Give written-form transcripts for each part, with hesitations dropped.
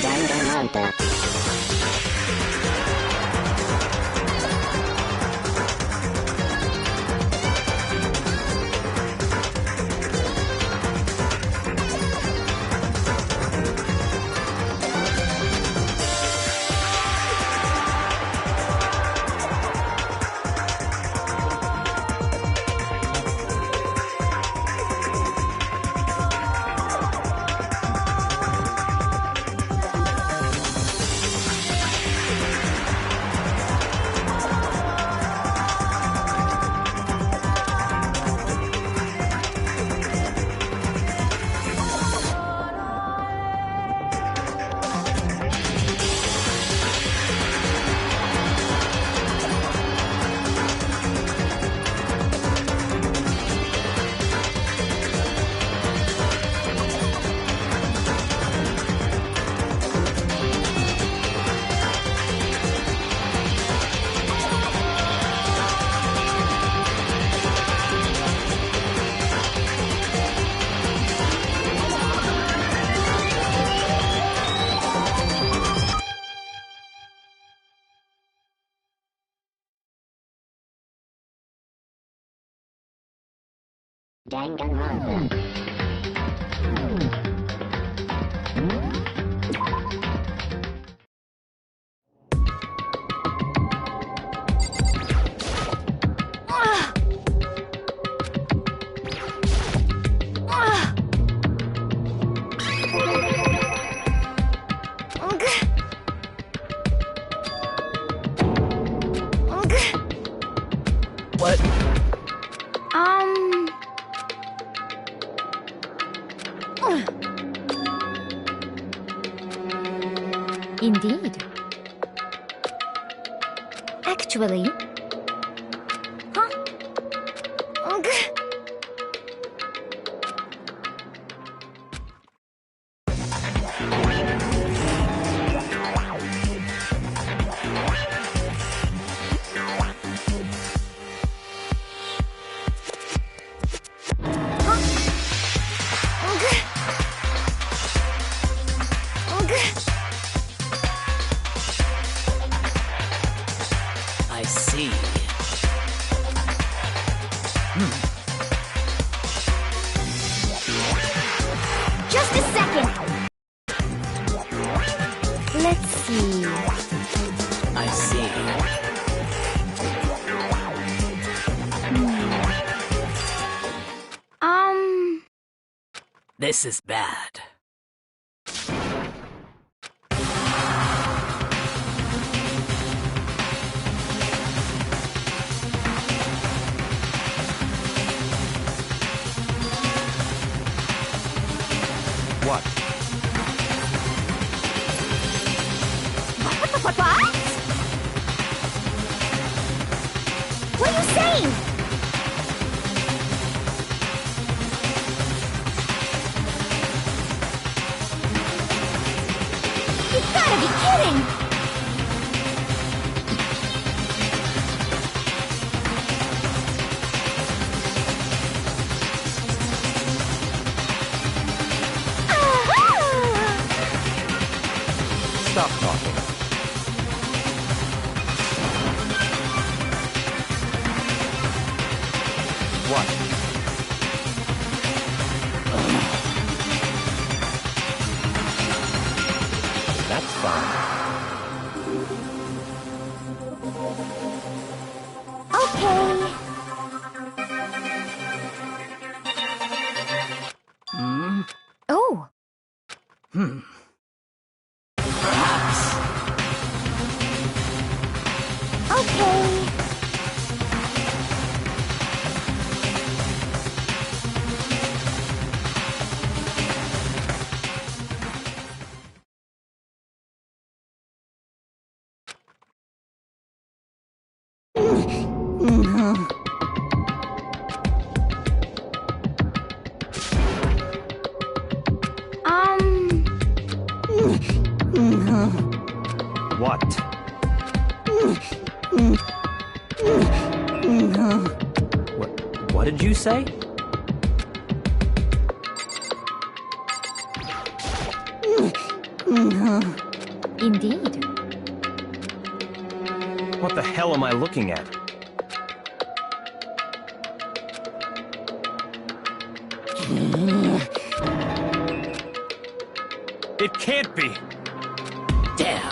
Danganronpa. Danganronpa. What? Indeed. Actually... Huh? I see. Just a second! Let's see... I see. This is bad. What? What? What are you saying? You gotta be kidding! Stop talking. What? That's fine. Okay. Oh. Perhaps. Okay. What did you say? Indeed. What the hell am I looking at? It can't be! Damn.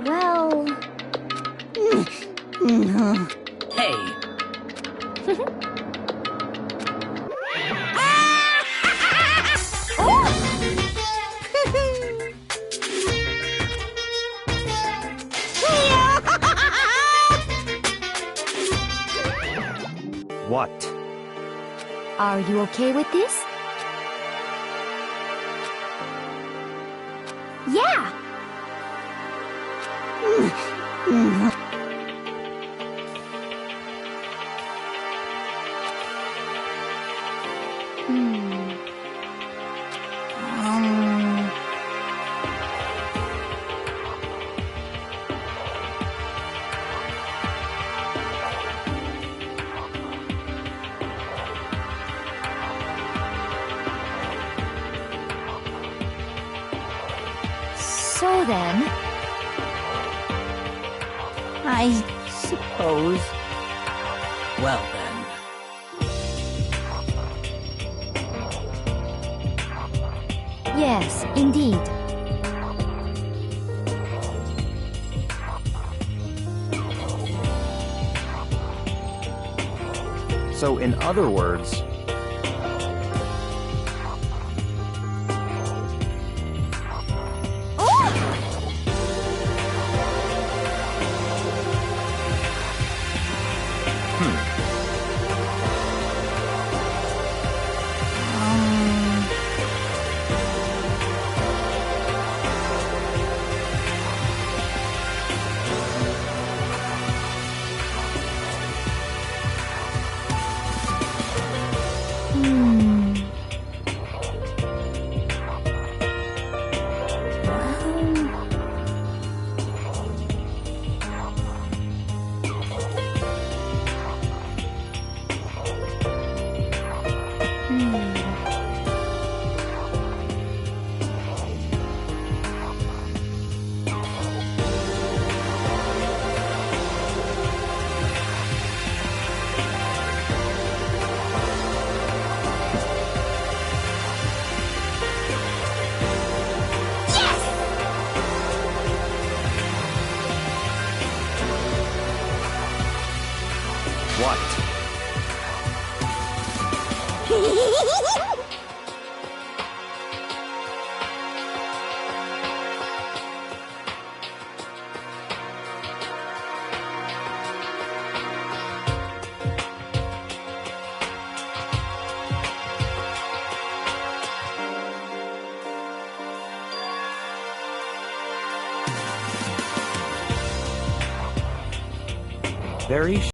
Well... Hey. What? Are you okay with this? Yeah! So then... I suppose... Well then. Yes, indeed. So in other words, what? Very strange.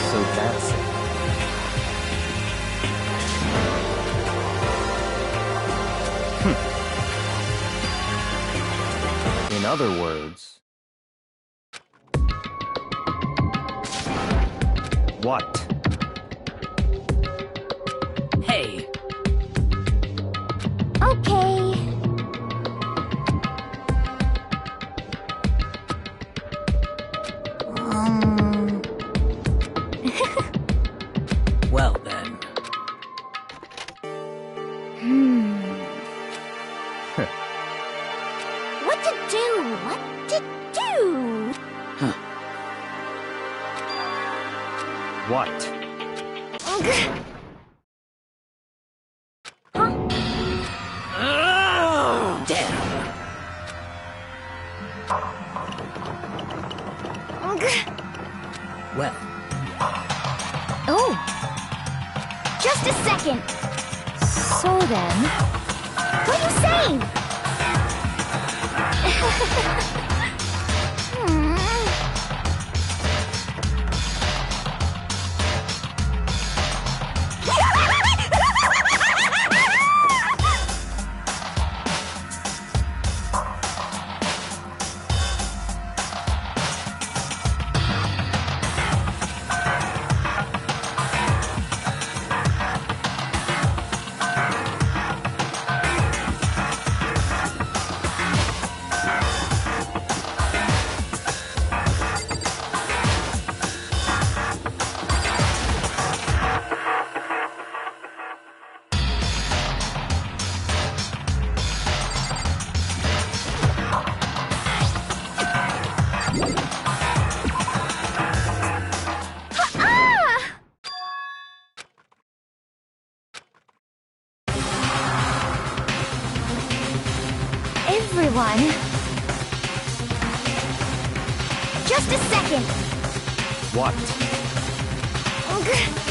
So that's it. In other words, what? Hey. Okay. Well then. What to do? What to do? What? Ugh. Damn. Ugh. Well, Oh. Just a second. So then, what are you saying? Everyone. Just a second. What? Ugh.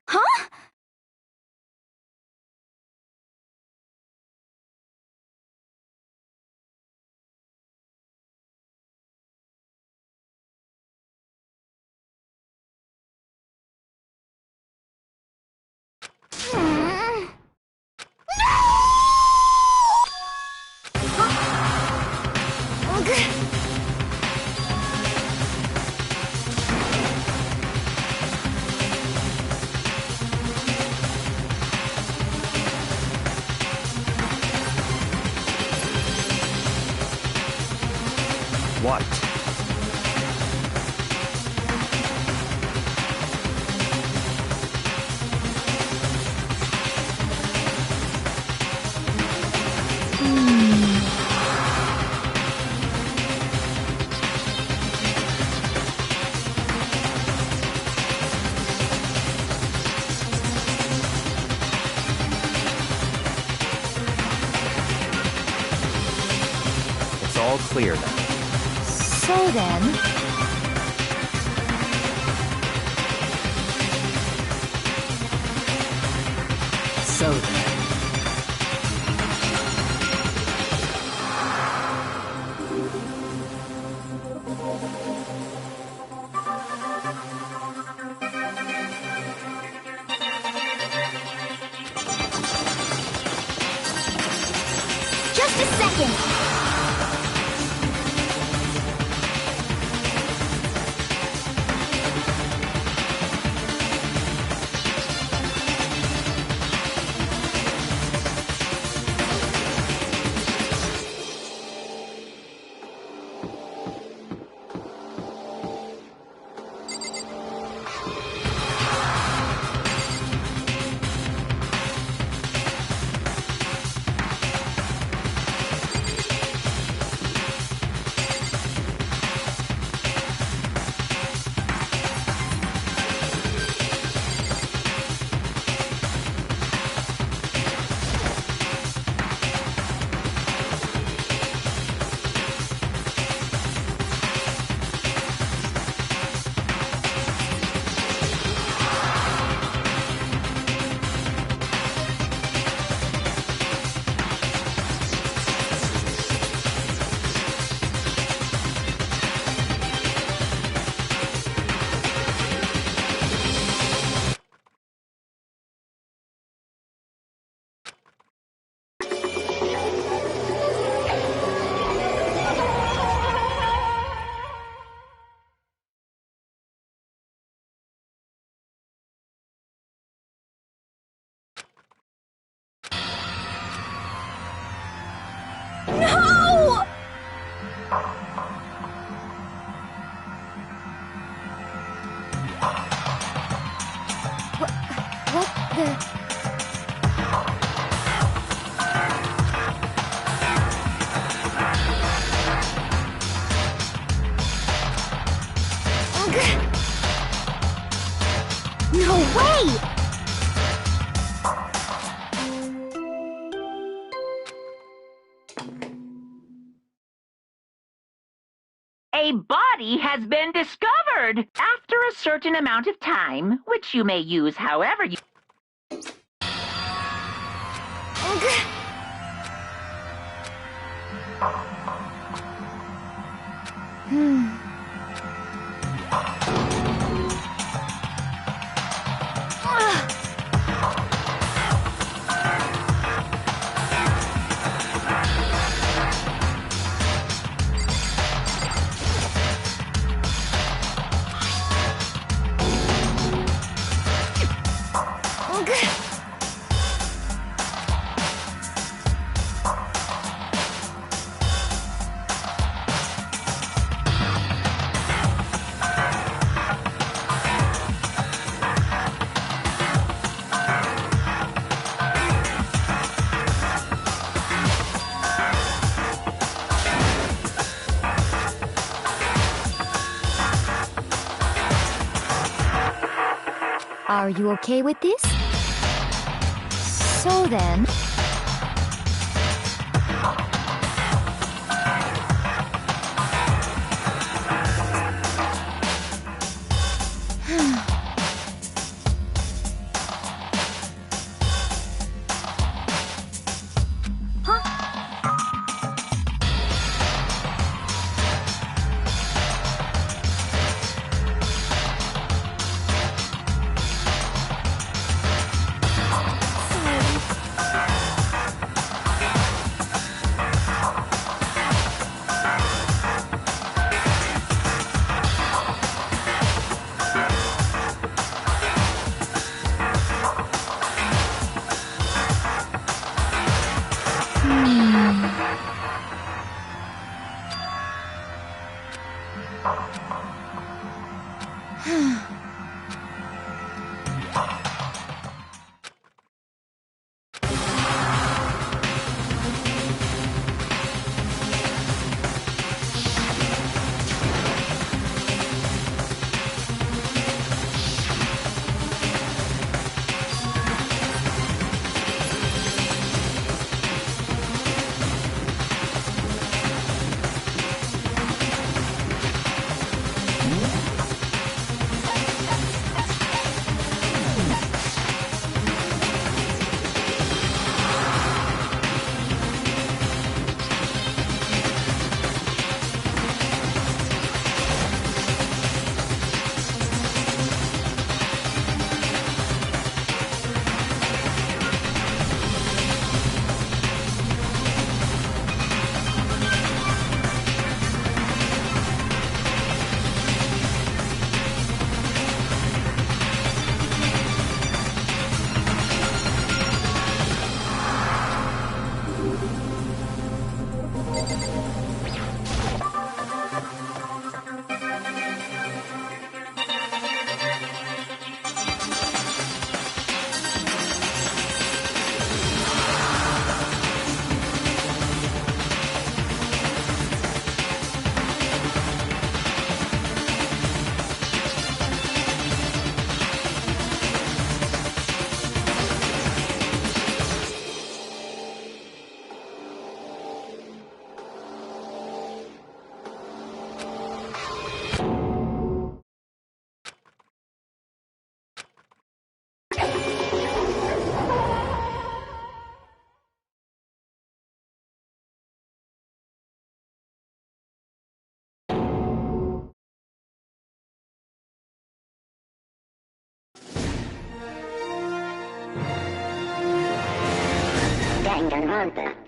Huh? What? It's all clear now. So then, so then. just a second. No way! A body has been discovered after a certain amount of time, which you may use however you... Are you okay with this? So then... Danganronpa.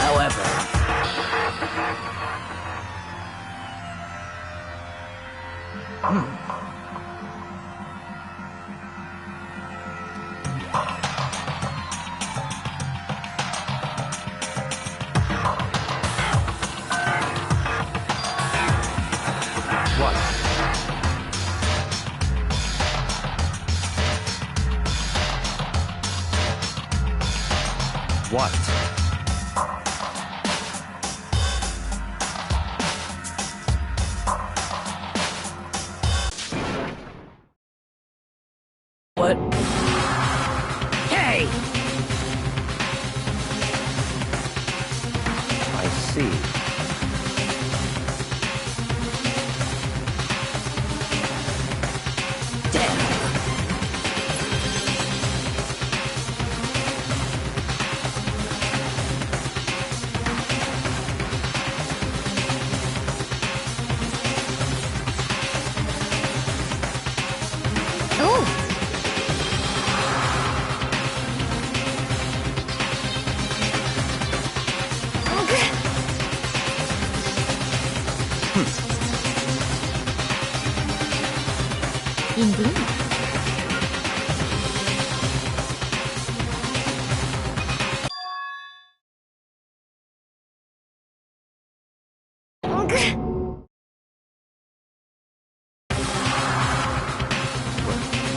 However, What? What? what? Hey! I see. Damn. Oh, indeed.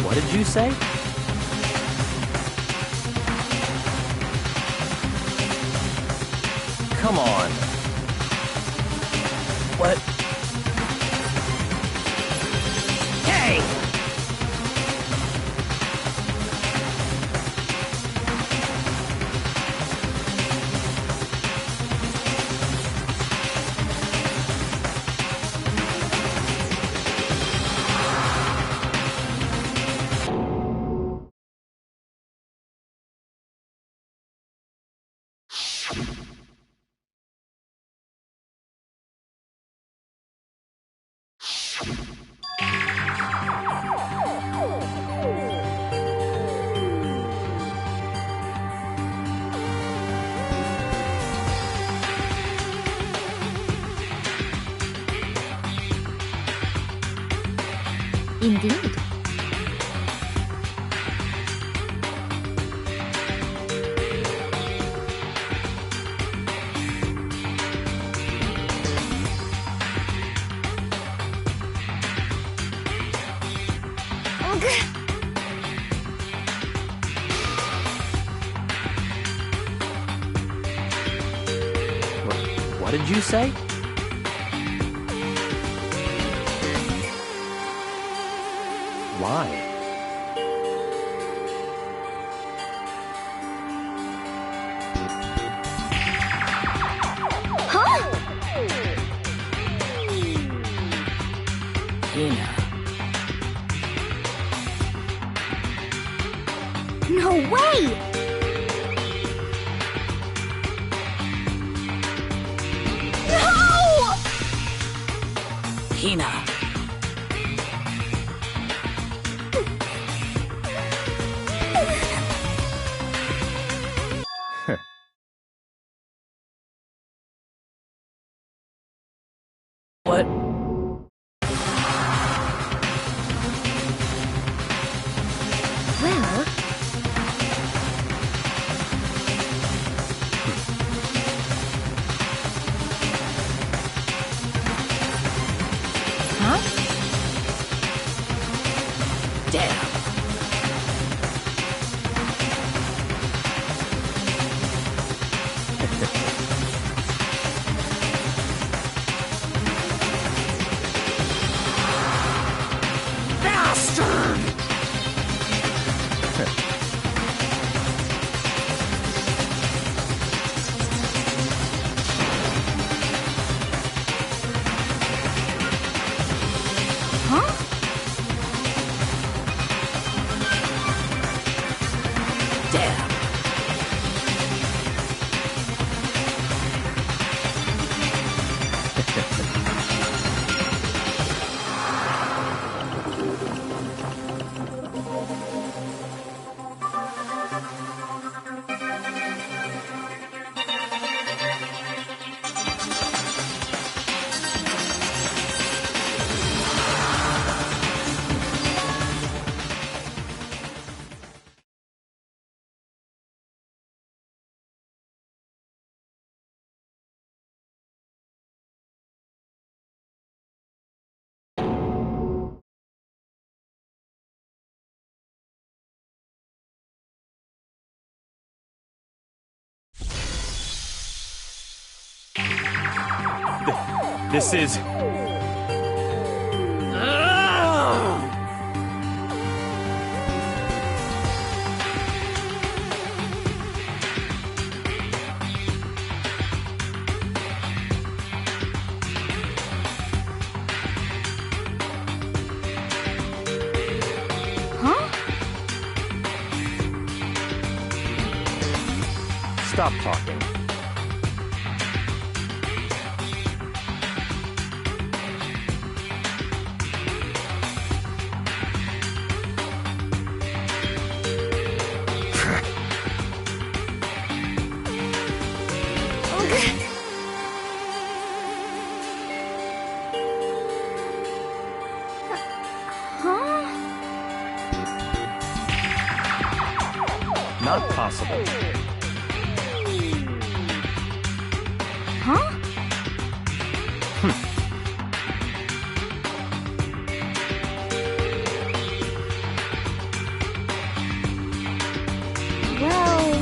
What did you say? Come on. What? Hey! Indeed. What did you say? Why? Huh? Hina. No way! No! Hina. What? Well, huh? Damn. Bastard! Huh? Damn. This is... Huh? Stop talking. Huh? Not possible. Huh? Well,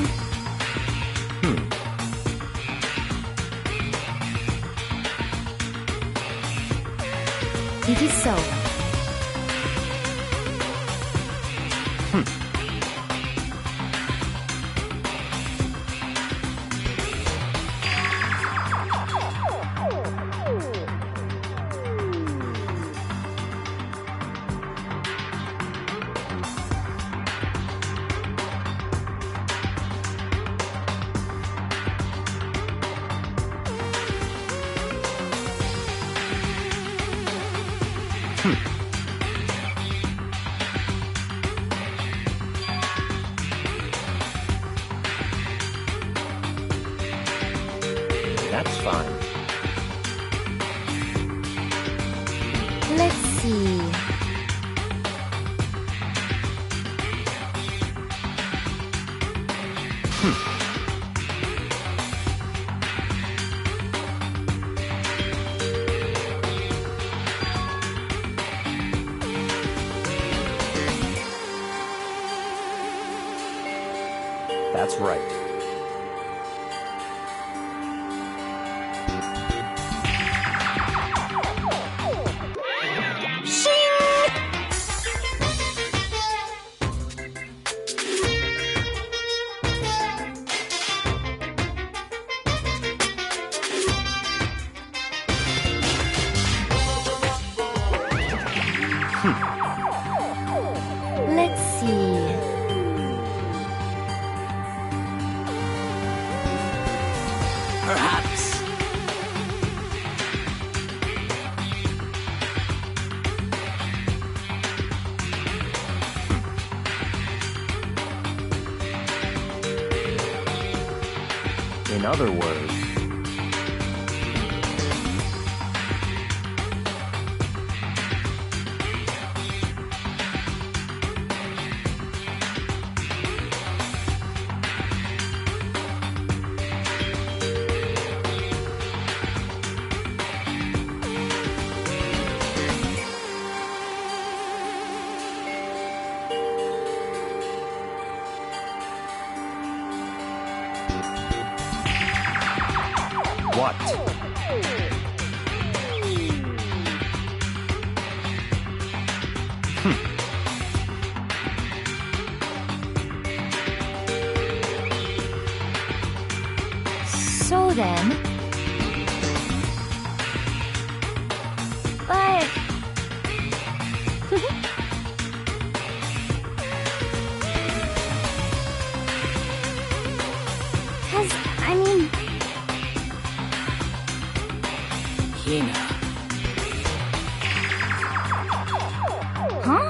it is so. That's fine. Let's see. That's right. Let's see. Perhaps. In other words, what? So then. But. Cause, I mean, Hina. huh?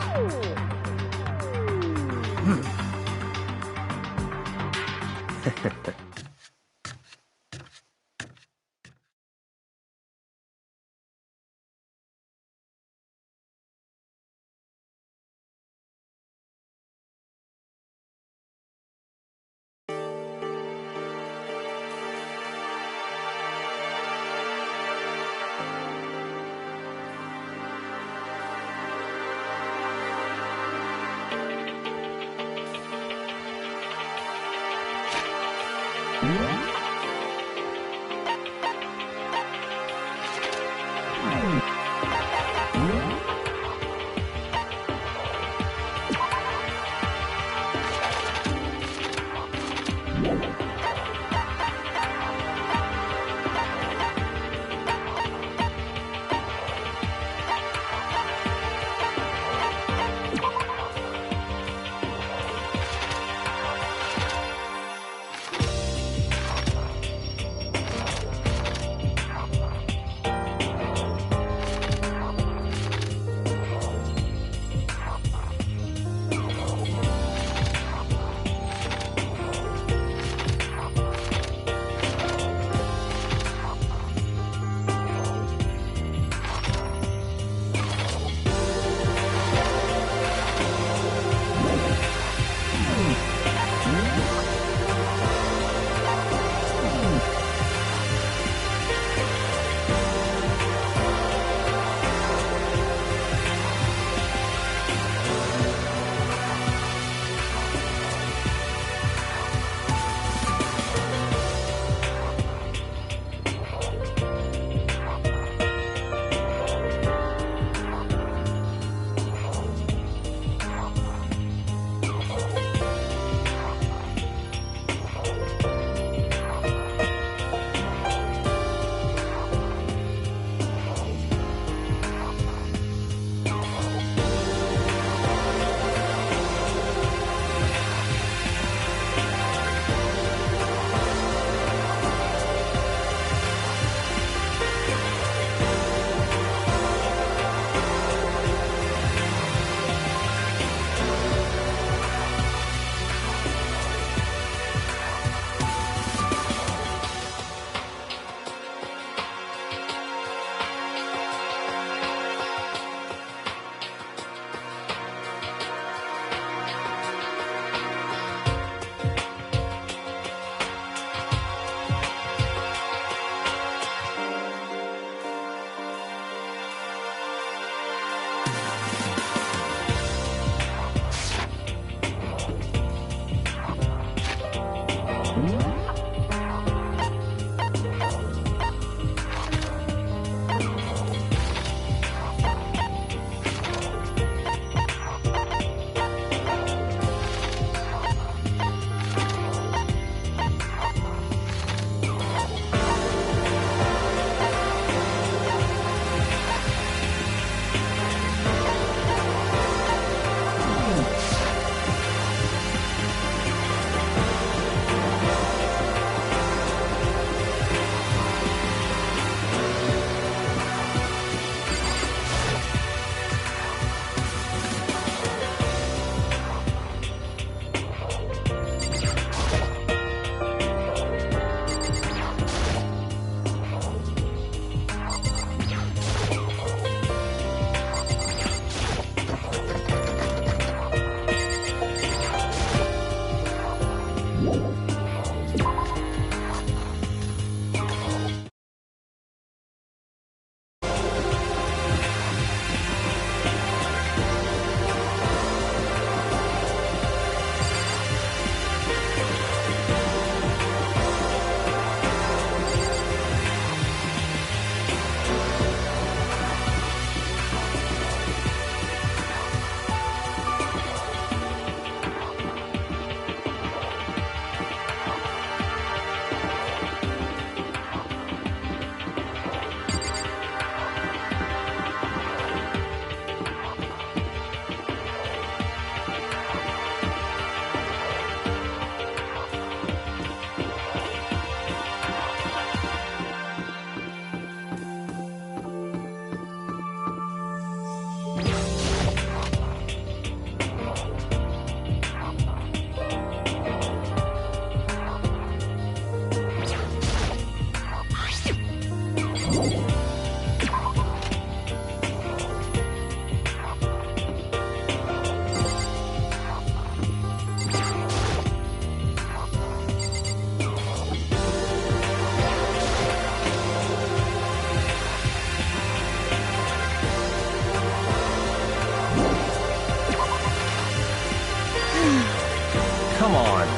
Come on.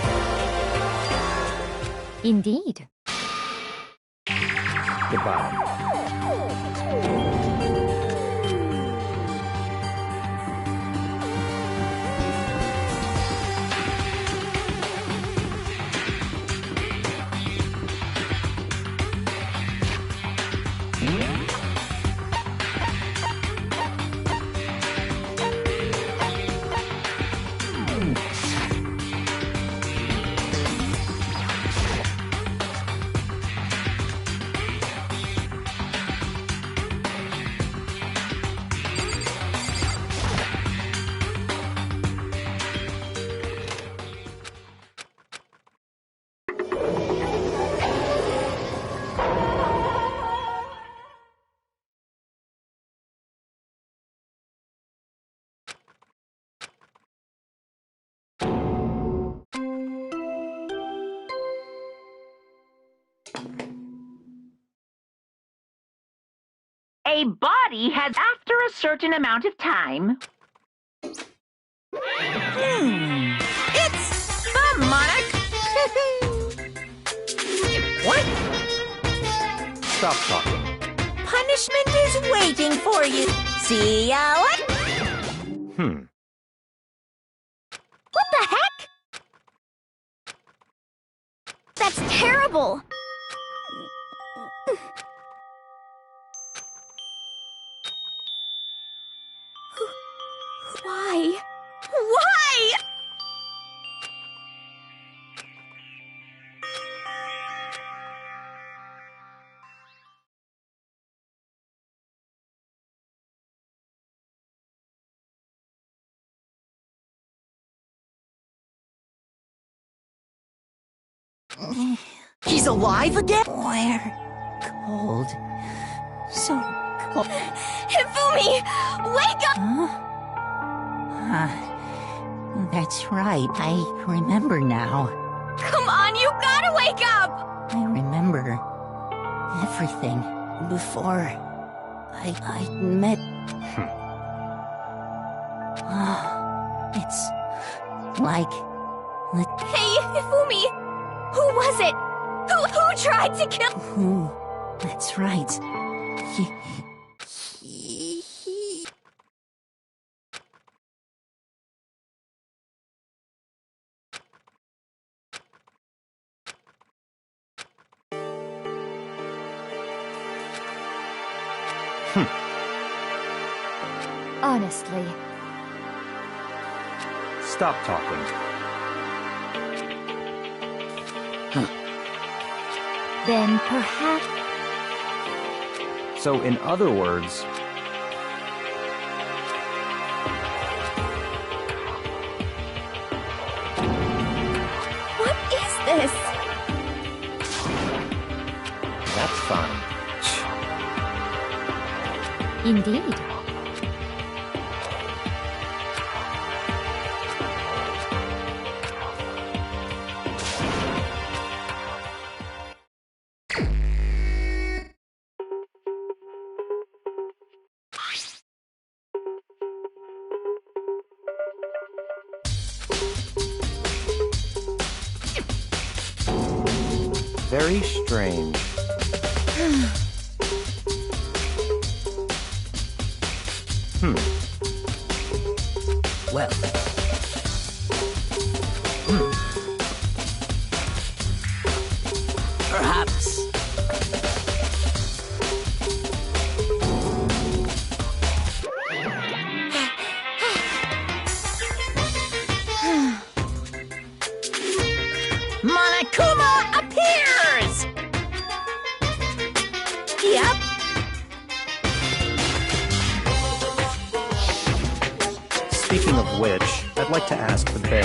Indeed. Goodbye. A body has, after a certain amount of time... It's the monarch! What? Stop talking. Punishment is waiting for you. See ya later. What the heck? That's terrible! Why? Why? He's alive again? Where? Cold. So cold. Hifumi! Wake up! That's right. I remember now. Come on, you gotta wake up! I remember everything before I met. It's like the Hey, Hifumi! Who was it? Who tried to kill— who? That's right. He- Honestly. Stop talking. Then perhaps— So, in other words, What is this? that's fine. Indeed. Very strange. Well. Perhaps. Monokuma appears! Yep. Speaking of which, I'd like to ask the bear.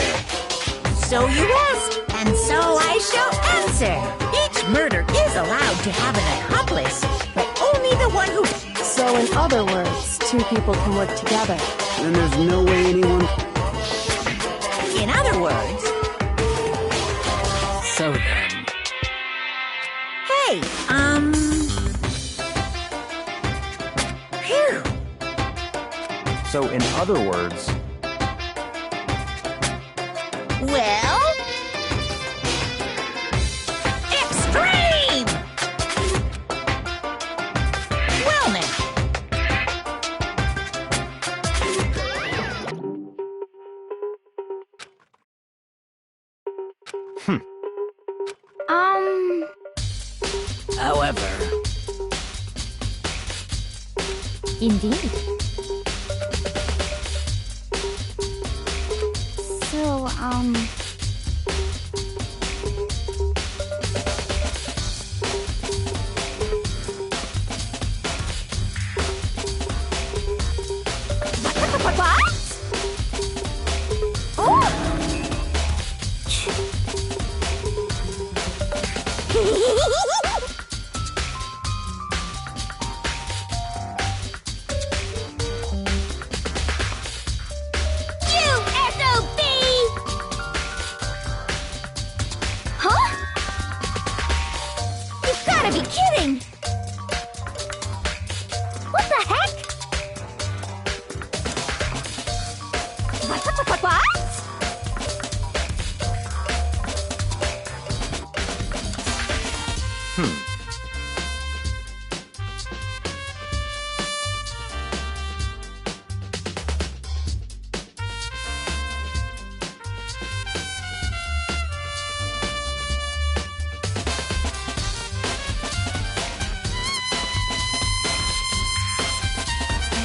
So you ask, and so I shall answer. Each murder is allowed to have an accomplice, but only the one who... So in other words, two people can work together. Then there's no way anyone... In other words... So then. Hey, Phew. So in other words, Well... Extreme! Well now. However. Indeed. So, What? Oh! You SOB! Huh? You've gotta be kidding! What the heck? What?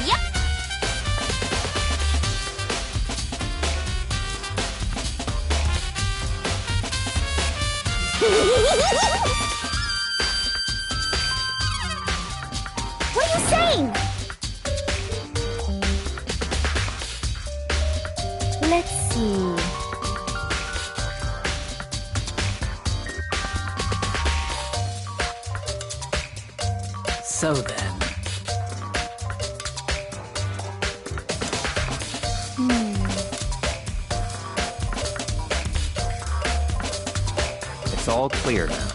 Yep. What are you saying? let's see. So then. it's all clear now.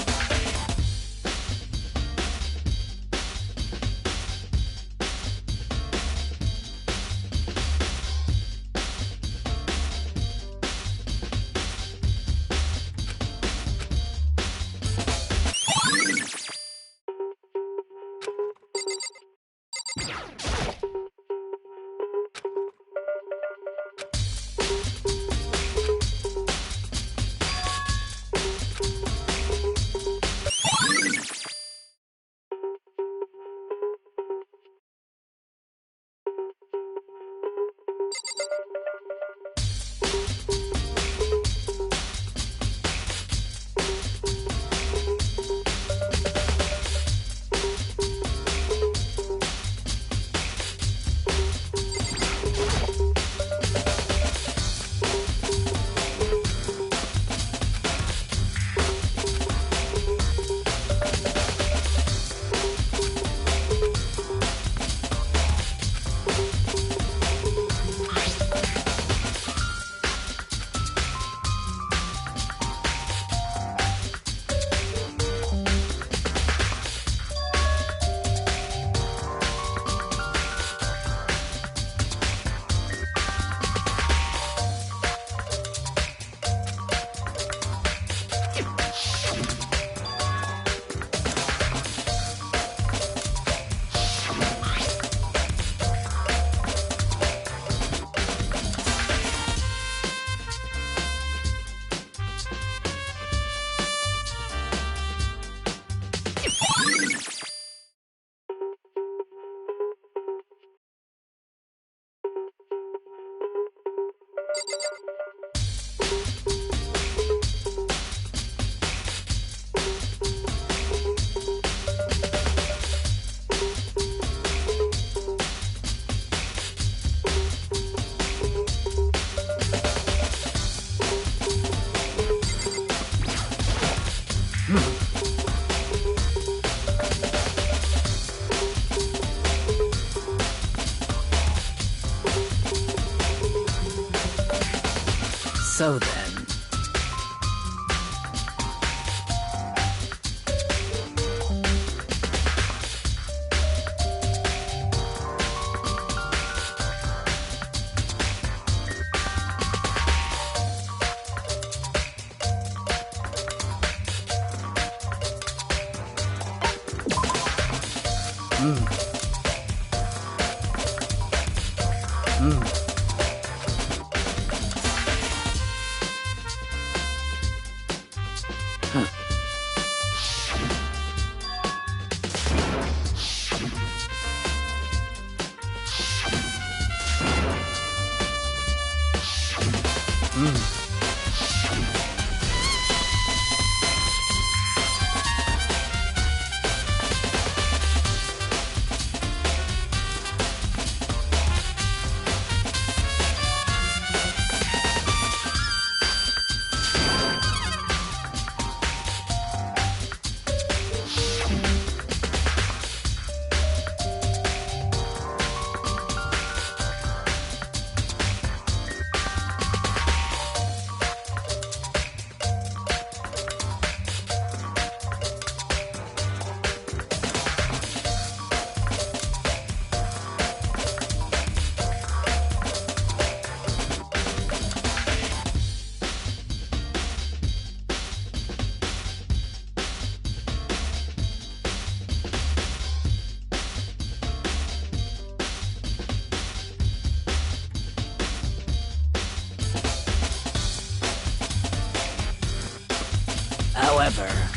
So then. However,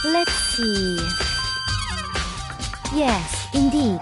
Let's see. Yes, indeed.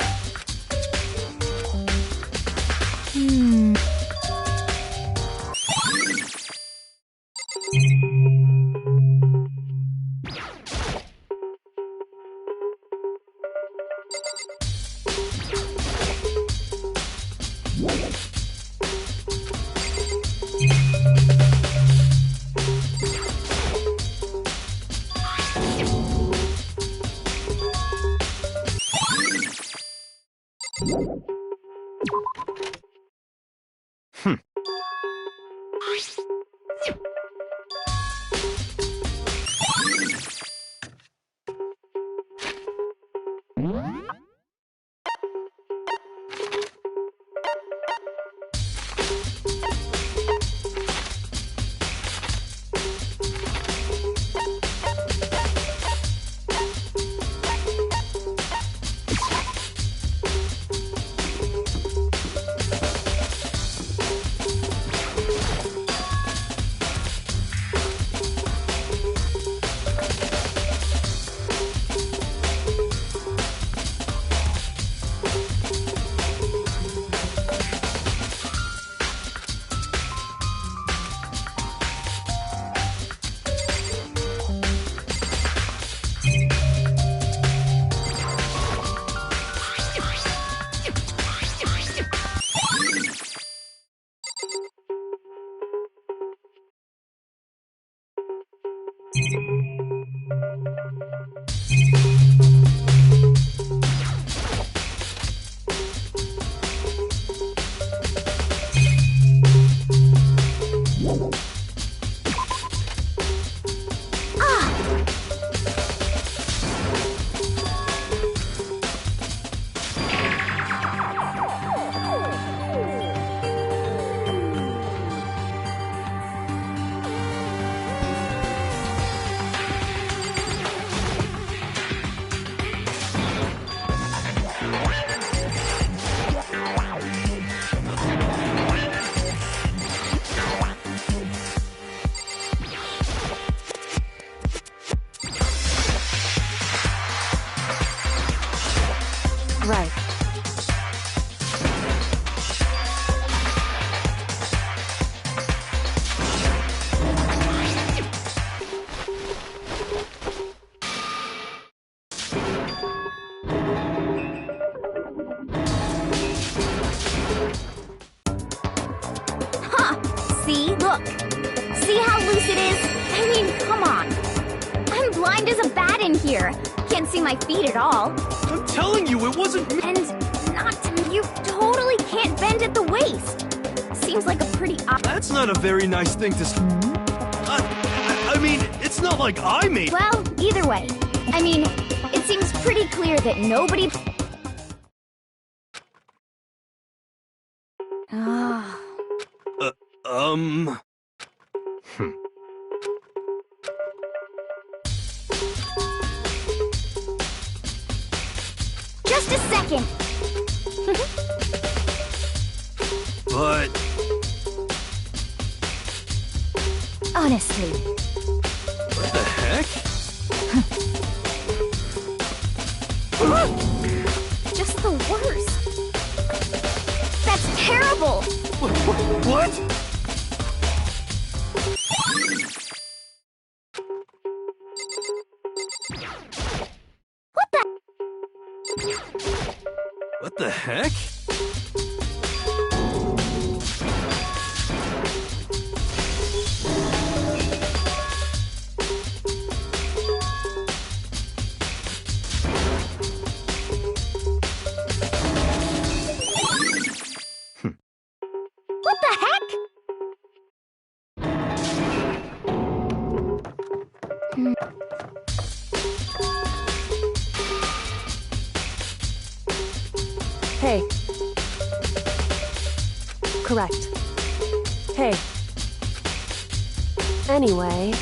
Right. See? Look. See how loose it is? I mean, come on. I'm blind as a bat in here. Can't see my feet at all. I'm telling you, it wasn't me. And you totally can't bend at the waist. Seems like a pretty That's not a very nice thing to I mean, it's not like I made Well, either way. I mean, it seems pretty clear that nobody... Just a second. But Honestly. what the heck? Just the worst. That's terrible! What? What the? What the heck? What the heck? Hey. Correct. Hey. Anyway.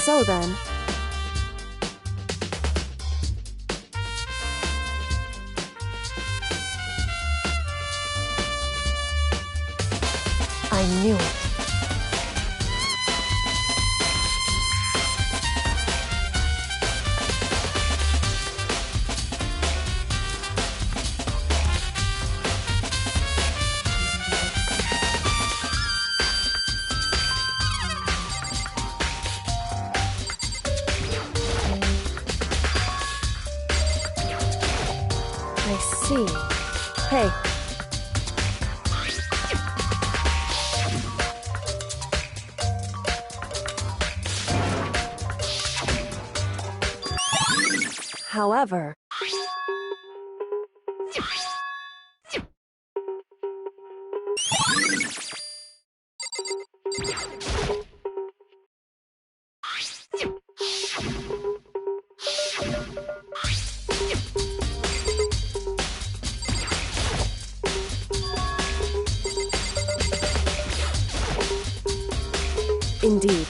So then. I knew it. I see. Hey. However, indeed.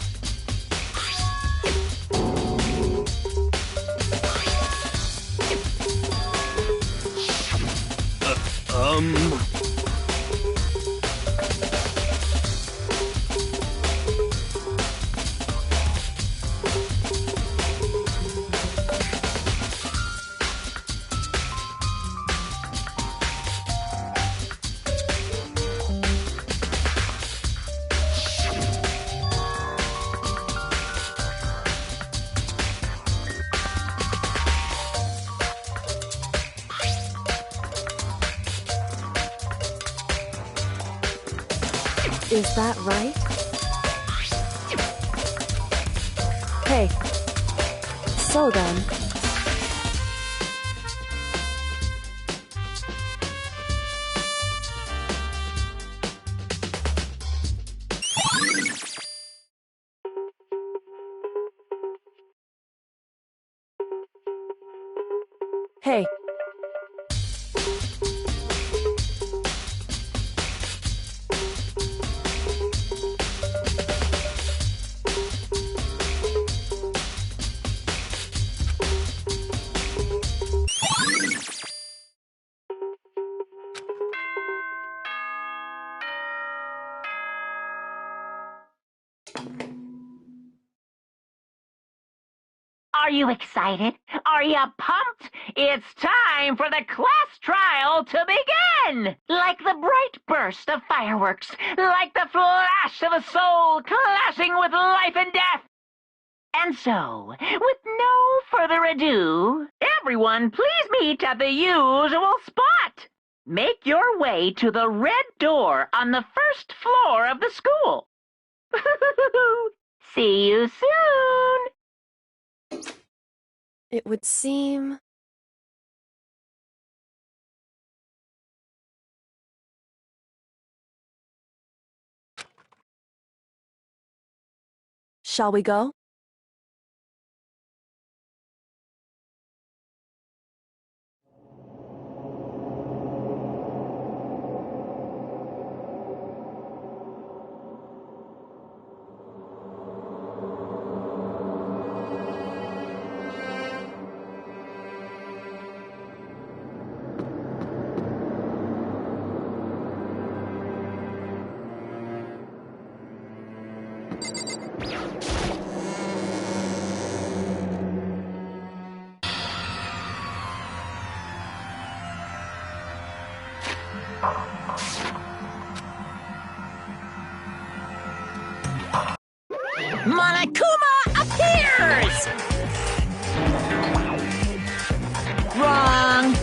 Is that right? Hey. So then. Hey. Are you excited? Are you pumped? It's time for the class trial to begin! Like the bright burst of fireworks, like the flash of a soul clashing with life and death. And so, with no further ado, Everyone, please meet at the usual spot. Make your way to the red door on the first floor of the school. See you soon. It would seem... Shall we go? Monokuma appears! Wrong.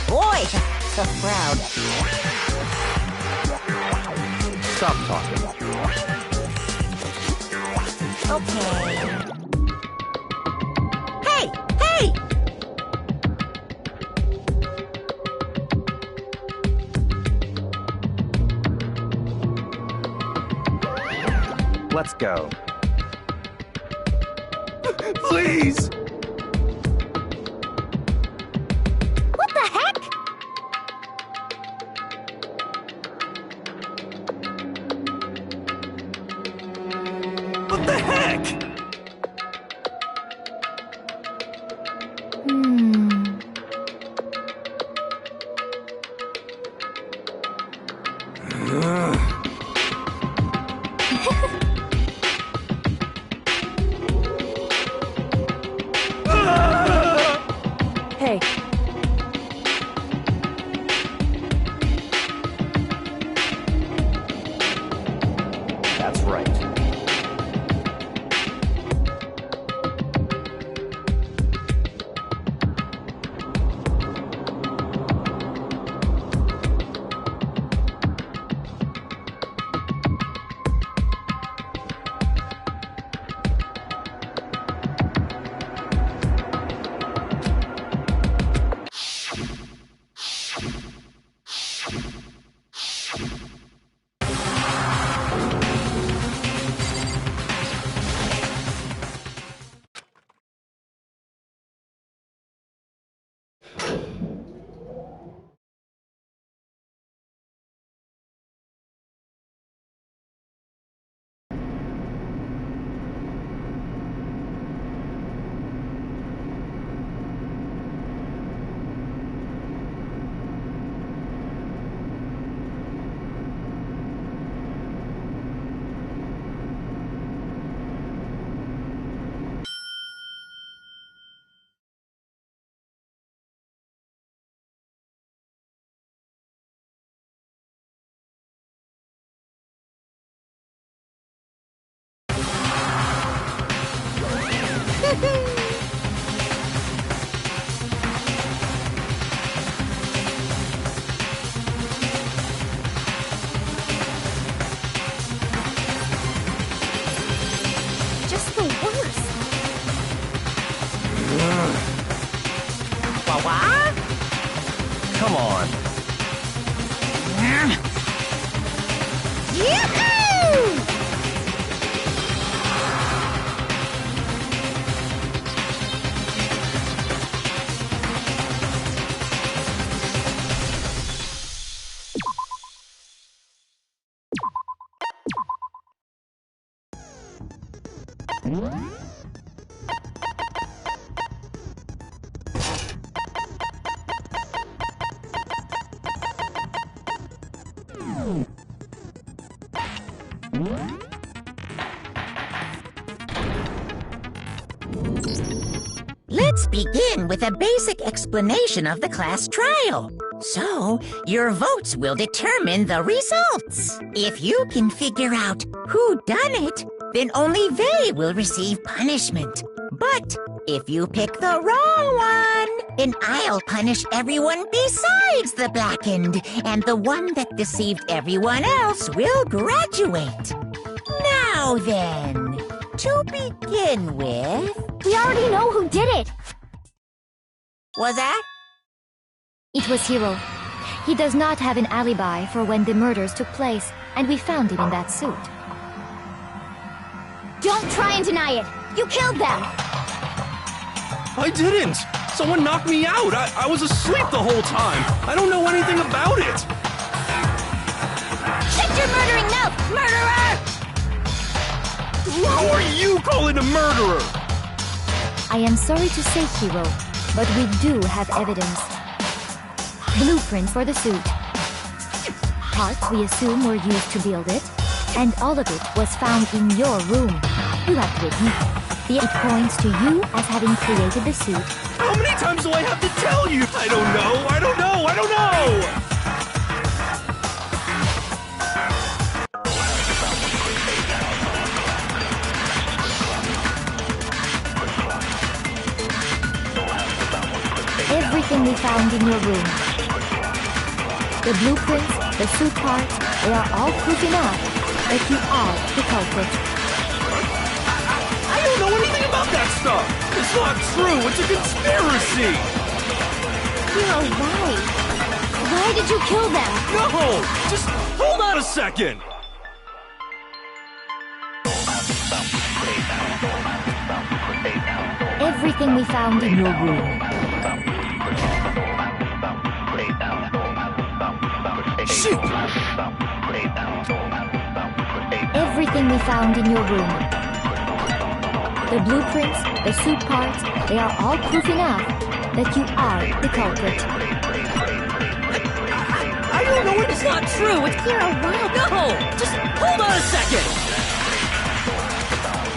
Boy, so proud. Stop talking. Okay. Hey! Hey! Let's go. Please! What the heck? What the heck? Hey, That's right. Just the worst. What? Come on. Yahoo! begin with a basic explanation of the class trial. So, your votes will determine the results. If you can figure out who done it, then only they will receive punishment. But if you pick the wrong one, then I'll punish everyone besides the blackened, and the one that deceived everyone else will graduate. Now then, to begin with... We already know who did it! Was that? It was Hiro. He does not have an alibi for when the murders took place, and we found him in that suit. Don't try and deny it! You killed them! I didn't! Someone knocked me out! I was asleep the whole time! I don't know anything about it! Shut your murdering mouth, murderer! Who are you calling a murderer? I am sorry to say, Hiro, but we do have evidence. Blueprints for the suit. Parts we assume were used to build it, and all of it was found in your room. You have to admit, it points to you as having created the suit. How many times do I have to tell you? I don't know! I don't know! I don't know! Everything we found in your room. The blueprints, the suit parts, they are all proof enough that you are the culprit. I don't know anything about that stuff! It's not true! It's a conspiracy! Hiro, why? Why did you kill them? No! Just hold on a second! Everything we found in your room. Shoot! Everything we found in your room. The blueprints, the suit parts, they are all proof enough that you are the culprit. I don't know it's not true! It's Hiro, why? No! Just hold on a second!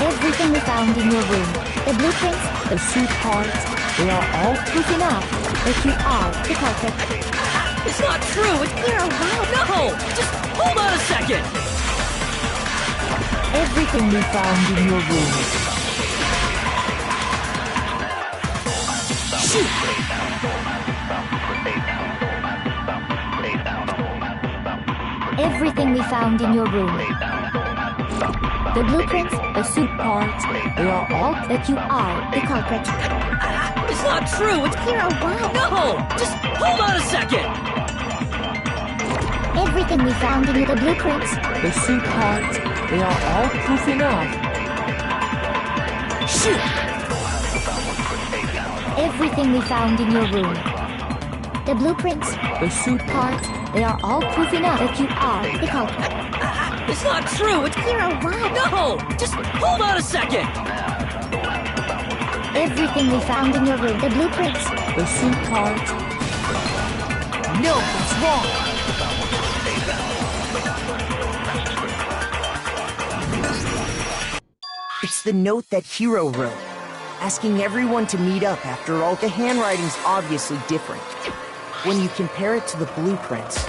Everything we found in your room. The blueprints, the suit parts, they are all proof enough that you are the culprit. It's not true! It's Hiro, why? No! Just hold on a second! Everything we found in your room. Shoot! Everything we found in your room. The blueprints, the suit parts, they are all that you are the culprit. It's not true! It's Hiro, why? No! Just hold on a second! Everything we found in the blueprints, The suit parts, they are all proof enough. Shoot! everything we found in your room. The blueprints, The suit parts, they are all proof enough that you are the culprit. It's not true! It's Hiro, why? No! Just hold on a second! Everything we found in your room. The blueprints. The suit parts. No, what's wrong? It's the note that Hiro wrote, asking everyone to meet up. After all, the handwriting's obviously different when you compare it to the blueprints.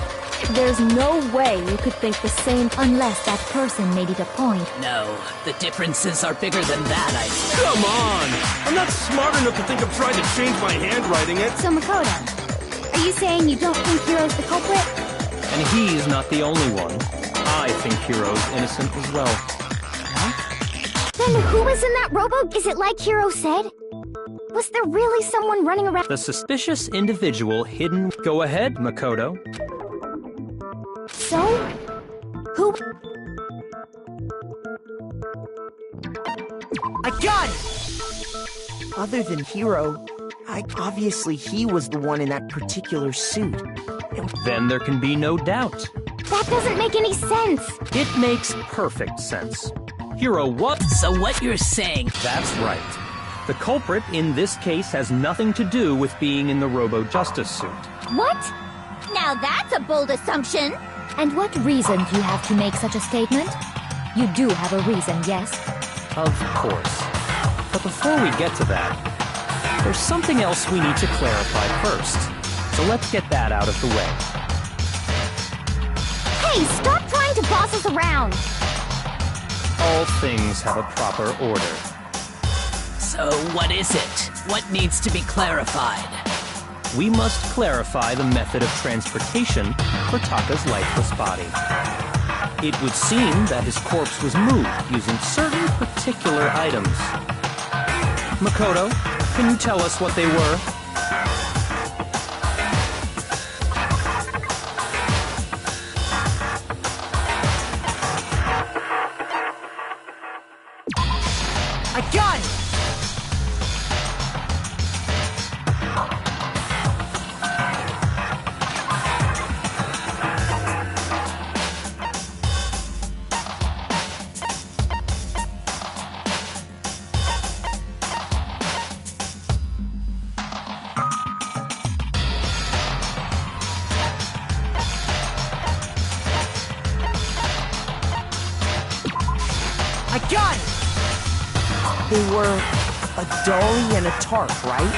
There's no way you could think the same Unless that person made it a point. No, the differences are bigger than that, I swear. Come on! I'm not smart enough to think of trying to change my handwriting. So, Makoto, are you saying you don't think Hiro's the culprit? And he's not the only one. I think Hiro's innocent as well. Then who was in that rowboat? Is it like Hiro said? Was there really someone running around? The suspicious individual hidden... Go ahead, Makoto. So? Who? I got it! Other than Hiro, obviously he was the one in that particular suit. Then there can be no doubt. That doesn't make any sense. It makes perfect sense. Hiro what? So what you're saying... That's right. The culprit in this case has nothing to do with being in the Robo-Justice suit. What? Now that's a bold assumption. And what reason do you have to make such a statement? You do have a reason, yes? Of course. But before we get to that, there's something else we need to clarify first. So let's get that out of the way. Hey, stop trying to boss us around! All things have a proper order. So what is it? What needs to be clarified? We must clarify the method of transportation for Taka's lifeless body. It would seem that his corpse was moved using certain particular items. Makoto, can you tell us what they were? A gun! A gun! They were a dolly and a tarp, right?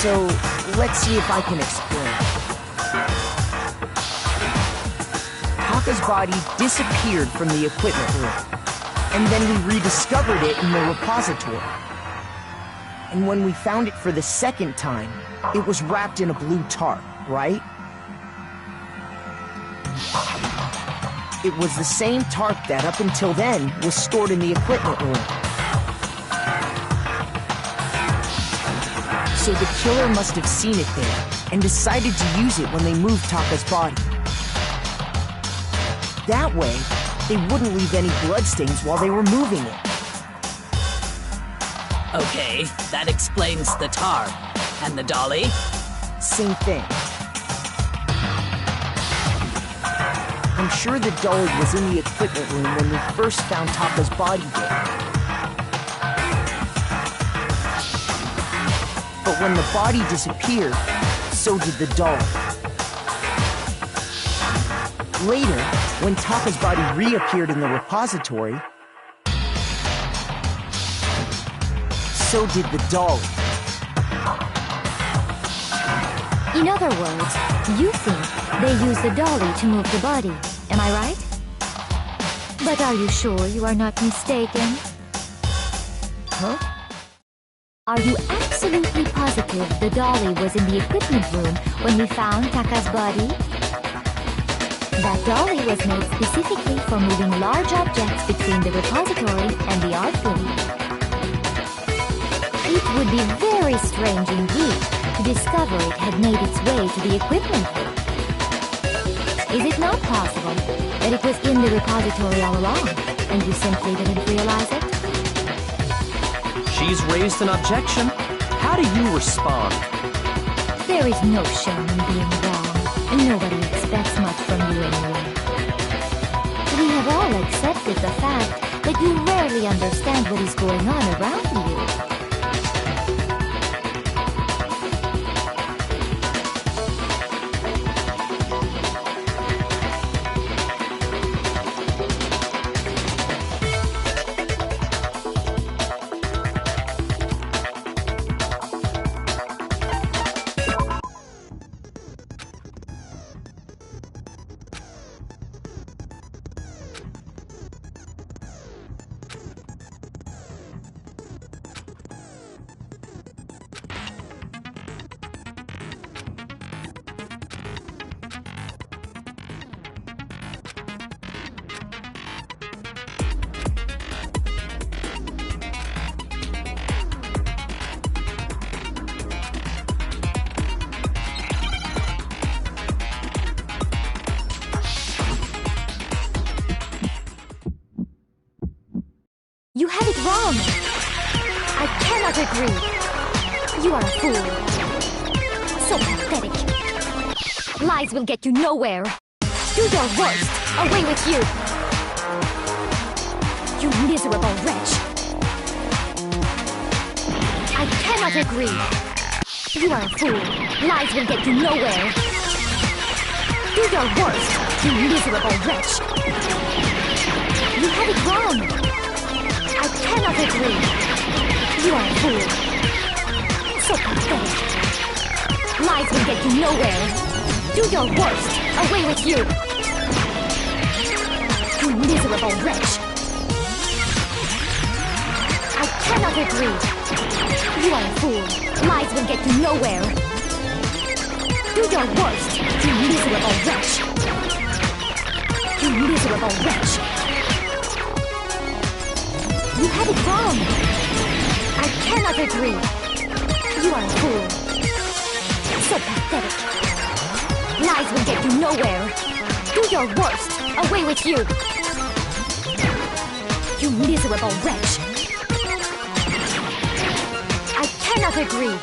So, let's see if I can explain. Taka's body disappeared from the equipment room, and then we rediscovered it in the repository. And when we found it for the second time, it was wrapped in a blue tarp, right? It was the same tarp that, up until then, was stored in the equipment room. So the killer must have seen it there, and decided to use it when they moved Taka's body. That way, they wouldn't leave any bloodstains while they were moving it. Okay, that explains the tarp. And the dolly? Same thing. I'm sure the dolly was in the equipment room when we first found Taka's body there. But when the body disappeared, so did the dolly. Later, when Taka's body reappeared in the repository, so did the dolly. In other words, you think they used the dolly to move the body, am I right? But are you sure you are not mistaken? Huh? Are you absolutely positive the dolly was in the equipment room when we found Taka's body? That dolly was made specifically for moving large objects between the repository and the art room. It would be very strange indeed to discover it had made its way to the equipment room. Is it not possible that it was in the repository all along, and you simply didn't realize it? She's raised an objection. How do you respond? There is no shame in being wrong. Nobody expects much from you anyway. We have all accepted the fact that you rarely understand what is going on around you. You have it wrong! I cannot agree! You are a fool! So pathetic! Lies will get you nowhere! Do your worst! Away with you! You miserable wretch! I cannot agree! You are a fool! Lies will get you nowhere! Do your worst, you miserable wretch! You have it wrong! I cannot agree. You are a fool. So pathetic. Lies will get you nowhere. Do your worst. Away with you. You miserable wretch. I cannot agree. You are a fool. Lies will get you nowhere. Do your worst, you miserable wretch. You miserable wretch. You have it wrong. I cannot agree. You are a fool. So pathetic. Lies will get you nowhere. Do your worst. Away with you. You miserable wretch. I cannot agree.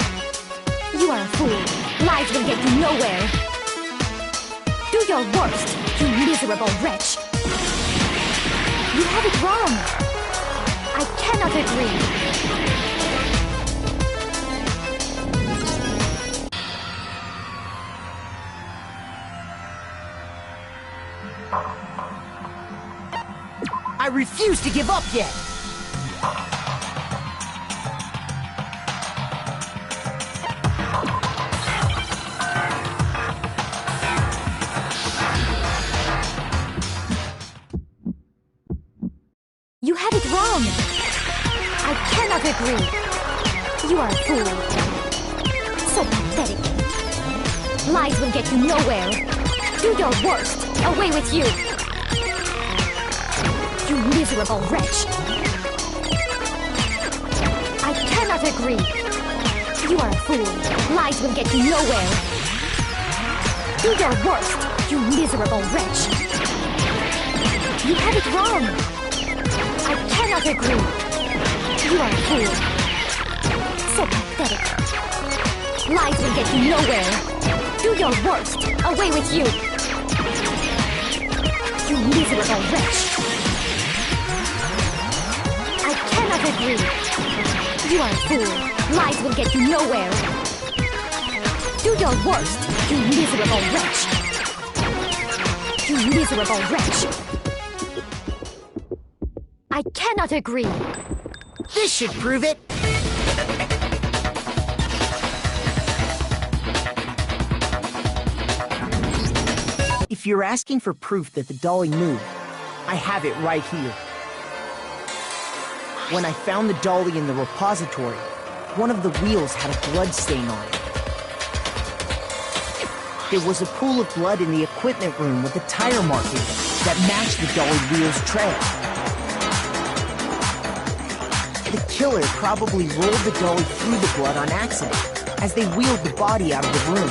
You are a fool. Lies will get you nowhere. Do your worst, you miserable wretch. You have it wrong. I cannot agree. I refuse to give up yet! You have it wrong. I cannot agree. You are a fool. So pathetic. Lies will get you nowhere. Do your worst. Away with you. You miserable wretch. I cannot agree. You are a fool. Lies will get you nowhere. Do your worst. You miserable wretch. You have it wrong. I cannot agree. You are a fool. So pathetic. Lies will get you nowhere. Do your worst. Away with you. You miserable wretch. I cannot agree. You are a fool. Lies will get you nowhere. Do your worst. You miserable wretch. You miserable wretch. I cannot agree. This should prove it! If you're asking for proof that the dolly moved, I have it right here. When I found the dolly in the repository, one of the wheels had a blood stain on it. There was a pool of blood in the equipment room with a tire marking that matched the dolly wheel's trail. The killer probably rolled the dolly through the blood on accident as they wheeled the body out of the room.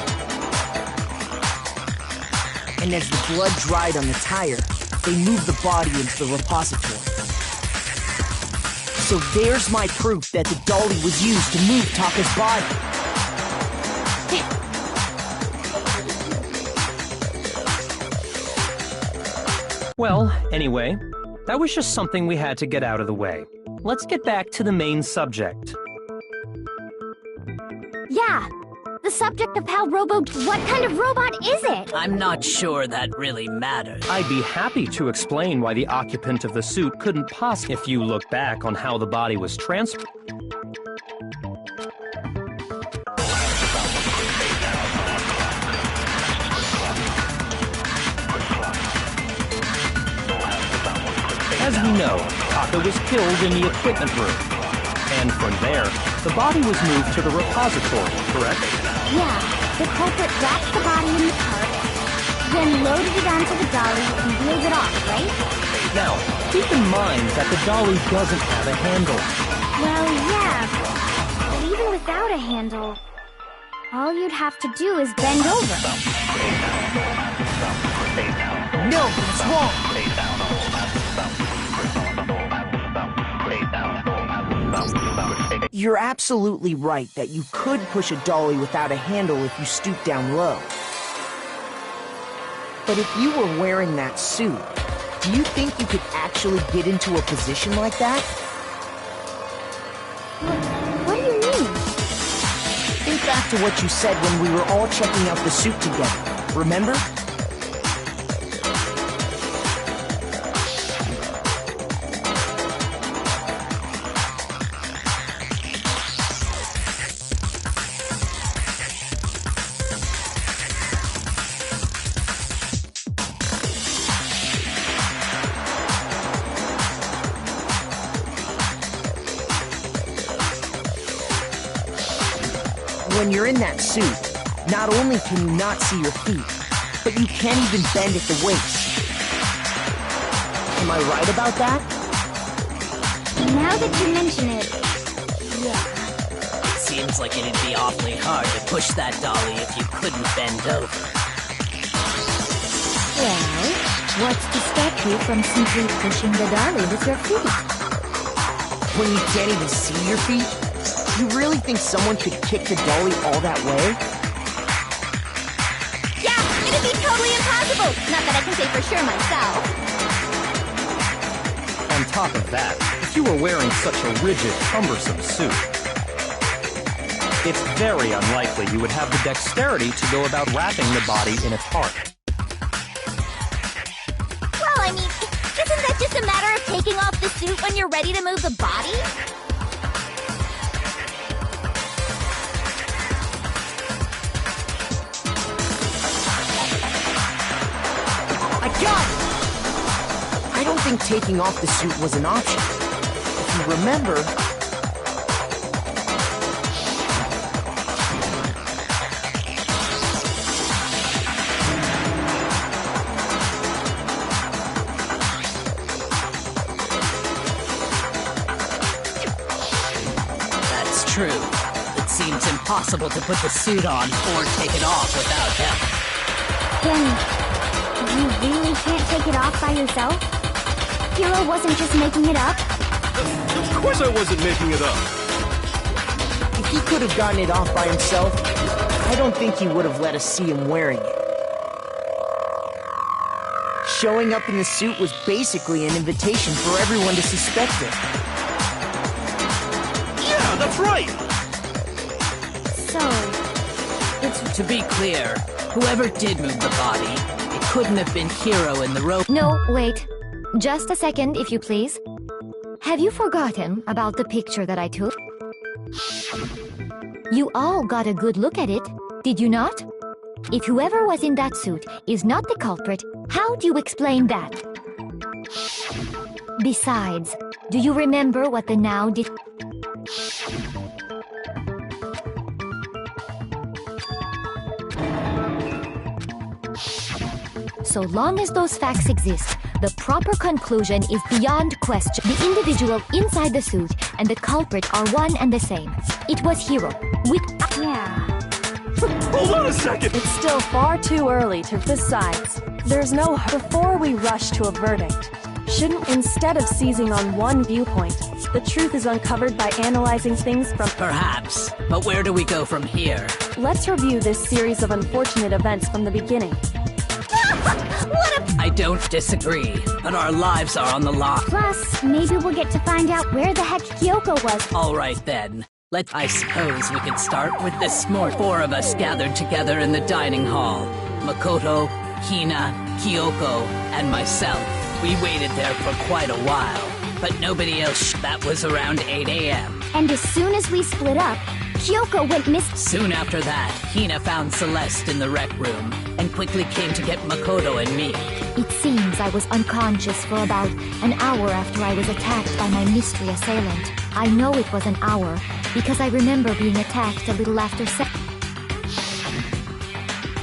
And as the blood dried on the tire, they moved the body into the repository. So there's my proof that the dolly was used to move Taka's body. Well, anyway, that was just something we had to get out of the way. Let's get back to the main subject. Yeah, the subject of how what kind of robot is it? I'm not sure that really matters. I'd be happy to explain why the occupant of the suit couldn't possibly, if you look back on how the body was transferred. As we know, Taka was killed in the equipment room. And from there, the body was moved to the repository, correct? Yeah, the culprit wrapped the body in the cart, then loaded it onto the dolly and wheeled it off, right? Now, keep in mind that the dolly doesn't have a handle. Well, yeah, but even without a handle, all you'd have to do is bend over. No, it's wrong! You're absolutely right that you could push a dolly without a handle if you stoop down low. But if you were wearing that suit, do you think you could actually get into a position like that? What do you mean? Think back to what you said when we were all checking out the suit together, remember? when you're in that suit, not only can you not see your feet, but you can't even bend at the waist. Am I right about that? Now that you mention it, yeah. Seems like it'd be awfully hard to push that dolly if you couldn't bend over. Well, what's to stop you from simply pushing the dolly with your feet? When you can't even see your feet? You really think someone could kick the dolly all that way? Yeah, it'd be totally impossible! Not that I can say for sure myself. On top of that, if you were wearing such a rigid, cumbersome suit, it's very unlikely you would have the dexterity to go about wrapping the body in its heart. Well, I mean, isn't that just a matter of taking off the suit when you're ready to move the body? I got it! I don't think taking off the suit was an option. If you remember... That's true. It seems impossible to put the suit on or take it off without help. Then, you really can't take it off by yourself? Hero wasn't just making it up? Of course I wasn't making it up. If he could have gotten it off by himself, I don't think he would have let us see him wearing it. Showing up in the suit was basically an invitation for everyone to suspect it. Yeah, that's right! So, it's... To be clear, whoever did move the body, it couldn't have been Hero in the rope. No, wait. Just a second, if you please. Have you forgotten about the picture that I took? You all got a good look at it, did you not? If whoever was in that suit is not the culprit, how do you explain that? Besides, do you remember what the now did? So long as those facts exist, the proper conclusion is beyond question. The individual inside the suit and the culprit are one and the same. It was Hero. With... Yeah. Hold on a second! It's still far too early to... Besides, there's no... Before we rush to a verdict, shouldn't, instead of seizing on one viewpoint, the truth is uncovered by analyzing things from... Perhaps, but where do we go from here? Let's review this series of unfortunate events from the beginning. I don't disagree, but our lives are on the line. Plus, maybe we'll get to find out where the heck Kyoko was. All right then. I suppose we could start with this morning. 4 of us gathered together in the dining hall. Makoto, Hina, Kyoko, and myself. We waited there for quite a while, but nobody else. That was around 8 a.m. And as soon as we split up, Kyoko went missing. Soon after that, Hina found Celeste in the rec room and quickly came to get Makoto and me. It seems I was unconscious for about an hour after I was attacked by my mystery assailant. I know it was an hour because I remember being attacked a little after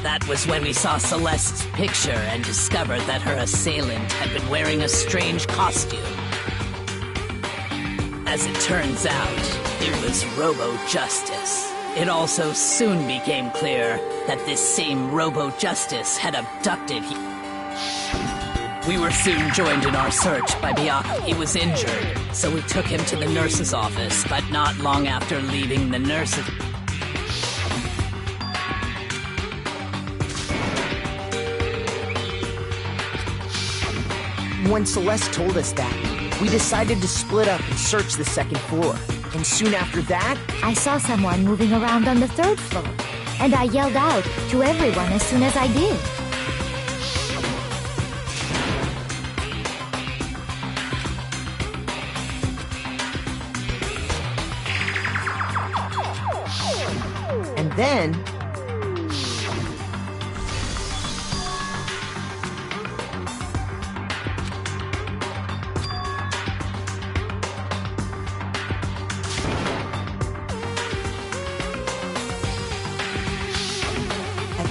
That was when we saw Celeste's picture and discovered that her assailant had been wearing a strange costume. As it turns out, it was Robo-Justice. It also soon became clear that this same Robo-Justice had abducted We were soon joined in our search by Byakuya. He was injured, so we took him to the nurse's office, but not long after leaving the nurse's... When Celeste told us that, we decided to split up and search the second floor. And soon after that, I saw someone moving around on the 3rd floor, and I yelled out to everyone as soon as I did. and then...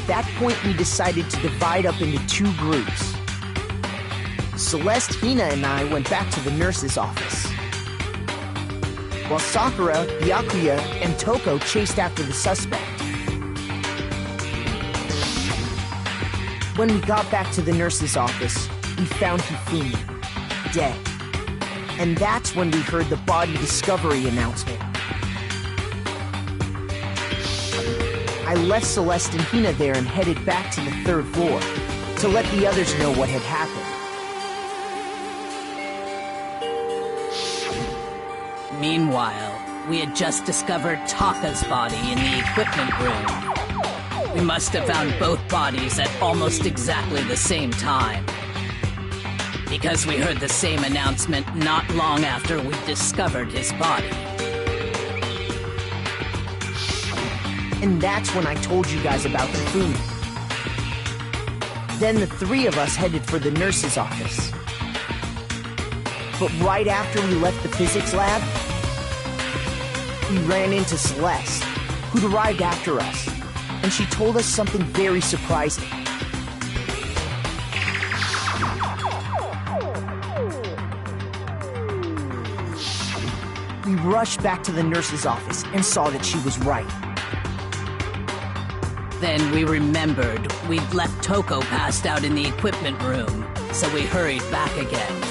At that point, we decided to divide up into two groups. Celeste, Hina, and I went back to the nurse's office, while Sakura, Byakuya, and Toko chased after the suspect. When we got back to the nurse's office, we found Hifumi, dead. And that's when we heard the body discovery announcement. I left Celeste and Hina there and headed back to the third floor to let the others know what had happened. Meanwhile, we had just discovered Taka's body in the equipment room. We must have found both bodies at almost exactly the same time, because we heard the same announcement not long after we discovered his body. And that's when I told you guys about Hifumi. Then the three of us headed for the nurse's office. But right after we left the physics lab, we ran into Celeste, who'd arrived after us, and she told us something very surprising. We rushed back to the nurse's office and saw that she was right. Then we remembered we'd left Toko passed out in the equipment room, so we hurried back again.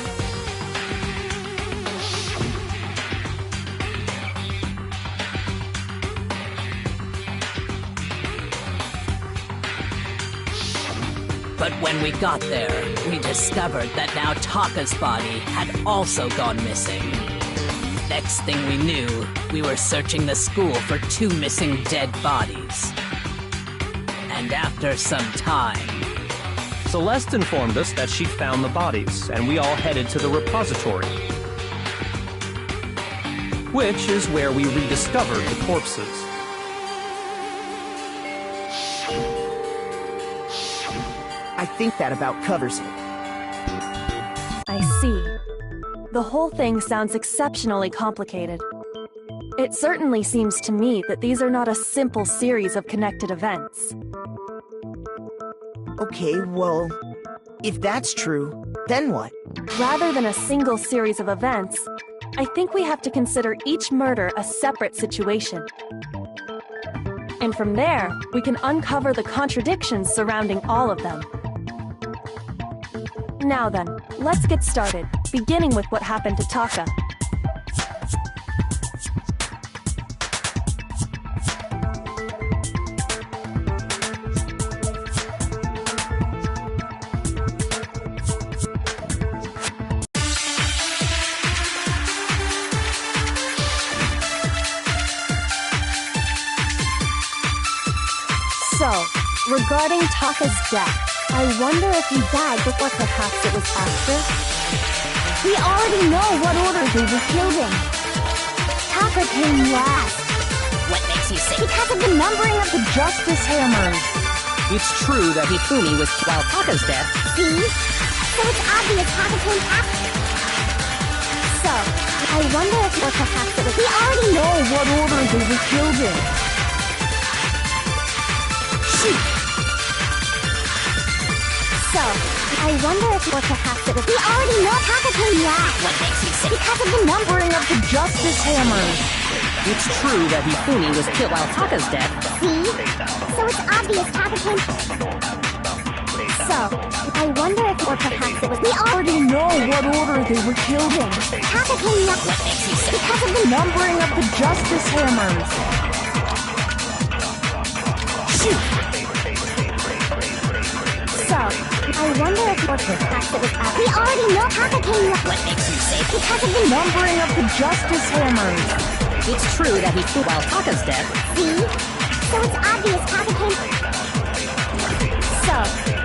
But when we got there, we discovered that now Taka's body had also gone missing. Next thing we knew, we were searching the school for two missing dead bodies. And after some time... Celeste informed us that she'd found the bodies, and we all headed to the repository, which is where we rediscovered the corpses. I think that about covers it. I see. The whole thing sounds exceptionally complicated. It certainly seems to me that these are not a simple series of connected events. Okay, well, if that's true, then what? Rather than a single series of events, I think we have to consider each murder a separate situation. And from there, we can uncover the contradictions surrounding all of them. Now then, let's get started, beginning with what happened to Taka. So, regarding Taka's death, I wonder if he died before perhaps it was after? We already know what order they were killed in. Taka came last. What makes you say? Because of the numbering of the justice hammers. It's true that Hifumi was while Taka's death. See? So it's obvious Taka came after. So, I wonder if or perhaps it was... We already know what order they were killed in. Shoot! So, I wonder if or perhaps it was... We already know Taka came last. What makes you say? Because of the numbering of the justice hammers. It's true that Hifumi was killed while Taka's death. See? So it's obvious Taka came... So, I wonder if or perhaps it was... We already know what order they were killed in. Taka came last. What makes you say? Because of the numbering of the justice hammers. Shoot! So, I wonder if or perhaps it was after... We already know Taka came last. What makes you say? Because of the numbering of the justice hammers. It's true that he flew while Taka's death. See? So it's obvious Taka came... So,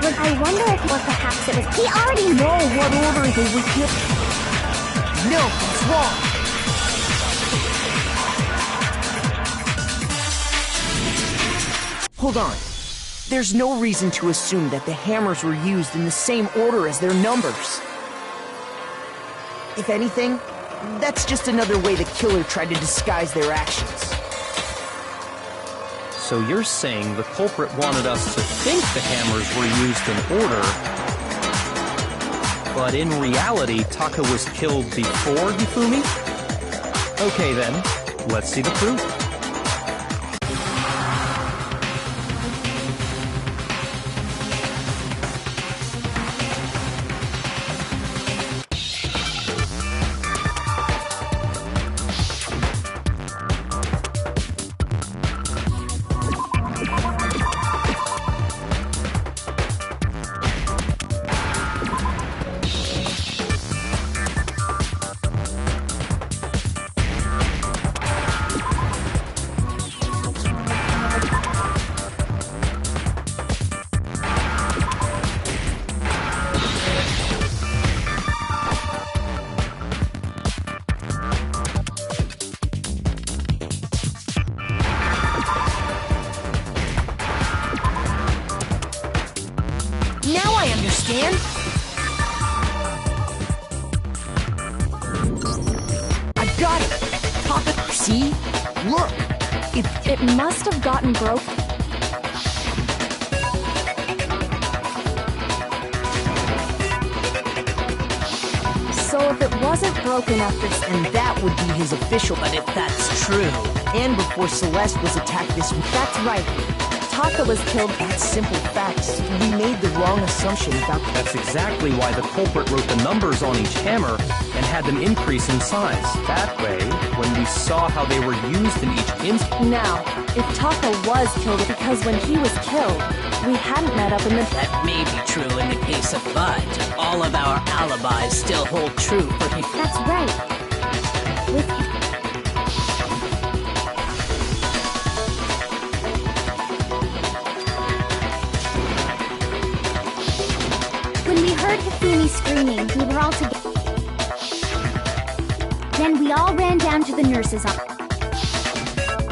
I wonder if or perhaps it was... We already know what order they were killed. No, it's wrong! Hold on. There's no reason to assume that the hammers were used in the same order as their numbers. If anything, that's just another way the killer tried to disguise their actions. So you're saying the culprit wanted us to think the hammers were used in order, but in reality, Taka was killed before Hifumi? Okay then, let's see the proof. Now I understand. I got it. Taka, see? Look. It must have gotten broken. So if it wasn't broken after... And that would be his official... But if that's true... And before Celeste was attacked this... That's right. Taka was killed. That's simple facts. We made the wrong assumption about... That's exactly why the culprit wrote the numbers on each hammer and had them increase in size. That way, when we saw how they were used in each instance... Now, if Taka was killed because when he was killed, we hadn't met up in the... That may be true in the case of Bud. All of our alibis still hold true for him. That's right. With When we heard Hifumi screaming, we were all together. Then we all ran down to the nurse's office.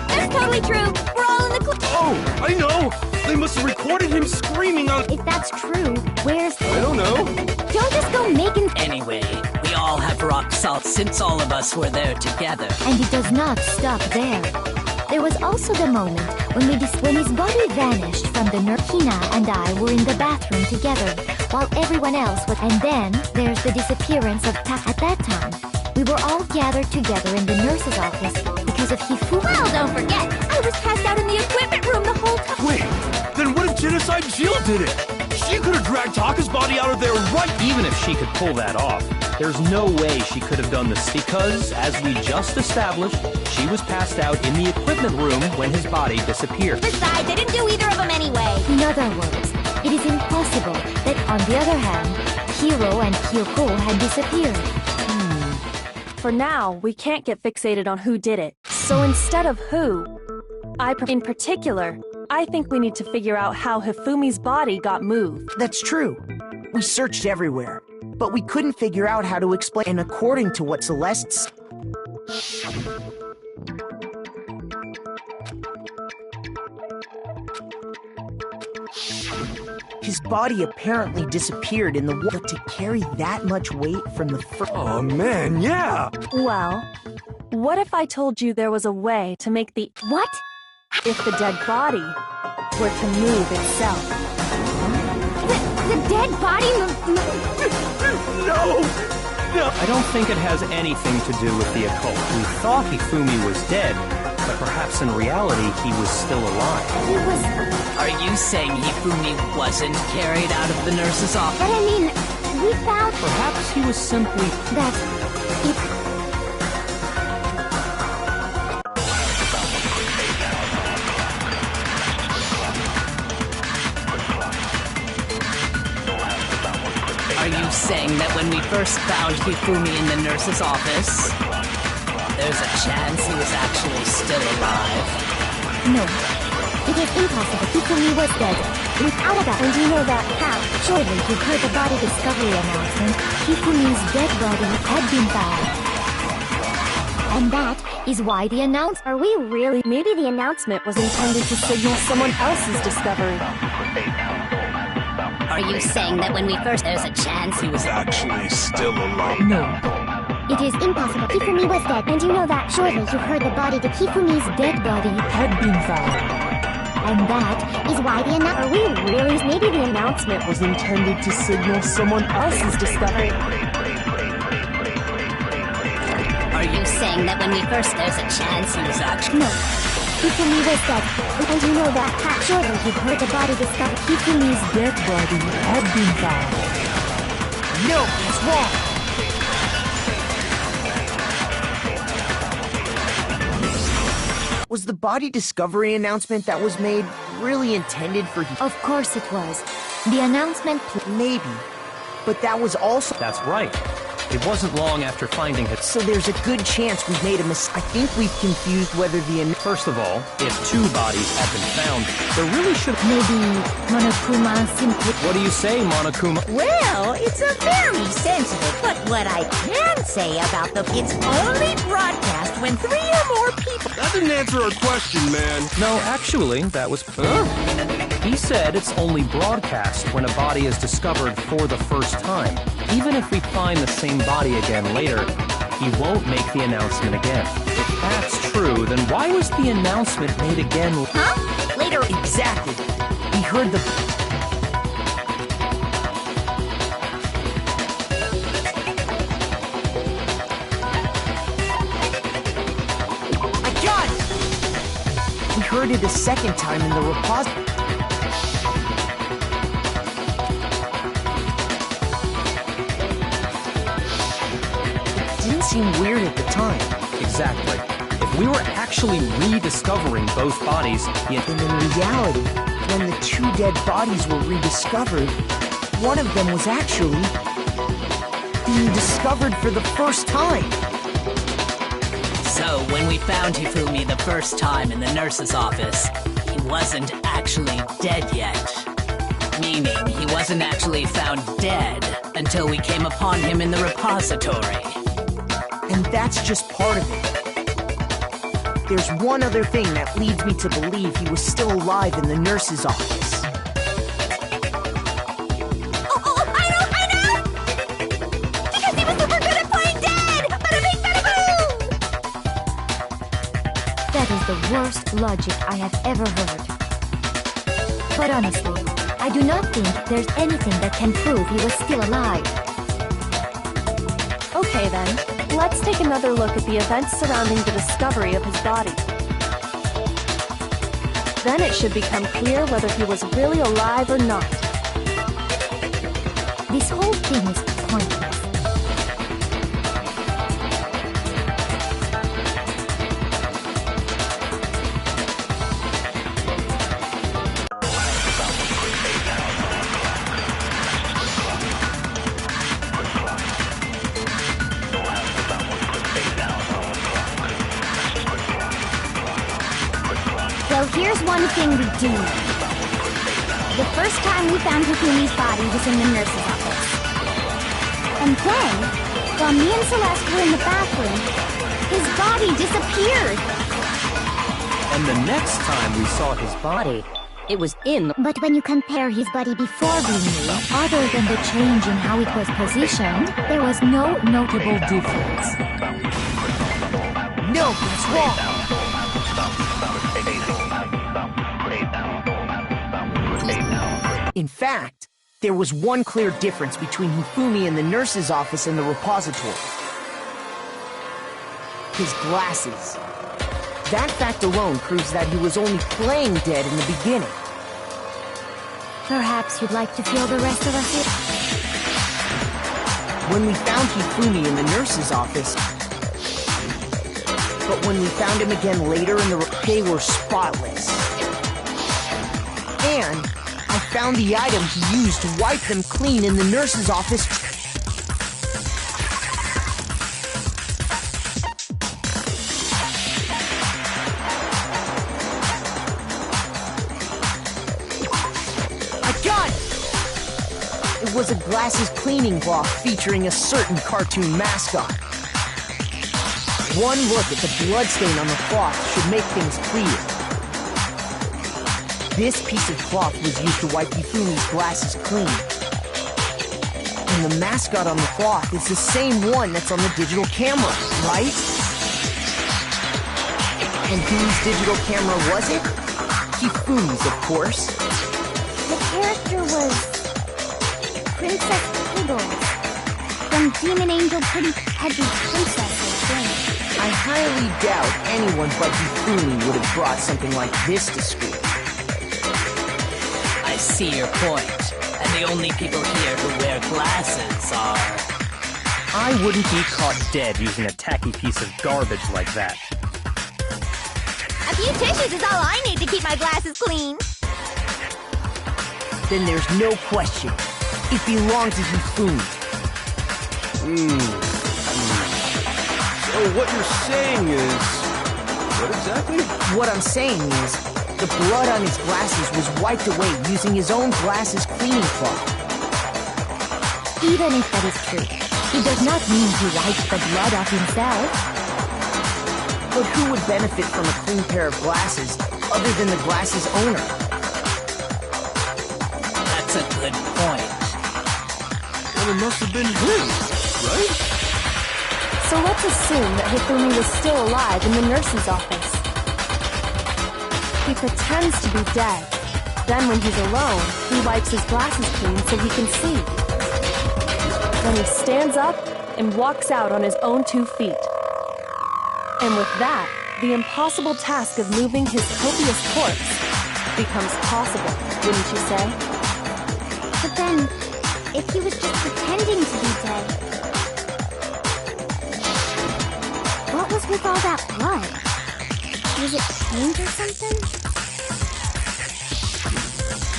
That's totally true. We're all in the Oh, I know! They must have recorded him screaming on... If that's true, where's... I don't know. Don't just go making... Anyway, we all have rock salt since all of us were there together. And it does not stop there. There was also the moment when when his body vanished from the nurse. Hina and I were in the bathroom together, while everyone else was. And then there's the disappearance of Tak. At that time, we were all gathered together in the nurse's office because of Hifumi. Well, don't forget, I was passed out in the equipment room the whole time. Wait, then what if Genocide Jill did it? She could have dragged Taka's body out of there right... Even if she could pull that off, there's no way she could have done this because, as we just established, she was passed out in the equipment room when his body disappeared. Besides, I didn't do either of them anyway. In other words, it is impossible that, on the other hand, Hiro and Kyoko had disappeared. For now, we can't get fixated on who did it. So instead of who, in particular, I think we need to figure out how Hifumi's body got moved. That's true. We searched everywhere, but we couldn't figure out how to explain. And according to what Celeste's... His body apparently disappeared in the water. To carry that much weight from the Oh man, yeah! Well, what if I told you there was a way to make the... What? If the dead body were to move itself. The dead body No! I don't think it has anything to do with the occult. We thought Hifumi was dead, but perhaps in reality he was still alive. He was... Are you saying Hifumi wasn't carried out of the nurse's office? But I mean, we found... Perhaps he was simply... That... It... Are you saying that when we first found Hifumi in the nurse's office, there's a chance he was actually still alive? No, it is impossible. Hifumi was dead, without a doubt. And you know that how? Surely you heard the body discovery announcement. Hifumi's dead body had been found. And that is why the announcement... Are we really? Maybe the announcement was intended to signal someone else's discovery. Are you saying that when we first... There's a chance He was Actually still alive. No. It is impossible. Hifumi was dead, and you know that. Surely you heard the body. Hifumi's dead body Had been found. And that is why the Are we really? Maybe the announcement was intended to signal someone else's discovery. Are you saying that when we first there's a chance he was actually... No. Hifumi was dead. And you know that shortly he heard the body discovered. Hifumi's dead body had been found. No, it's wrong. Was the body discovery announcement that was made really intended for... Of course it was. The announcement... Maybe. But that was also... That's right. It wasn't long after finding it. So there's a good chance we've made a mistake. I think we've confused whether the... First of all, if 2 bodies had been found, there really should... Maybe Monokuma simply... What do you say, Monokuma? Well, it's a very sensitive, but what I can say about the... It's only broadcast when 3 or more people... That didn't answer our question, man. No, actually, that was... Huh? He said it's only broadcast when a body is discovered for the first time. Even if we find the same body again later, he won't make the announcement again. If that's true, then why was the announcement made again? Huh? Later. Exactly. We heard the... I got it! We heard it a second time in the repository. Seemed weird at the time. Exactly. If we were actually rediscovering both bodies, and in reality, when the 2 dead bodies were rediscovered, one of them was actually being discovered for the first time. So, when we found Hifumi the first time in the nurse's office, he wasn't actually dead yet. Meaning, he wasn't actually found dead until we came upon him in the repository. And that's just part of it. There's one other thing that leads me to believe he was still alive in the nurse's office. Oh, I know! Because he was super good at playing dead! Bada bing, bada boom! That is the worst logic I have ever heard. But honestly, I do not think there's anything that can prove he was still alive. Okay then. Let's take another look at the events surrounding the discovery of his body. Then it should become clear whether he was really alive or not. This whole thing is pointless. Well, here's one thing we do know. The first time we found Hifumi's body was in the nurse's office. And then, while me and Celeste were in the bathroom, his body disappeared. And the next time we saw his body, It was in the... But when you compare his body before being new, Other than the change in how it was positioned, there was no notable difference. No, that's wrong! In fact, there was one clear difference between Hifumi in the nurse's office and the repository. His glasses. That fact alone proves that he was only playing dead in the beginning. Perhaps you'd like to fill the rest of us in? When we found Hifumi in the nurse's office, but when we found him again later in the they were spotless. And I found the item he used to wipe them clean in the nurse's office. I got it! It was a glasses cleaning cloth featuring a certain cartoon mascot. One look at the bloodstain on the cloth should make things clear. This piece of cloth was used to wipe Hifumi's glasses clean. And the mascot on the cloth is the same one that's on the digital camera, right? And whose digital camera was it? Hifumi's, of course. The character was Princess Piggles from Demon Angel Pretty Heavy Princess, I think. I highly doubt anyone but Hifumi would have brought something like this to school. I see your point. And the only people here who wear glasses are... I wouldn't be caught dead using a tacky piece of garbage like that. A few tissues is all I need to keep my glasses clean. Then there's no question. It belongs to Hifumi. So what you're saying is... What exactly? What I'm saying is, the blood on his glasses was wiped away using his own glasses cleaning cloth. Even if that is true, it does not mean he wiped the blood off himself. But who would benefit from a clean pair of glasses other than the glasses owner? That's a good point. Well, it must have been him, right? So let's assume that Hifumi was still alive in the nurse's office. He pretends to be dead. Then when he's alone, he wipes his glasses clean so he can see. Then he stands up and walks out on his own 2 feet. And with that, the impossible task of moving his copious corpse becomes possible, wouldn't you say? But then, if he was just pretending to be dead, what was with all that blood? Was it paint or something?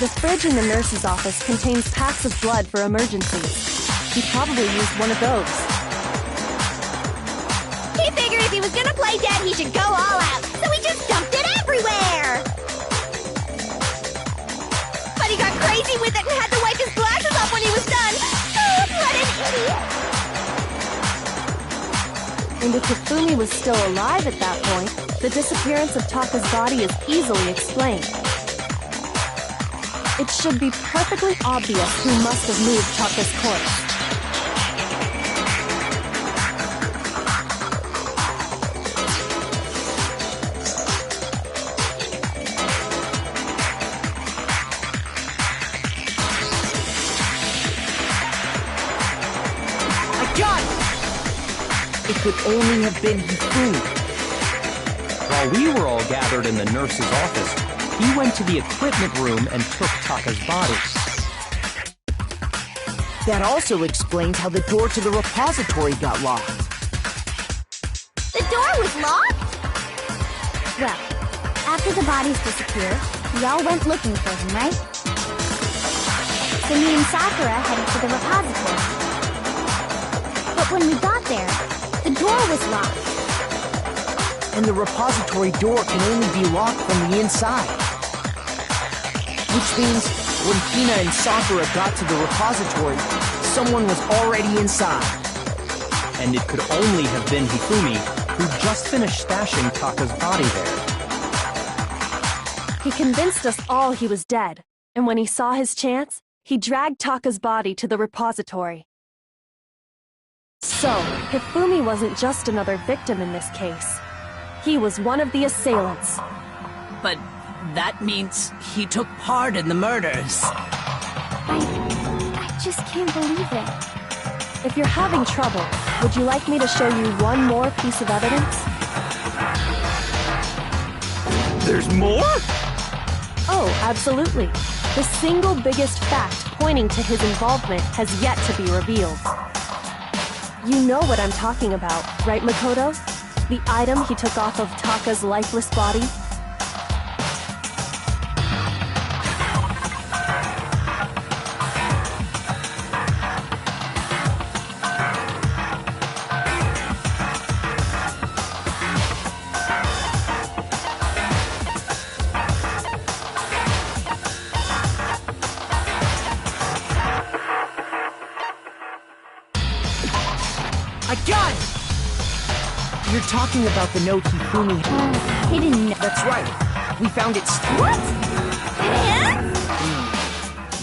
The fridge in the nurse's office contains packs of blood for emergencies. He probably used one of those. He figured if he was gonna play dead, he should go all out, so he just dumped it everywhere! But he got crazy with it and had to wipe his glasses off when he was done! Oh, what an idiot! And if Hifumi was still alive at that point, the disappearance of Taka's body is easily explained. It should be perfectly obvious who must have moved Taka's corpse. It could only have been Hifumi. While we were all gathered in the nurse's office, he went to the equipment room and took Taka's body. That also explains how the door to the repository got locked. The door was locked? Well, after the bodies disappeared, we all went looking for them, right? So me and Sakura headed to the repository. But when we got there, the door was locked. And the repository door can only be locked from the inside. Which means, when Hina and Sakura got to the repository, someone was already inside. And it could only have been Hifumi, who just finished stashing Taka's body there. He convinced us all he was dead, and when he saw his chance, he dragged Taka's body to the repository. So, Hifumi wasn't just another victim in this case. He was one of the assailants. But that means he took part in the murders. I just can't believe it. If you're having trouble, would you like me to show you one more piece of evidence? There's more? Oh, absolutely. The single biggest fact pointing to his involvement has yet to be revealed. You know what I'm talking about, right, Makoto? The item he took off of Taka's lifeless body? I got it! You're talking about the note Hifumi had. Hidden note. That's right. We found it. What? Yeah?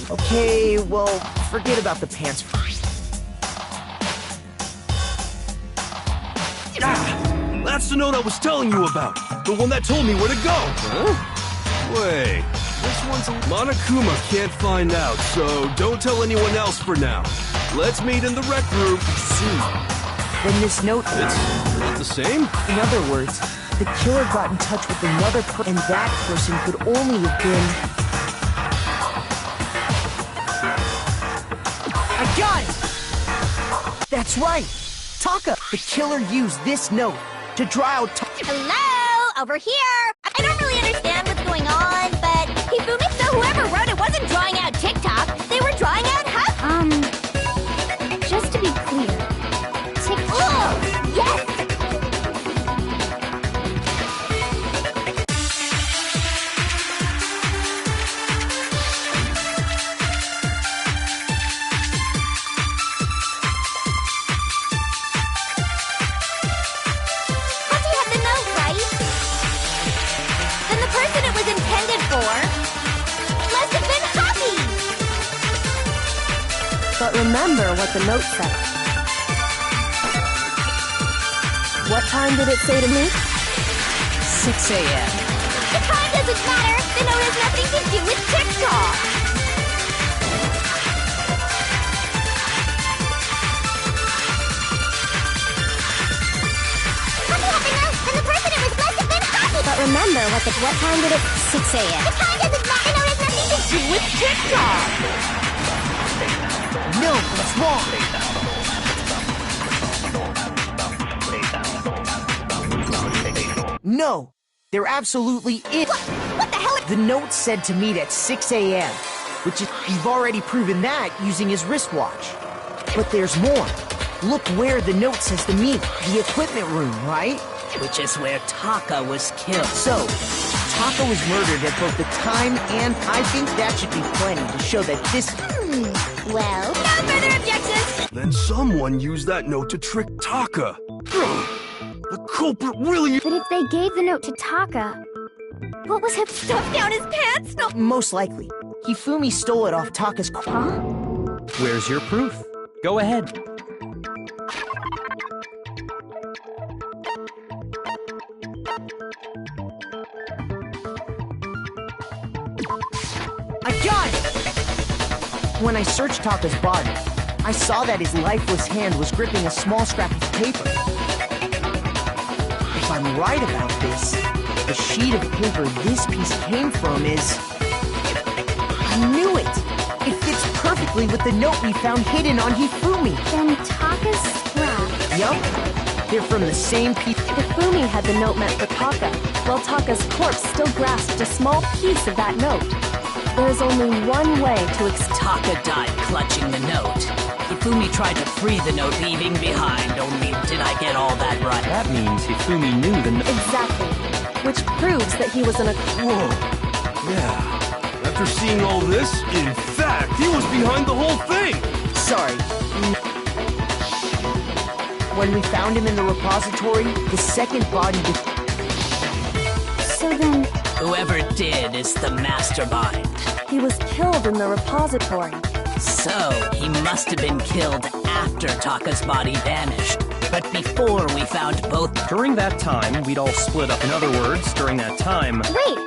Okay, well, forget about the pants first. Ah! That's the note I was telling you about. The one that told me where to go. Huh? Wait, this one's a... Monokuma can't find out, so don't tell anyone else for now. Let's meet in the rec room. See. Then this note... It's not the same? In other words, the killer got in touch with another person, and that person could only have been... I got it! That's right! Taka! The killer used this note to draw out... Hello? Over here! I don't really understand what's going on, but Hifumi, so whoever wrote it wasn't drawing out TikTok. They were drawing out Just to be clear, TikTok... Oh, yes! But remember what the note said. What time did it say to me? 6 a.m. The time doesn't matter! The note has nothing to do with TikTok! Happy now, and the person it was must have been happy! But remember what time did it... 6 a.m. The time doesn't matter! The note has nothing to do with TikTok! No, it's wrong! No, there absolutely is. What the hell? The note said to meet at 6 a.m., which is, you've already proven that using his wristwatch. But there's more. Look where the note says to meet, the equipment room, right? Which is where Taka was killed. So, Taka was murdered at both the time and I think that should be plenty to show that this... Well, no further objections! Then someone used that note to trick Taka. The culprit really... But if they gave the note to Taka, what was him stuffed down his pants? No. Most likely. Hifumi stole it off Taka's... Huh? Where's your proof? Go ahead. I got it! When I searched Taka's body, I saw that his lifeless hand was gripping a small scrap of paper. If I'm right about this, the sheet of paper this piece came from is... I knew it! It fits perfectly with the note we found hidden on Hifumi. Then Taka's scrap. Yup. They're from the same piece. Hifumi had the note meant for Taka, while Taka's corpse still grasped a small piece of that note. There is only one way to Taka died clutching the note. Hifumi tried to free the note, leaving behind, only did I get all that right? That means Hifumi knew the note. Exactly. Which proves that he was in a... Whoa. Yeah. After seeing all this, in fact, he was behind the whole thing! Sorry. When we found him in the repository, the second body was... So then... Whoever did is the mastermind. He was killed in the repository. So, he must have been killed after Taka's body vanished. But before we found both... During that time, we'd all split up. In other words, during that time... Wait!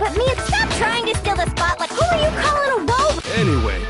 But Mia, stop trying to steal the spotlight! Who are you calling a wolf? Anyway,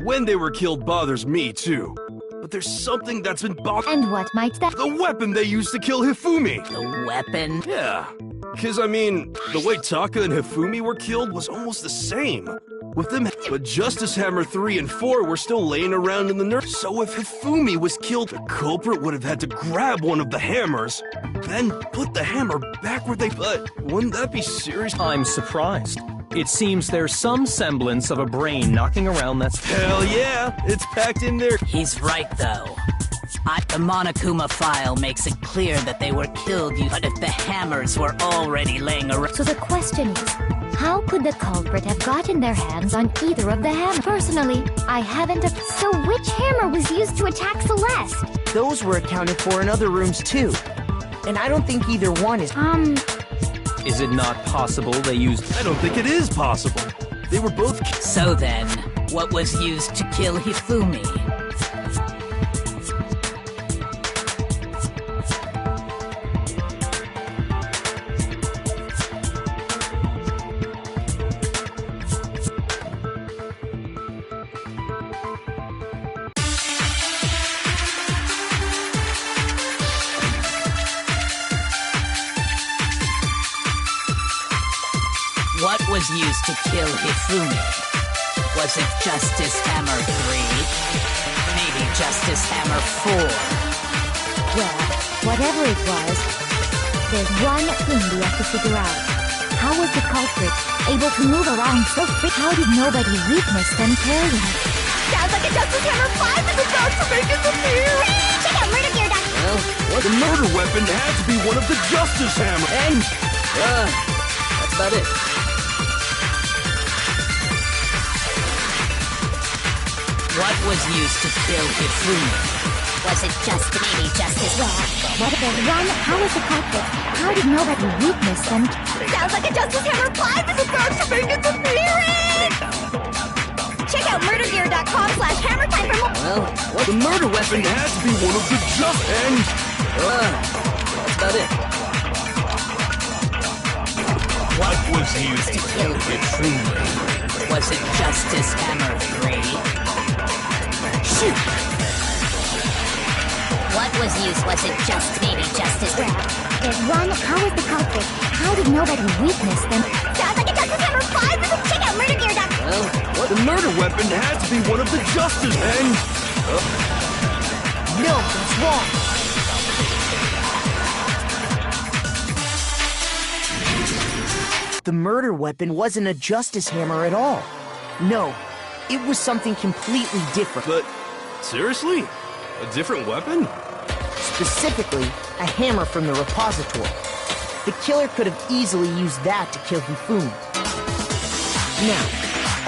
when they were killed bothers me, too. But there's something that's been bothering... And what might that... The weapon they used to kill Hifumi! The weapon? Yeah. Because, I mean, the way Taka and Hifumi were killed was almost the same. With them, but Justice Hammer 3 and 4 were still laying around in the nurse. So if Hifumi was killed, the culprit would have had to grab one of the hammers, then put the hammer back where they... But wouldn't that be serious? I'm surprised. It seems there's some semblance of a brain knocking around that's... Hell yeah! It's packed in there. He's right, though. The Monokuma file makes it clear that they were killed, but if the hammers were already laying around... So the question is, how could the culprit have gotten their hands on either of the hammers? Personally, I haven't... So which hammer was used to attack Celeste? Those were accounted for in other rooms, too. And I don't think either one is... Is it not possible they used... I don't think it is possible. They were both... So then, what was used to kill Hifumi? was used to kill Hifumi? Was it Justice Hammer 3? Maybe Justice Hammer 4? Well, whatever it was, there's one thing we have to figure out. How was the culprit able to move around so free? How did nobody witness them carrying it? Sounds like a Justice Hammer 5 is about to make its appearance! Check out murdergear.com! Well, the murder weapon had to be one of the Justice Hammer. And, that's about it. What was used to kill Hifumi? Was it just maybe Justice? Well, what if there's one? How was the culprit? How did nobody witness them? Sounds like a Justice Hammer 5 is about to make its appearance! Check out murdergear.com/hammertime for more. Well, The murder weapon had to be one of the and that's about it. what was used to kill Hifumi? Was it Justice Hammer 3? Shoot! What was used? Was it just maybe Justice? Well, there's one. How was the culprit? How did nobody witness them? Sounds like a Justice Hammer 5 is a check out murdergear.com! Well, the murder weapon had to be one of the Justice and No, that's wrong. The murder weapon wasn't a Justice Hammer at all. No, it was something completely different. But seriously? A different weapon? Specifically, a hammer from the repository. The killer could have easily used that to kill Hifumi. Now,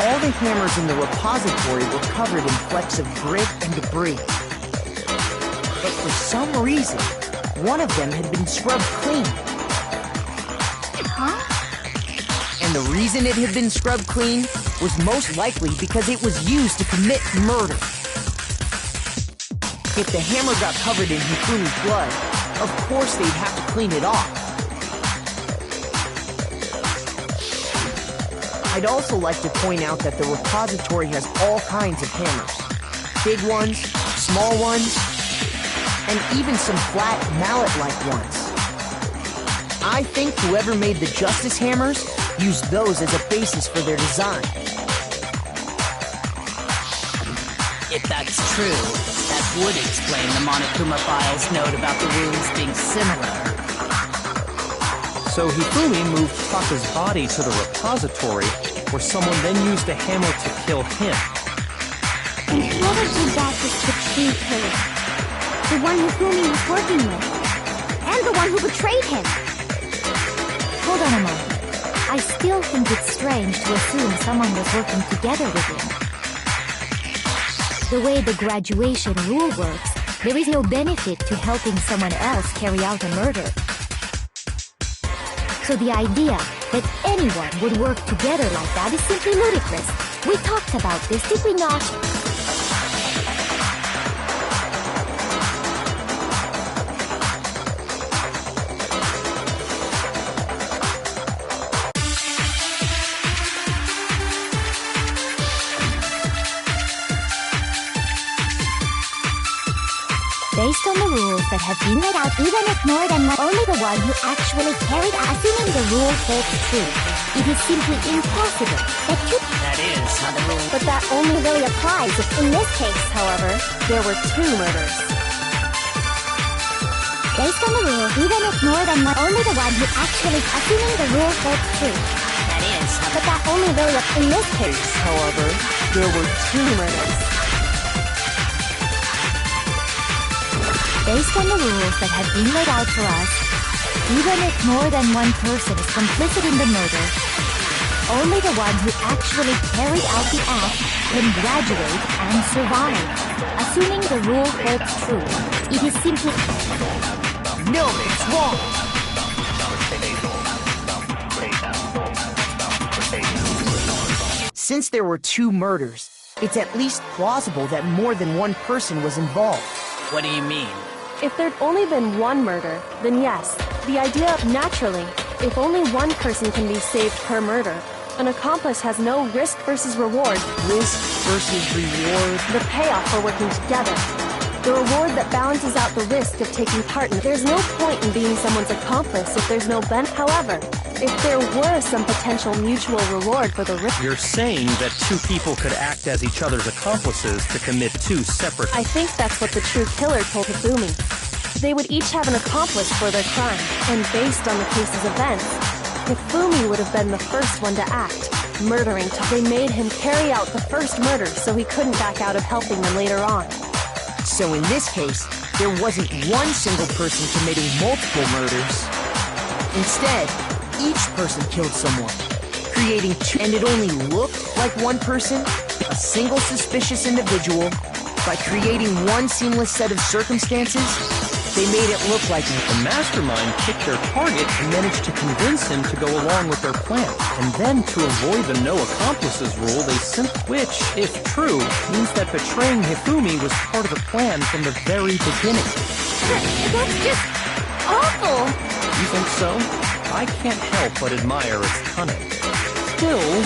all the hammers in the repository were covered in flecks of grit and debris. But for some reason, one of them had been scrubbed clean. Huh? And the reason it had been scrubbed clean was most likely because it was used to commit murder. If the hammer got covered in Hifumi's blood, of course they'd have to clean it off. I'd also like to point out that the repository has all kinds of hammers. Big ones, small ones, and even some flat mallet-like ones. I think whoever made the Justice Hammers used those as a basis for their design. If that's true, that would explain the Monokuma Files note about the wounds being similar. So Hifumi moved Taka's body to the repository, where someone then used a hammer to kill him. And whoever did that was the true killer. The one Hifumi was working with. And the one who betrayed him. Hold on a moment. I still think it's strange to assume someone was working together with him. The way the graduation rule works, there is no benefit to helping someone else carry out a murder. So the idea that anyone would work together like that is simply ludicrous. We talked about this, did we not? Based on the rules that have been laid out, even if more than one, only the one who actually carried out, assuming the rule holds true, it is simply impossible that two... That is how the rule... But that only really applies if, in this case, however, there were 2 murders. Based on the rule, even if more than one, only the one who actually, assuming the rule holds true. That is how But that only really applies. In this case, however, there were 2 murders. Based on the rules that have been laid out for us, even if more than one person is complicit in the murder, only the one who actually carried out the act can graduate and survive. Assuming the rule holds true, it is simply... No, it's wrong! Since there were 2 murders, it's at least plausible that more than one person was involved. What do you mean? If there'd only been 1 murder, then yes, the idea of naturally, if only one person can be saved per murder, an accomplice has no risk versus reward. Risk versus reward. The payoff for working together. The reward that balances out the risk of taking part in. There's no point in being someone's accomplice if there's no benefit. However, if there were some potential mutual reward for the risk. You're saying that two people could act as each other's accomplices to commit two separate... I think that's what the true killer told Hifumi. They would each have an accomplice for their crime, and based on the case's events, Hifumi would have been the first one to act, murdering Taka. They made him carry out the first murder so he couldn't back out of helping them later on. So in this case, there wasn't one single person committing multiple murders. Instead, each person killed someone, creating two, and it only looked like one person, a single suspicious individual. By creating one seamless set of circumstances, they made it look like the mastermind picked their target and managed to convince him to go along with their plan. And then, to avoid the no accomplices rule, they which, if true, means that betraying Hifumi was part of the plan from the very beginning. That's just awful! You think so? I can't help but admire its cunning. Still...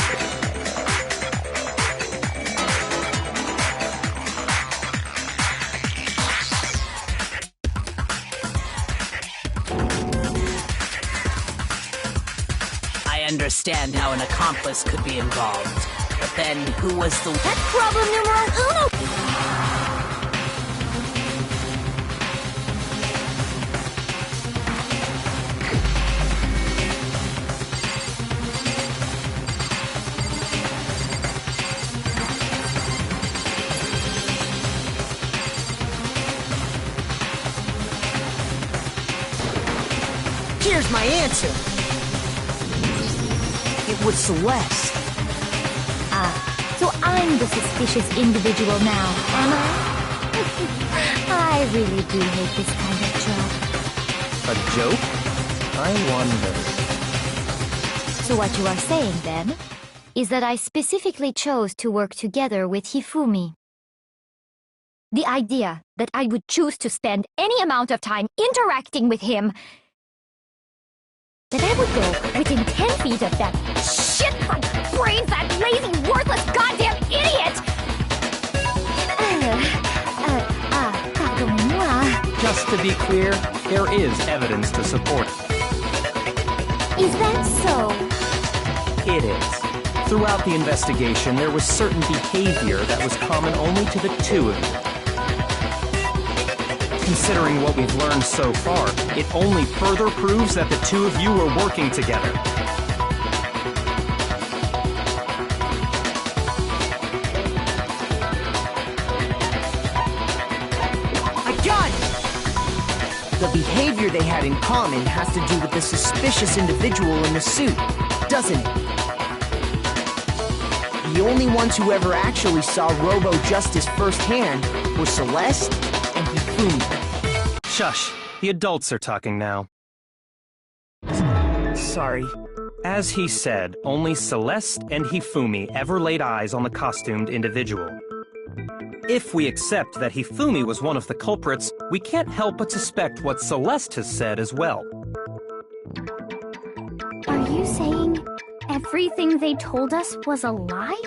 I understand how an accomplice could be involved, but then who was the... That's problem numero uno! Here's my answer. It was Celeste. Ah, so I'm the suspicious individual now, am I? I really do hate this kind of job. A joke? I wonder. So what you are saying, then, is that I specifically chose to work together with Hifumi. The idea that I would choose to spend any amount of time interacting with him, that I would go within 10 feet of that shit-like brains, that lazy, worthless, goddamn idiot! Pardon-moi. Just to be clear, there is evidence to support it. Is that so? It is. Throughout the investigation, there was certain behavior that was common only to the two of you. Considering what we've learned so far, it only further proves that the two of you were working together. I got it! The behavior they had in common has to do with the suspicious individual in the suit, doesn't it? The only ones who ever actually saw Robo-Justice firsthand were Celeste and Hifumi. Shush. The adults are talking now. Sorry. As he said, only Celeste and Hifumi ever laid eyes on the costumed individual. If we accept that Hifumi was one of the culprits, we can't help but suspect what Celeste has said as well. Are you saying everything they told us was a lie?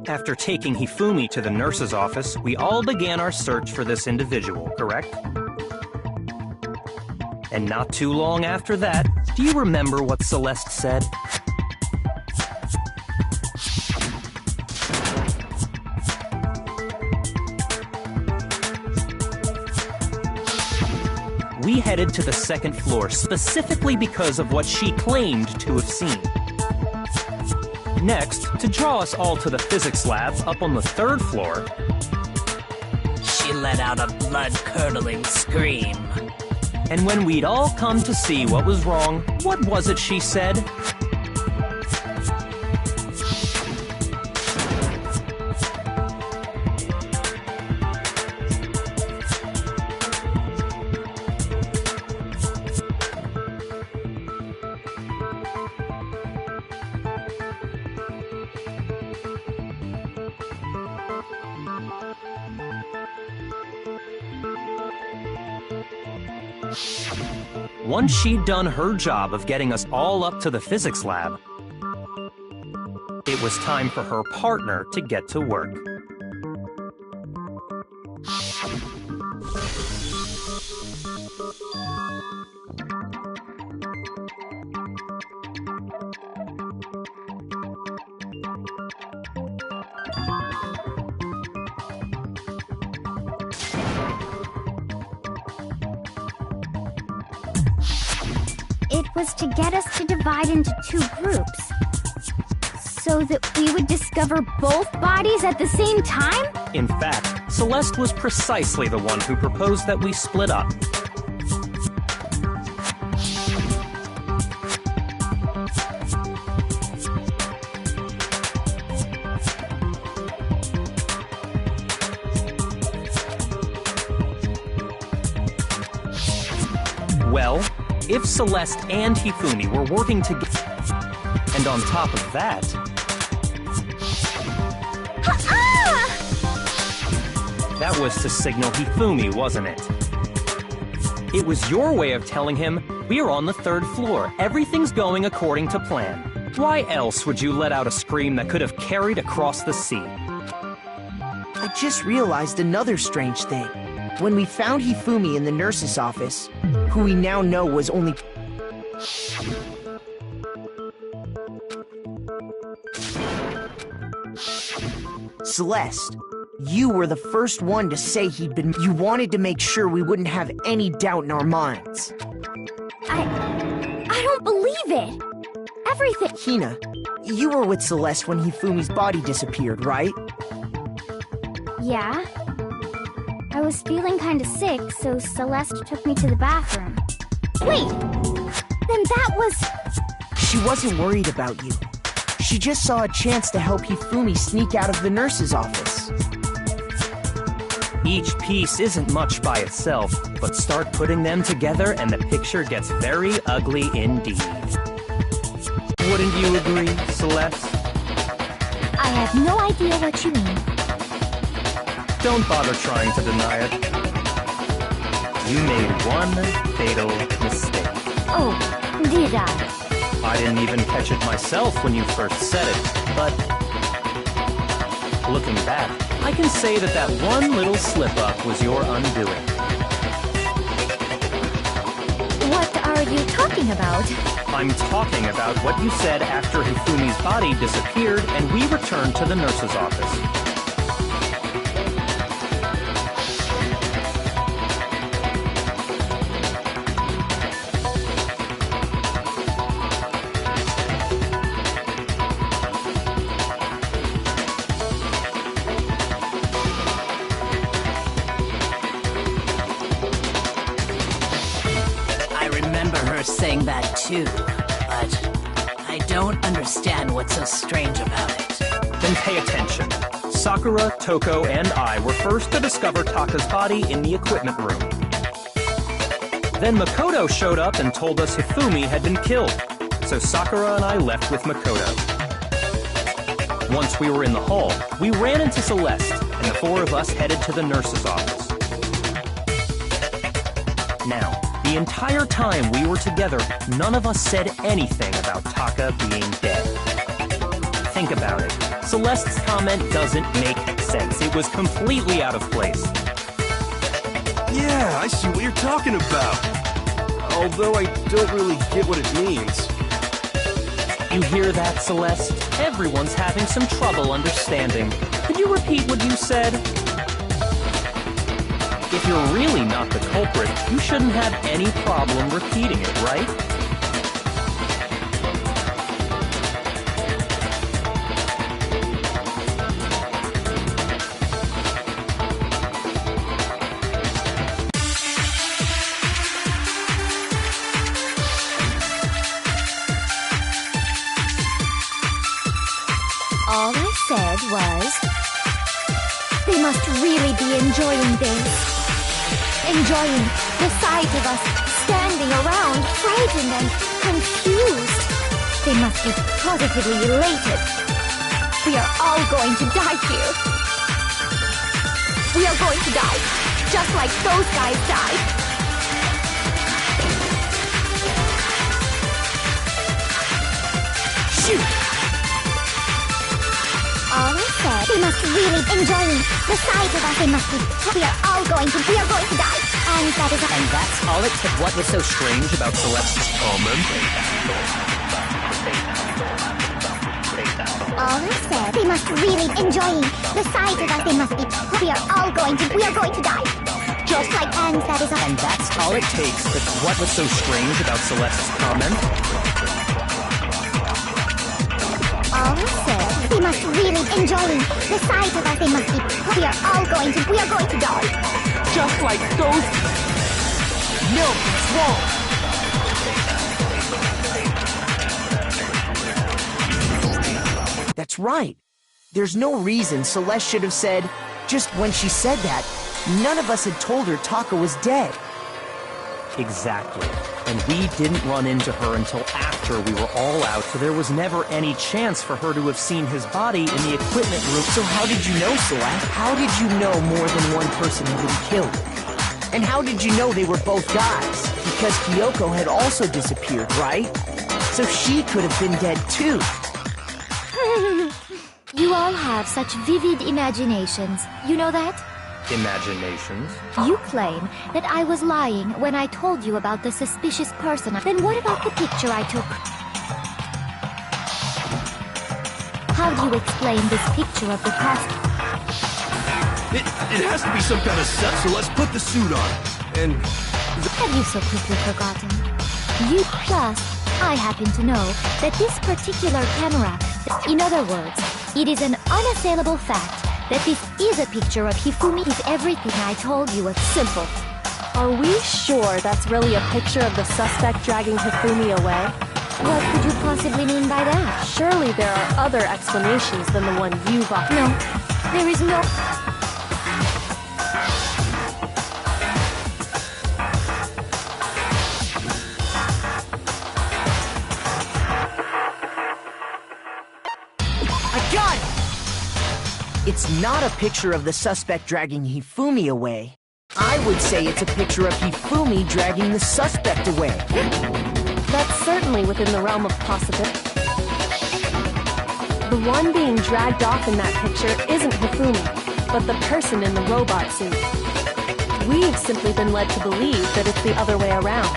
After taking Hifumi to the nurse's office, we all began our search for this individual, correct? And not too long after that, do you remember what Celeste said? We headed to the second floor specifically because of what she claimed to have seen. Next, to draw us all to the physics lab up on the third floor, She let out a blood-curdling scream. and when we'd all come to see what was wrong, what was it she said? Once she'd done her job of getting us all up to the physics lab, it was time for her partner to get to work. was to get us to divide into two groups. So that we would discover both bodies at the same time? In fact, Celeste was precisely the one who proposed that we split up. Well, if Celeste and Hifumi were working together, and on top of that, that was to signal Hifumi, wasn't it? It was your way of telling him, we're on the 3rd floor, everything's going according to plan. Why else would you let out a scream that could have carried across the sea? I just realized another strange thing. When we found Hifumi in the nurse's office, who we now know was only... Celeste, you were the first one to say he'd been... You wanted to make sure we wouldn't have any doubt in our minds. I don't believe it. Everything... Hina, you were with Celeste when Hifumi's body disappeared, right? Yeah. I was feeling kinda sick, so Celeste took me to the bathroom. Wait! Then that was... She wasn't worried about you. She just saw a chance to help Hifumi sneak out of the nurse's office. Each piece isn't much by itself, but start putting them together and the picture gets very ugly indeed. Wouldn't you agree, Celeste? I have no idea what you mean. Don't bother trying to deny it. You made one fatal mistake. Oh, did I? I didn't even catch it myself when you first said it, but looking back, I can say that that one little slip-up was your undoing. What are you talking about? I'm talking about what you said after Hifumi's body disappeared and we returned to the nurse's office. Saying that too, but I don't understand what's so strange about it. Then pay attention. Sakura, Toko, and I were first to discover Taka's body in the equipment room. Then Makoto showed up and told us Hifumi had been killed, so Sakura and I left with Makoto. Once we were in the hall, we ran into Celeste, and the four of us headed to the nurse's office. Now, the entire time we were together, none of us said anything about Taka being dead. Think about it. Celeste's comment doesn't make sense. It was completely out of place. Yeah, I see what you're talking about. Although I don't really get what it means. You hear that, Celeste? Everyone's having some trouble understanding. Could you repeat what you said? If you're really not the culprit, you shouldn't have any problem repeating it, right? All I said was... They must really be enjoying this. Enjoying the sight of us standing around, frightened and confused. They must be positively elated. We are all going to die here. We are going to die, just like those guys died. Shoot! All I said, they must really enjoying the sight of us. They must be. We are going to die. And that is. And that's all it took. What was so strange about Celeste's comment? All I said, they must really enjoying the sight of us. They must be. We are going to die. just like ends that is a... And that's all it takes. But what was so strange about Celeste's comment? All said, we must really enjoy the sight of us. They must be... We are going to die. Just like those... No, it's wrong. That's right. There's no reason Celeste should have said, just when she said that, none of us had told her Taka was dead. Exactly. And we didn't run into her until after we were all out, so there was never any chance for her to have seen his body in the equipment room. So how did you know, Celeste? How did you know more than one person had been killed? And how did you know they were both guys? Because Kyoko had also disappeared, right? So she could have been dead too. You all have such vivid imaginations. You know that? Imaginations? You claim that I was lying when I told you about the suspicious person. Then what about the picture I took? How do you explain this picture of the past? It has to be some kind of set, so let's put the suit on. And... Have you so quickly forgotten? Plus, I happen to know that this particular camera... In other words, it is an unassailable fact that this is a picture of Hifumi. Is everything I told you was Simple. Are we sure that's really a picture of the suspect dragging Hifumi away? What could you possibly mean by that? Surely there are other explanations than the one you've offered. No, there is no... It's not a picture of the suspect dragging Hifumi away. I would say it's a picture of Hifumi dragging the suspect away. That's certainly within the realm of possibility. The one being dragged off in that picture isn't Hifumi, but the person in the robot suit. We've simply been led to believe that it's the other way around.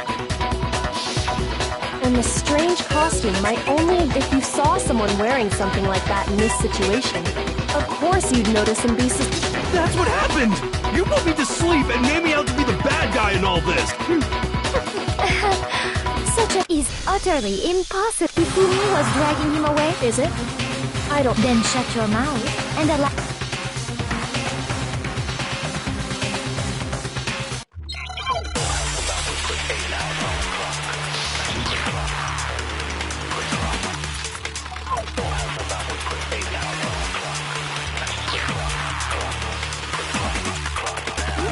And the strange costume might only if you saw someone wearing something like that in this situation. Of course you'd notice and be suspicious. That's what happened! You put me to sleep and made me out to be the bad guy in all this! Such a is utterly impossible. Hifumi was dragging him away? Is it? I don't... Then shut your mouth and allow...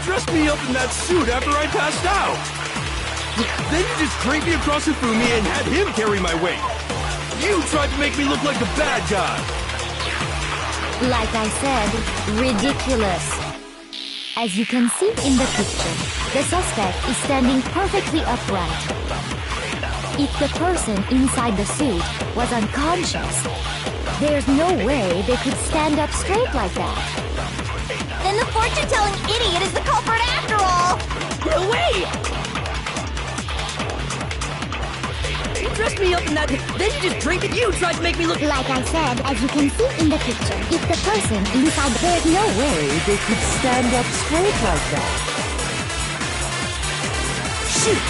Dressed me up in that suit after I passed out. Then you just draped me across Hifumi and had him carry my weight. You tried to make me look like the bad guy. Like I said, ridiculous. As you can see in the picture, the suspect is standing perfectly upright. If the person inside the suit was unconscious, there's no way they could stand up straight like that. Then the fortune-telling idiot is the culprit after all! No way! You dressed me up in that... Then you just drink it. You tried to make me look... Like I said, as you can see in the picture, if the person inside... There's no way They could stand up straight like that. Shoot!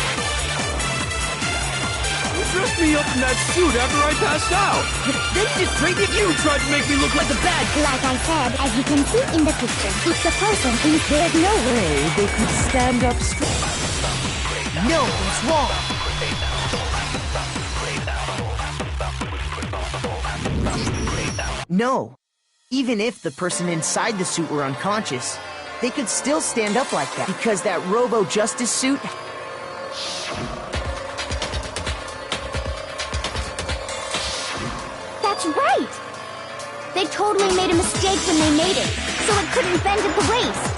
You dressed me up in that suit after I passed out. Then you just drink it. You tried to make me look like the bad... Like I said, as you can see in the picture, if the person inside... There's no way they could stand up straight. No, it's wrong. No. Even if the person inside the suit were unconscious, they could still stand up like that because that Robo-Justice suit... That's right! They totally made a mistake when they made it, so it couldn't bend at the waist.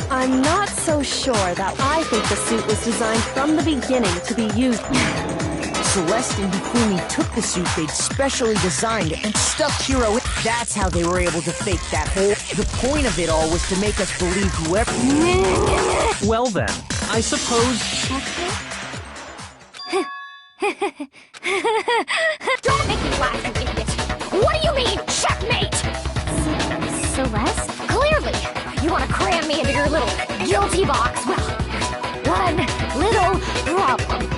I'm not so sure that I think the suit was designed from the beginning to be used. Celeste and Hifumi took the suit they'd specially designed and stuffed Hiro in. That's how they were able to fake that whole... The point of it all was to make us believe whoever... Well then, I suppose... Don't make me laugh, you idiot! What do you mean, checkmate? Celeste? Clearly! You want to to cram me into your little guilty box. Well, one little problem.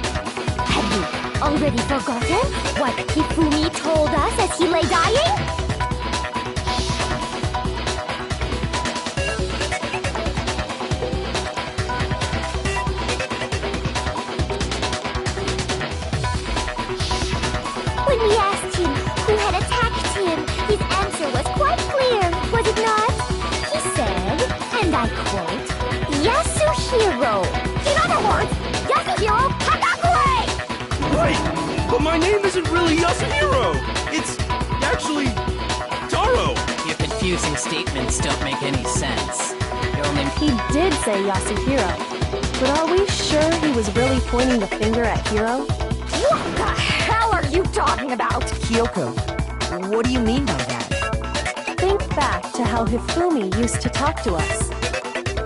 Have you already forgotten what Hifumi told us as he lay dying? When we asked him who had attacked him, his answer was quite clear, was it not? He said, and I quote, Yasuhiro. In other words, Yasuhiro Hagakure! Right, but my name isn't really Yasuhiro. It's actually Taro. Your confusing statements don't make any sense. Your only... He did say Yasuhiro, but are we sure he was really pointing the finger at Hiro? What the hell are you talking about? Kyoko, what do you mean by that? Think back to how Hifumi used to talk to us.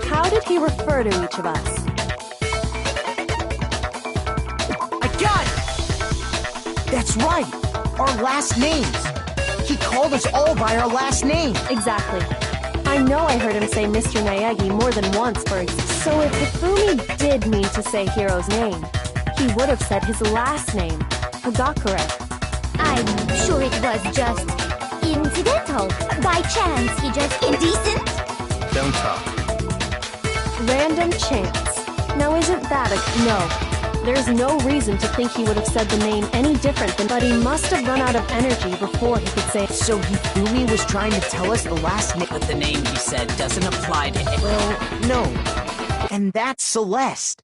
How did he refer to each of us? I got it! That's right! Our last names! He called us all by our last name! Exactly. I know I heard him say Mr. Naegi more than once, for example. So if Hifumi did mean to say Hiro's name, he would have said his last name, Hagakure. I'm sure it was just incidental. By chance, he just indecent? Don't talk. Random chance. Now isn't that a... No. There's no reason to think he would have said the name any different than... But he must have run out of energy before he could say... So Hifumi was trying to tell us the last name... But the name he said doesn't apply to it. Well, no. And that's Celeste.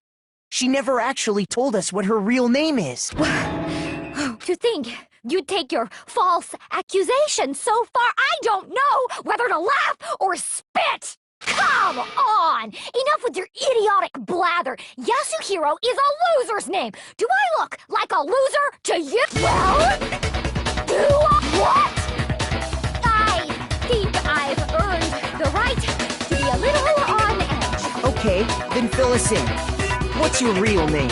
She never actually told us what her real name is. To think you'd take your false accusation so far, I don't know whether to laugh or spit! Come on! Enough with your idiotic blather! Yasuhiro is a loser's name! Do I look like a loser to you? Well, do what? I think I've earned the right to be a little on edge. Okay, then fill us in. What's your real name?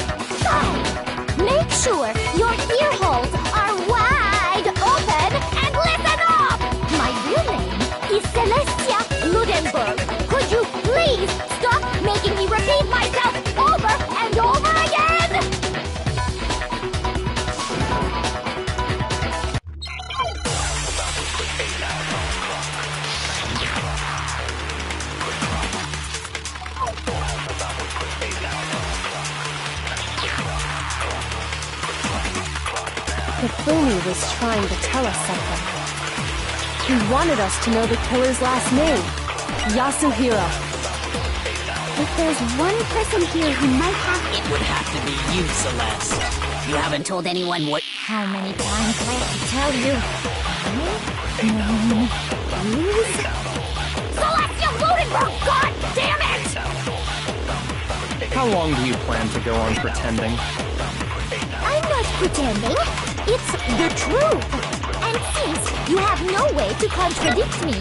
Make sure your ear holes are wide open and listen up! My real name is Celestia Ludenberg. Could you please stop making me repeat myself over and over again? Hifumi was trying to tell us something. He wanted us to know the killer's last name, Yasuhiro. If there's one person here who might have... It would have to be you, Celeste. You haven't told anyone what... How many times do I have to tell you? Celestia Ludenberg, God damn it! How long do you plan to go on pretending? I'm not pretending. It's the truth. And since you have no way to contradict me,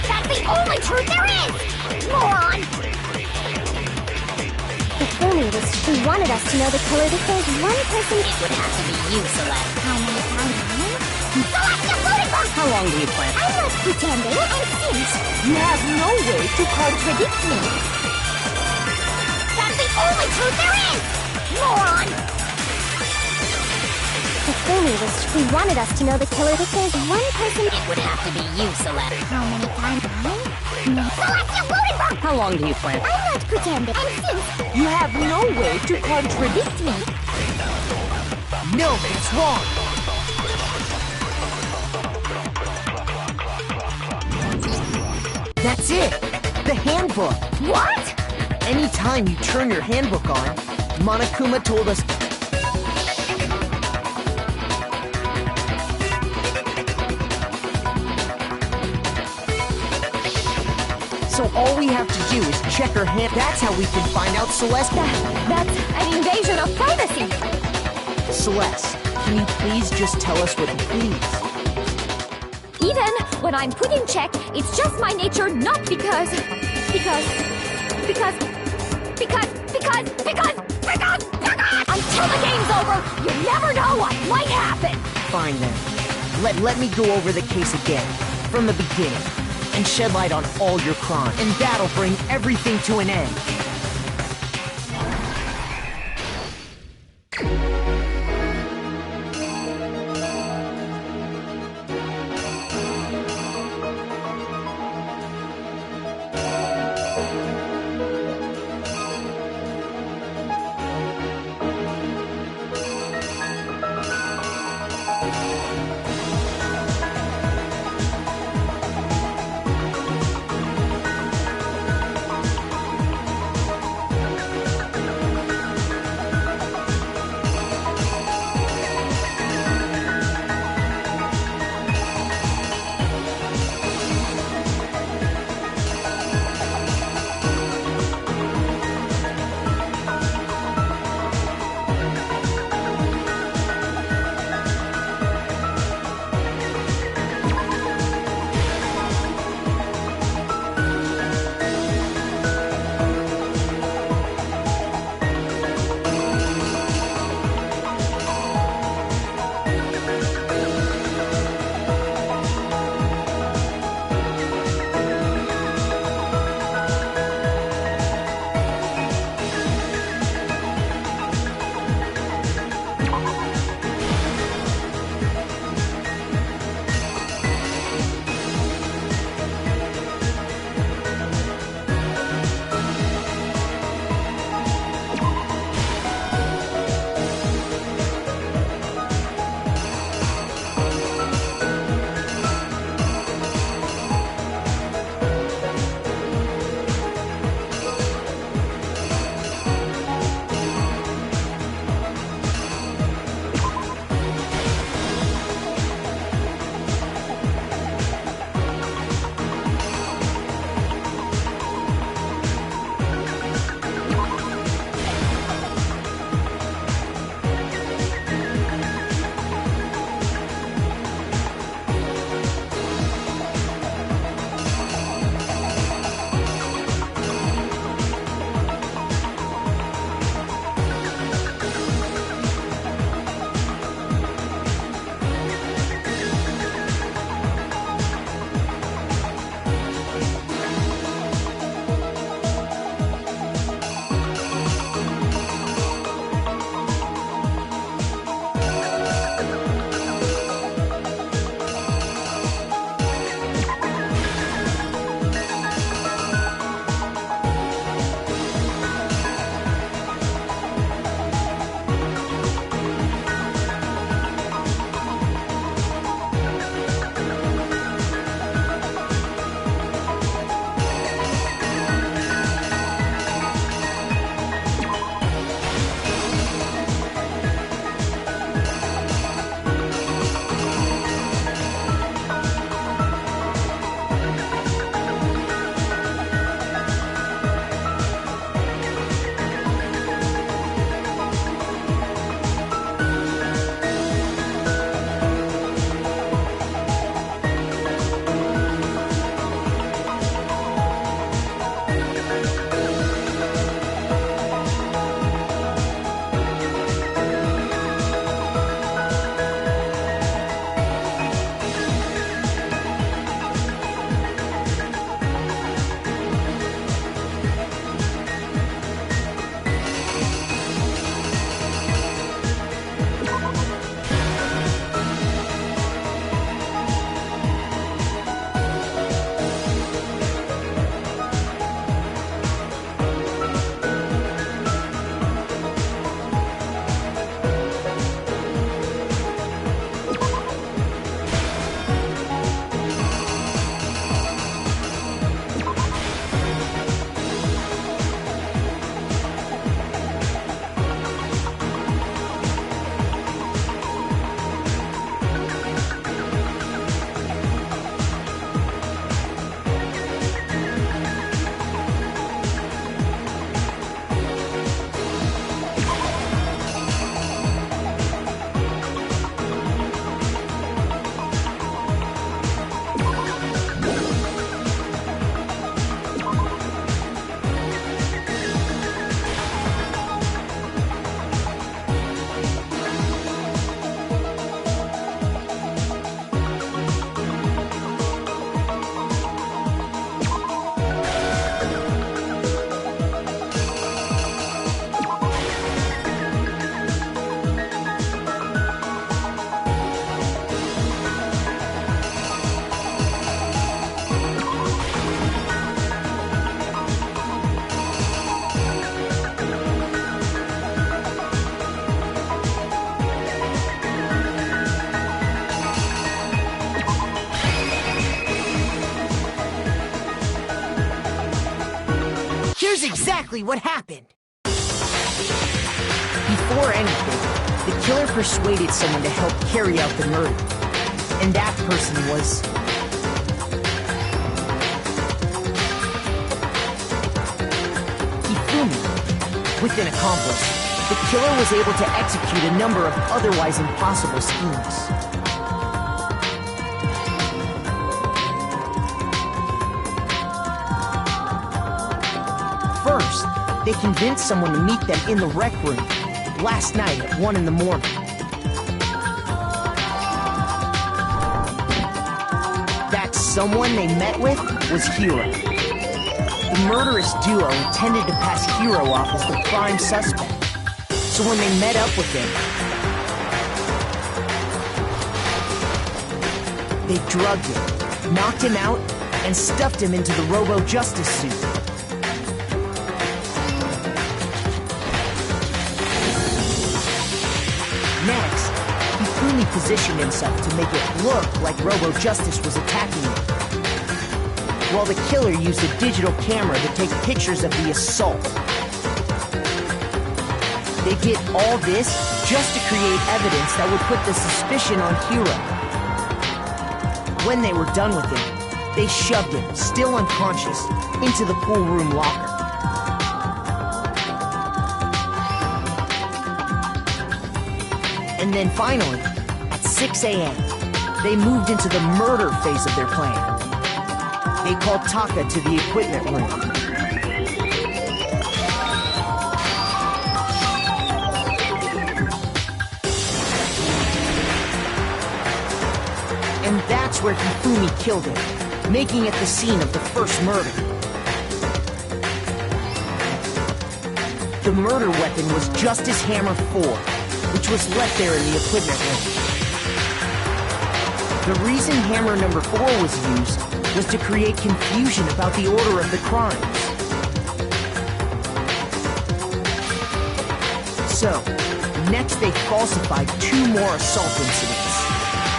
that's the only truth there is! Moron! Hifumi was... He wanted us to know the color that there's one person... It would have to be you, Celeste. How many times? Celestia Ludenberg! How long do you plan? I'm not pretending, and since you have no way to contradict me, that's the only truth there is! Moron! Hifumi was... He wanted us to know the killer that there's one person... It would have to be you, Celeste. How many times? Celestia Ludenberg! How long do you plan? I'm not pretending, and since you have no way to contradict me... No, that's wrong. That's it. The handbook. What? Anytime you turn your handbook on, Monokuma told us... So all we have to do is check her hand. That's how we can find out Celeste. That's an invasion of privacy. Celeste, can you please just tell us what you please? Even when I'm put in check, it's just my nature, not because... Until the game's over, you never know what might happen. Fine then. Let me go over the case again, from the beginning. and shed light on all your crimes. And that'll bring everything to an end. Here's exactly what happened. Before anything, the killer persuaded someone to help carry out the murder. And that person was... Hifumi. With an accomplice, the killer was able to execute a number of otherwise impossible schemes. First, they convinced someone to meet them in the rec room last night at 1 in the morning. That someone they met with was Hiro. The murderous duo intended to pass Hiro off as the prime suspect. So when they met up with him, they drugged him, knocked him out, and stuffed him into the Robo-Justice suit. Next, Hifumi positioned himself to make it look like Robo-Justice was attacking him, while the killer used a digital camera to take pictures of the assault. They did all this just to create evidence that would put the suspicion on Hiro. When they were done with him, they shoved him, still unconscious, into the pool room locker. And then finally, at 6 a.m., they moved into the murder phase of their plan. They called Taka to the equipment room. And that's where Hifumi killed him, making it the scene of the first murder. The murder weapon was Justice Hammer 4, which was left there in the equipment room. The reason Hammer number 4 was used was to create confusion about the order of the crimes. So, next they falsified 2 more assault incidents.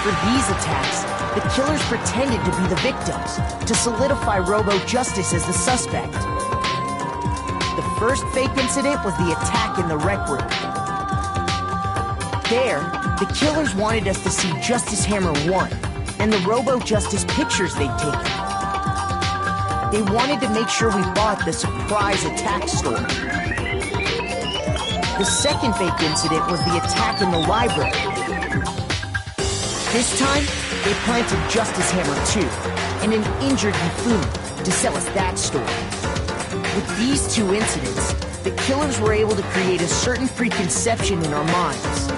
For these attacks, the killers pretended to be the victims, to solidify Robo-Justice as the suspect. The first fake incident was the attack in the rec room. There, the killers wanted us to see Justice Hammer 1 and the Robo-Justice pictures they'd taken. They wanted to make sure we bought the surprise attack story. The second fake incident was the attack in the library. This time, they planted Justice Hammer 2 and an injured Hifumi to sell us that story. With these 2 incidents, the killers were able to create a certain preconception in our minds.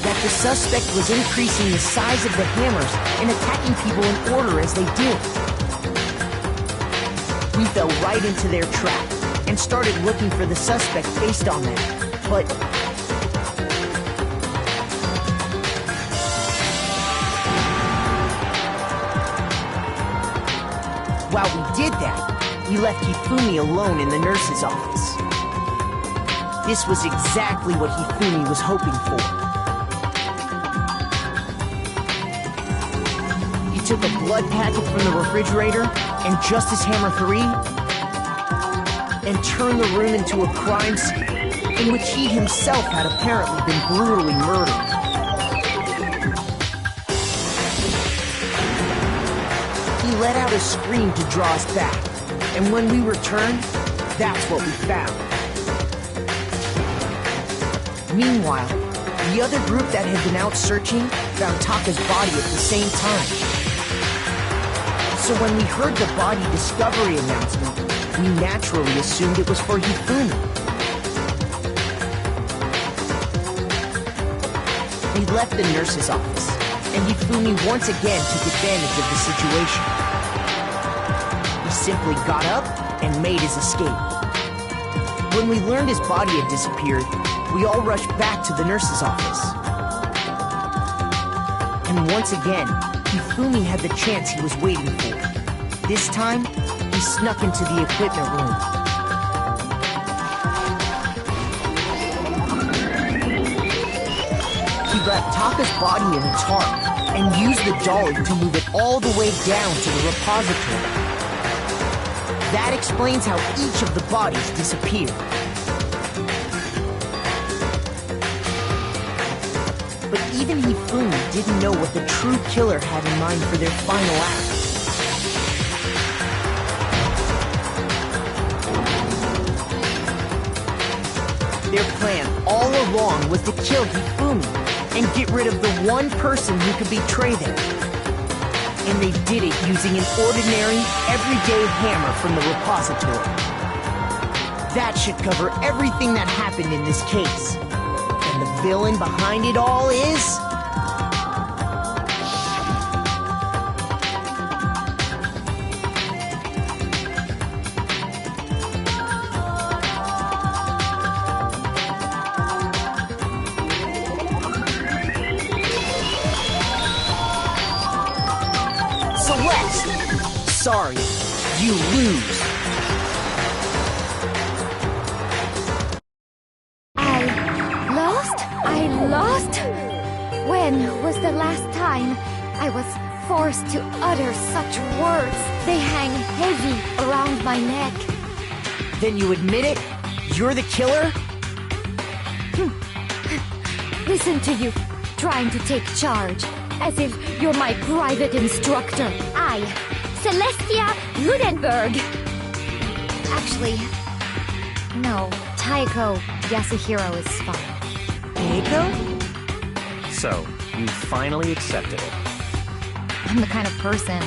That the suspect was increasing the size of the hammers and attacking people in order as they did. We fell right into their trap and started looking for the suspect based on that. But while we did that, we left Hifumi alone in the nurse's office. This was exactly what Hifumi was hoping for. He took a blood packet from the refrigerator and Justice Hammer 3 and turned the room into a crime scene in which he himself had apparently been brutally murdered. He let out a scream to draw us back, and when we returned, that's what we found. Meanwhile, the other group that had been out searching found Taka's body at the same time. So when we heard the body discovery announcement, we naturally assumed it was for Hifumi. We left the nurse's office, and Hifumi once again took advantage of the situation. He simply got up and made his escape. When we learned his body had disappeared, we all rushed back to the nurse's office. And once again, Hifumi had the chance he was waiting for. This time, he snuck into the equipment room. He wrapped Taka's body in a tarp and used the dolly to move it all the way down to the repository. That explains how each of the bodies disappeared. But even Hifumi didn't know what the true killer had in mind for their final act. Their plan all along was to kill Hifumi and get rid of the one person who could betray them. And they did it using an ordinary, everyday hammer from the repository. That should cover everything that happened in this case. And the villain behind it all is... Sorry, you lose. I lost? When was the last time I was forced to utter such words? They hang heavy around my neck. Then you admit it? You're the killer? Listen to you, trying to take charge, as if you're my private instructor. Celestia Ludenberg. Actually, no, Taiko Yasuhiro is fine. Taiko? So, you finally accepted it. I'm the kind of person,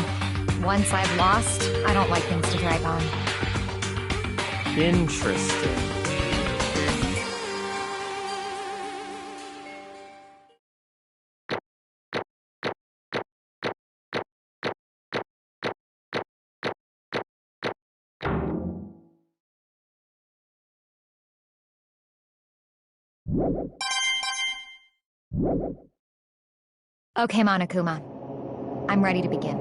once I've lost, I don't like things to drag on. Interesting. Okay, Monokuma. I'm ready to begin.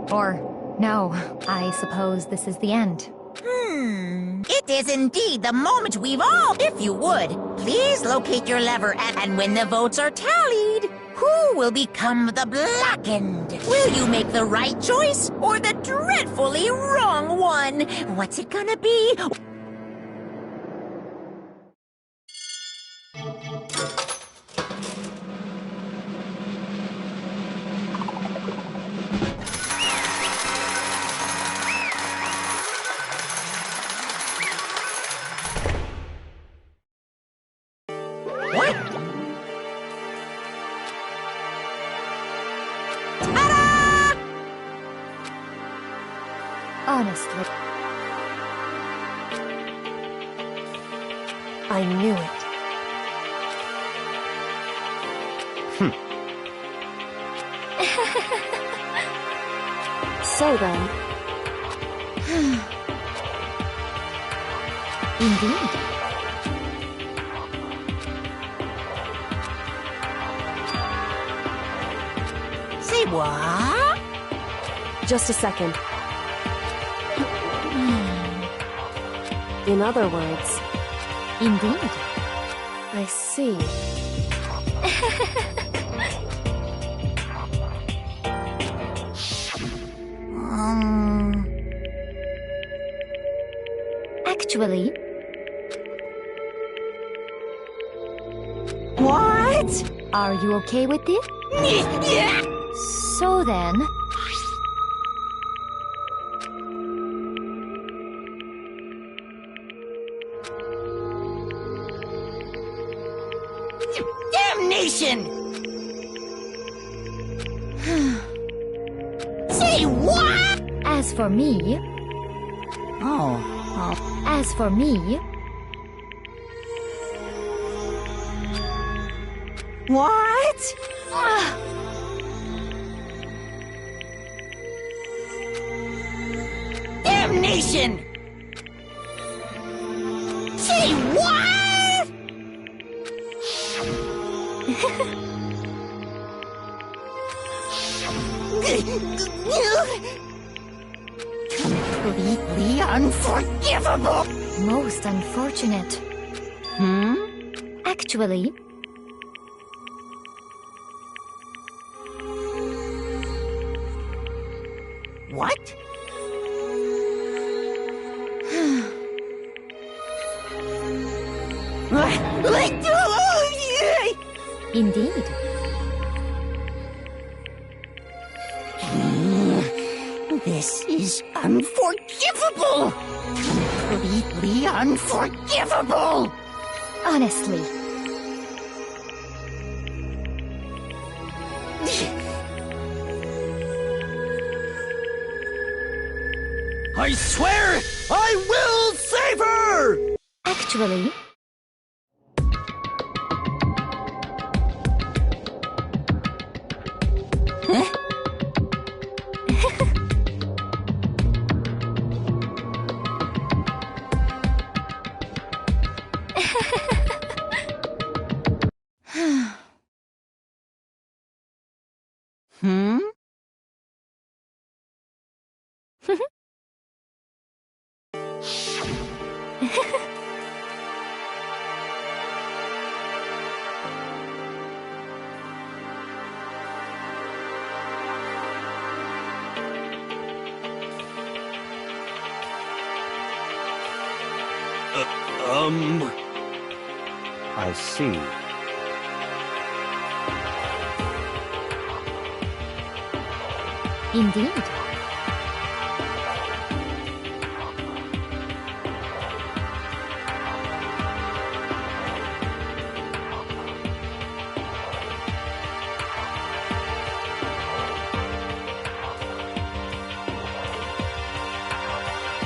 Or, no, I suppose this is the end. It is indeed the moment we've all... If you would, please locate your lever and when the votes are tallied, who will become the blackened? Will you make the right choice or the dreadfully wrong one? What's it gonna be? What? Ta-da! Honestly, I knew it. So then... Indeed. Say what? Just a second. In other words... Indeed. I see. Actually... What? Are you okay with this? Yeah. So then... Damnation! Say what? As for me... As for me... What? Damnation! Say what? Completely unforgivable! Most unfortunate. Actually... What? Indeed. This is unforgivable! Completely unforgivable! Honestly. I swear I will save her! Actually, Hmm? I see. indeed.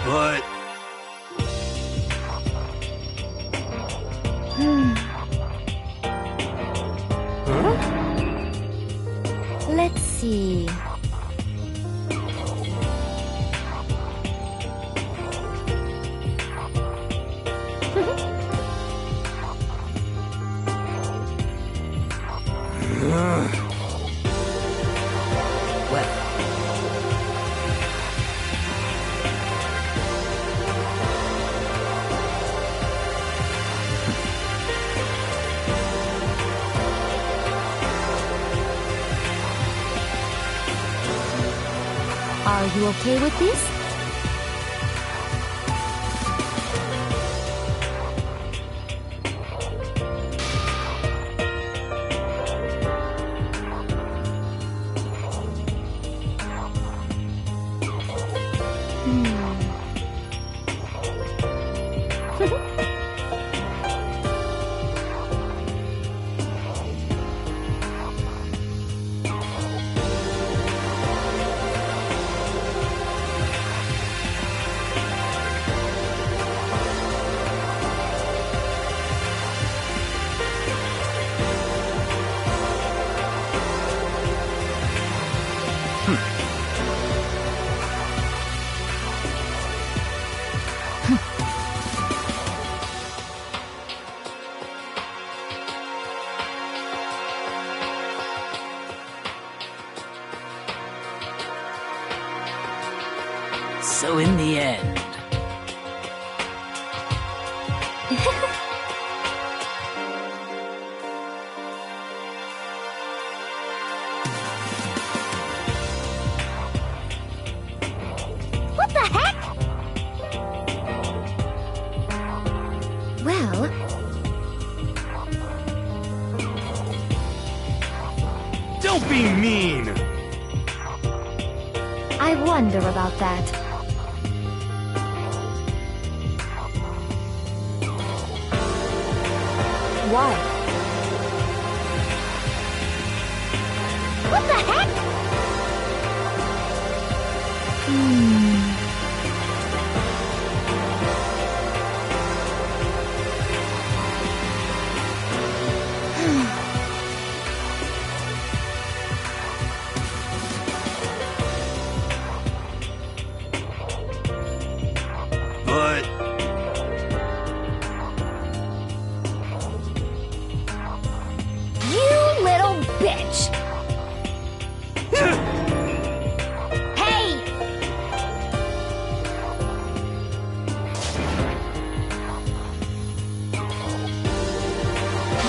But... Let's see. Are you okay with this? So in the end, What the heck? Well, Don't be mean! I wonder about that. Why? What the heck? But... You little bitch! Hey!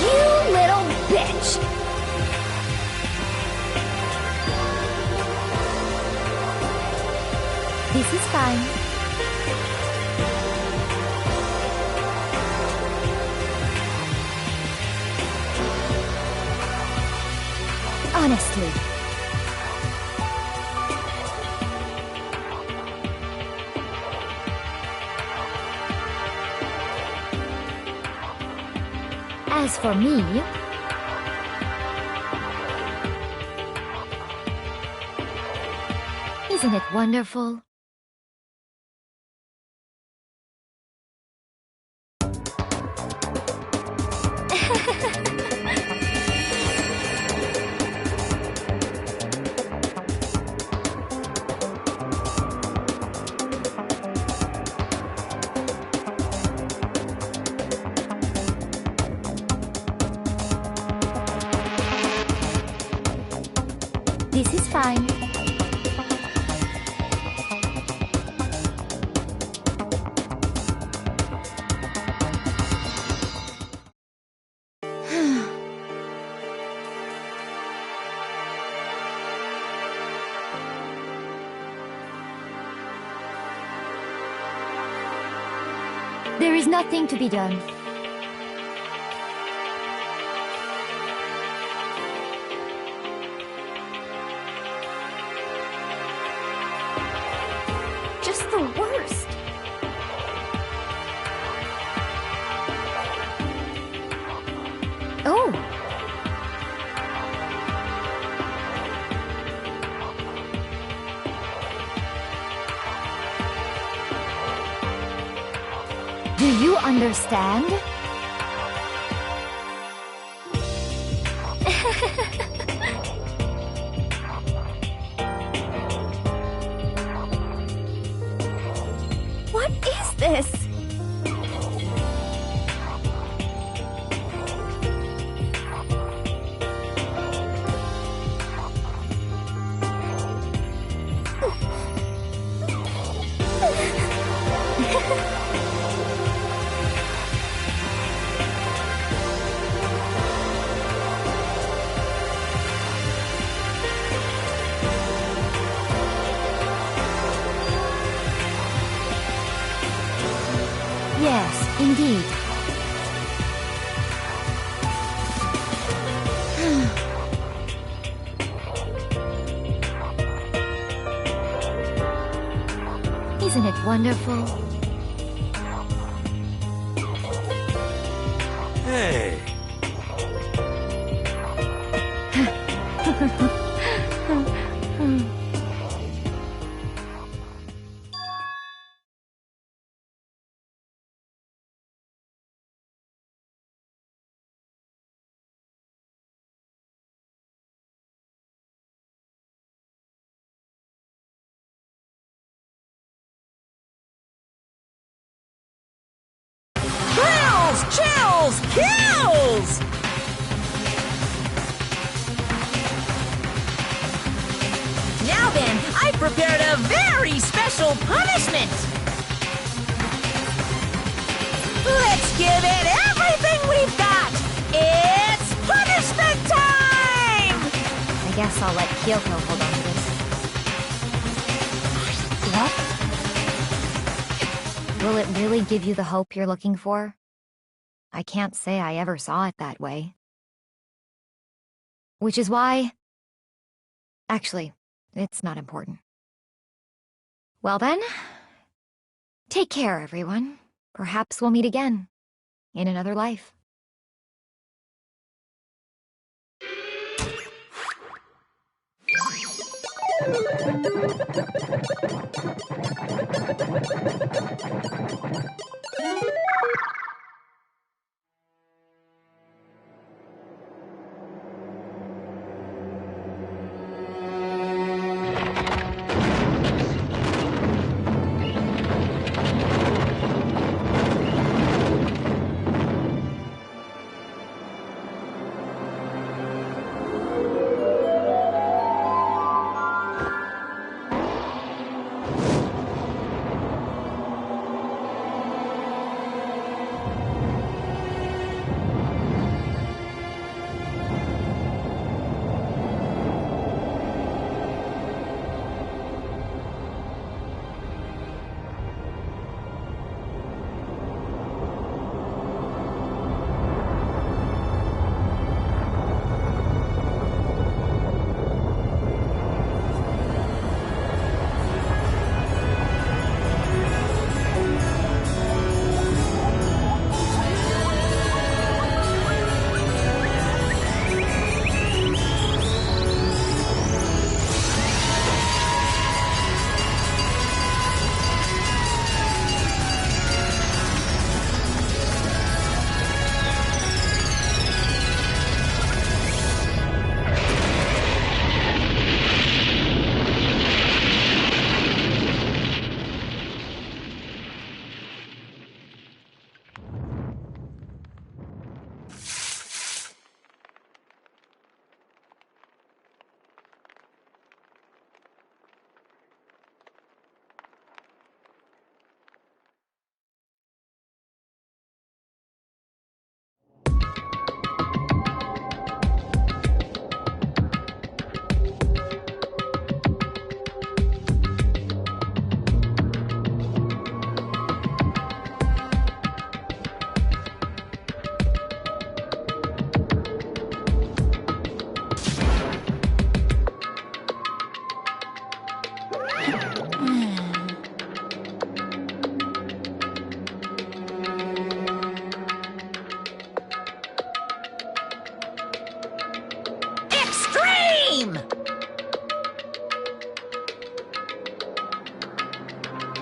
You little bitch! This is fine. honestly. As for me, isn't it wonderful? This is fine. There is nothing to be done. Just the worst. Oh! Do you understand? What is this? Yes, indeed. Isn't it wonderful? Hey. Thrills, chills, kills! Now then, I prepared a very special punishment! Let's give it everything we've got! It's punishment time! I guess I'll let Kyoko hold on to this. What? Will it really give you the hope you're looking for? I can't say I ever saw it that way. Which is why... Actually, it's not important. Well then, take care, everyone. Perhaps we'll meet again, in another life.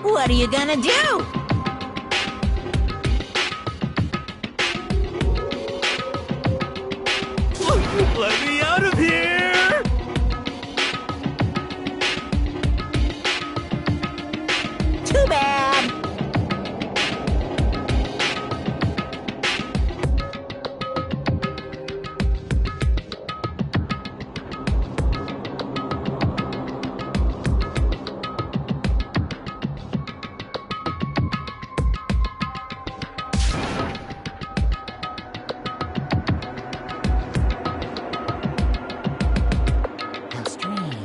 What are you gonna do? Let me out of here! Too bad. How strange.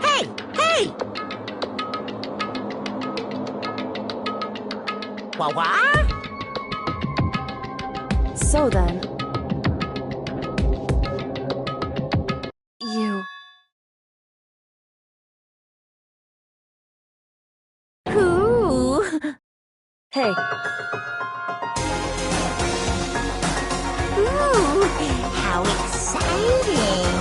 Hey! Hey! Wah-wah? So then... You... Ooh! Hey, Ooh! How exciting!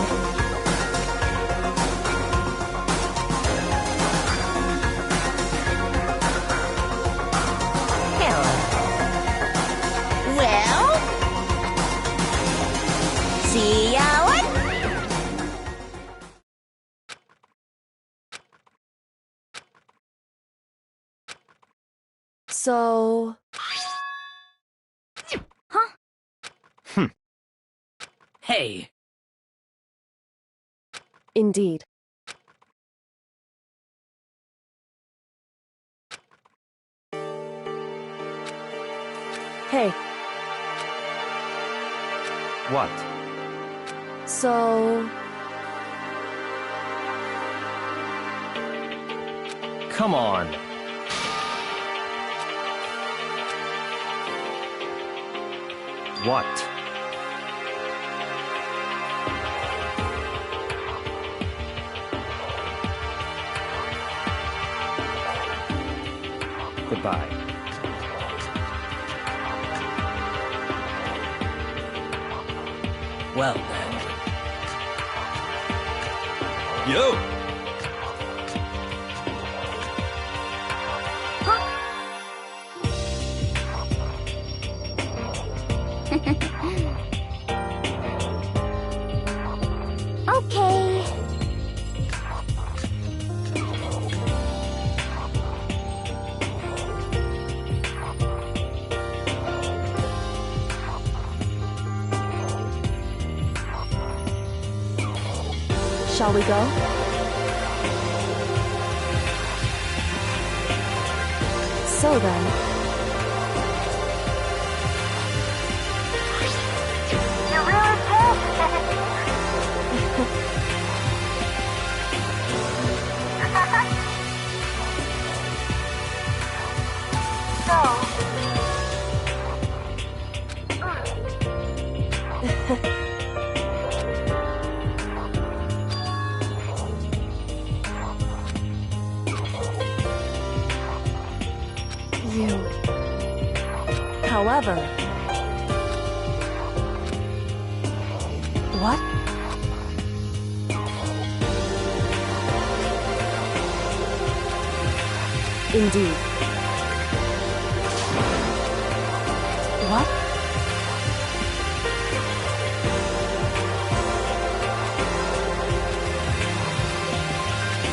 Hello. Well? See ya what? so... Hey, Indeed. Hey, What? so... Come on. What? Goodbye. well then. Yo! Okay. Shall we go? So then... You really did. You... However... What? Indeed. What?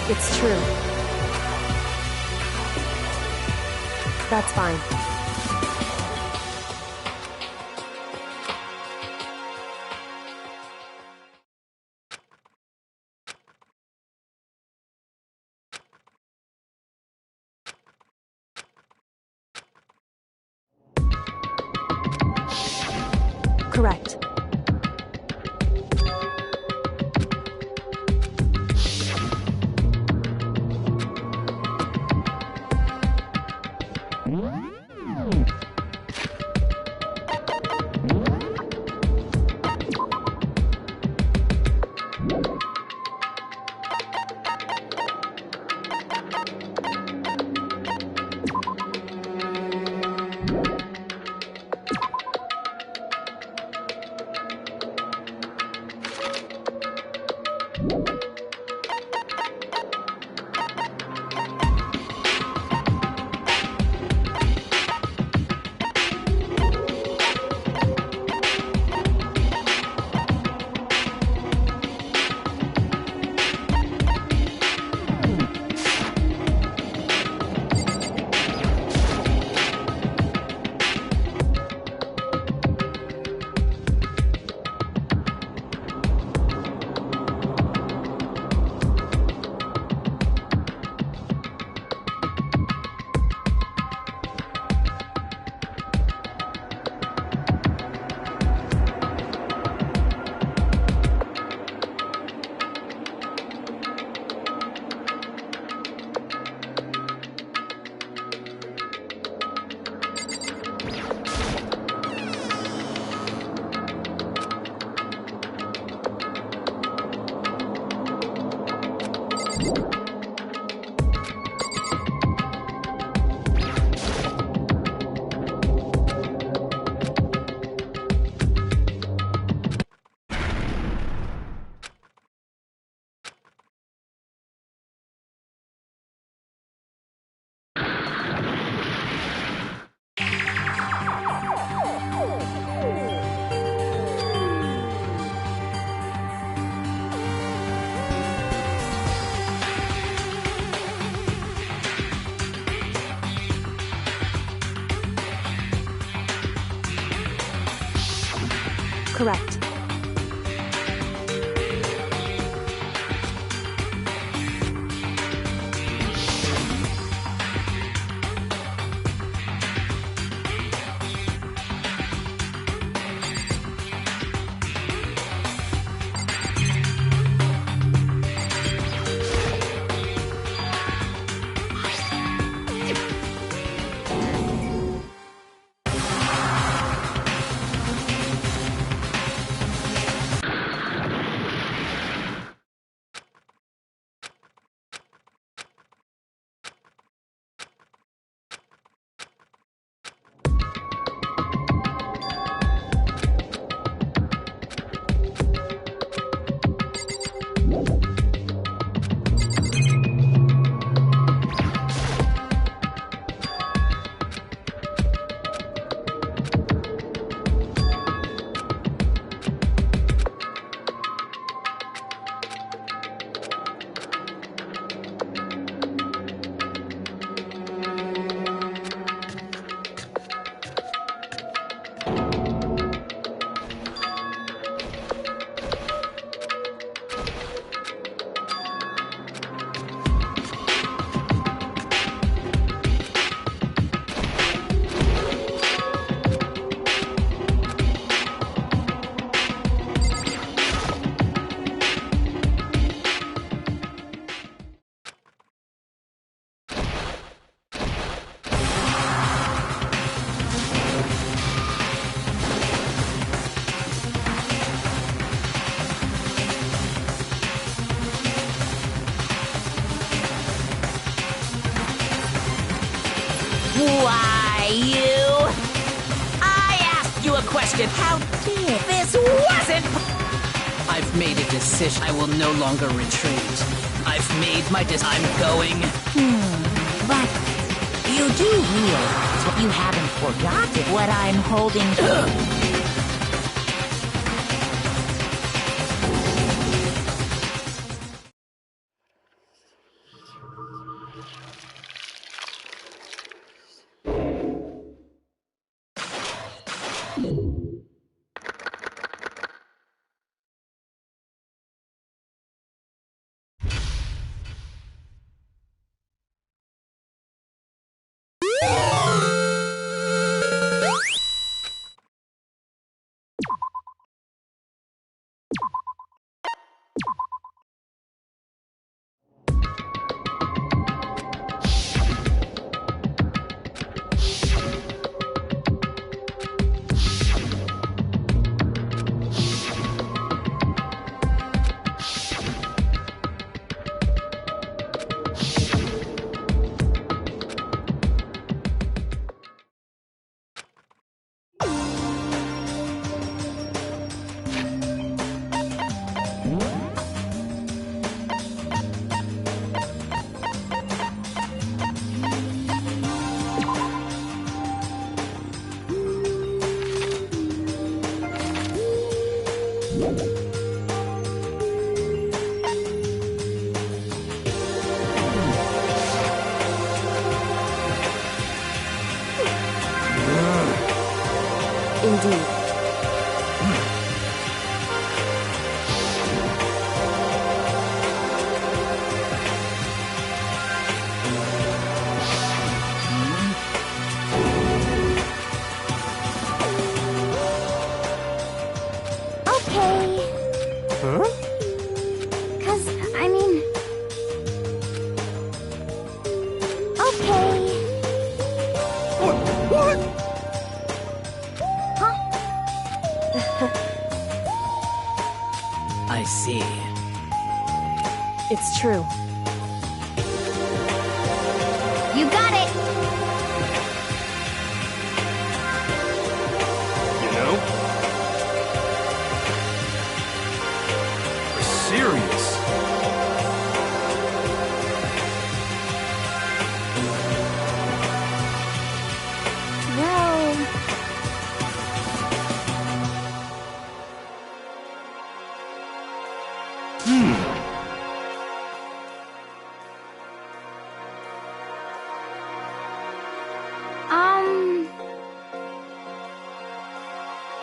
It's true. That's fine. Correct. correct. Why, you? I asked you a question. How dare this wasn't... I've made a decision. I will no longer retreat. I've made my I'm going. But you do realize you haven't forgotten what I'm holding... Indeed. Okay. Huh? 'Cause, I mean... Okay. What? Huh? I see. It's true. You got it! You know? Serious. Well...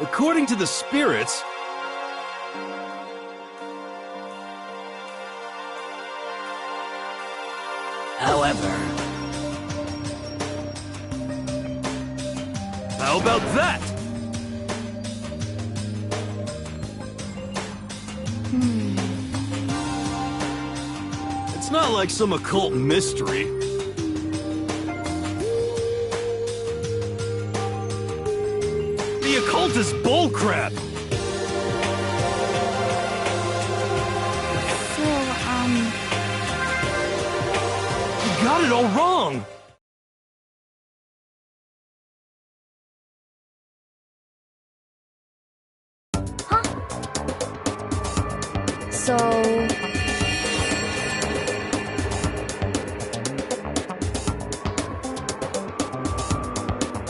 According to the spirits... However... How about that? It's not like some occult mystery. The occult is bullcrap! So, You got it all wrong! So...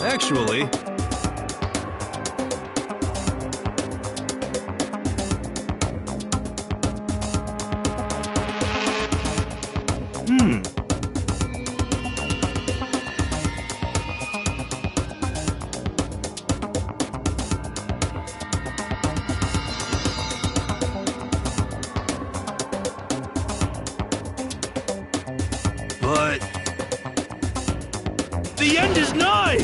Actually... But... the end is nigh!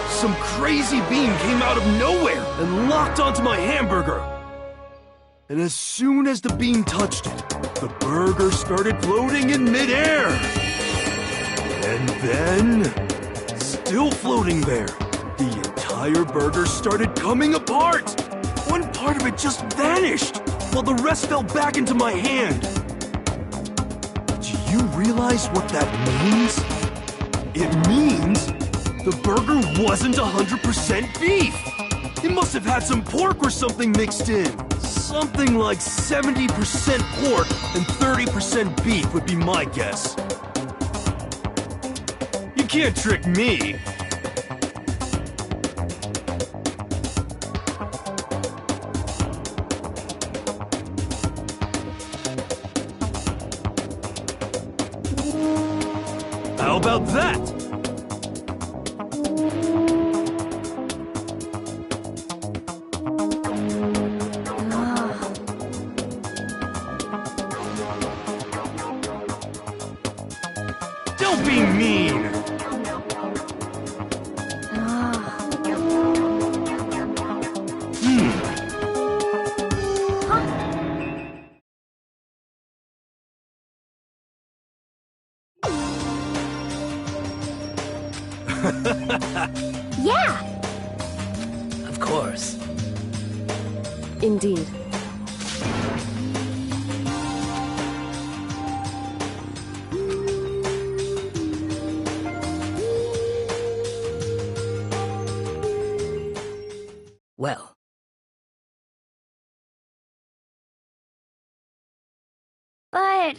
Some crazy beam came out of nowhere and locked onto my hamburger. And as soon as the beam touched it, the burger started floating in midair. And then, still floating there, the entire burger started coming apart. One part of it just vanished, while the rest fell back into my hand. Do you realize what that means? It means the burger wasn't 100% beef. It must have had some pork or something mixed in. Something like 70% pork and 30% beef would be my guess. You can't trick me. How about that? Don't be mean! yeah! Of course. Indeed. Well, But...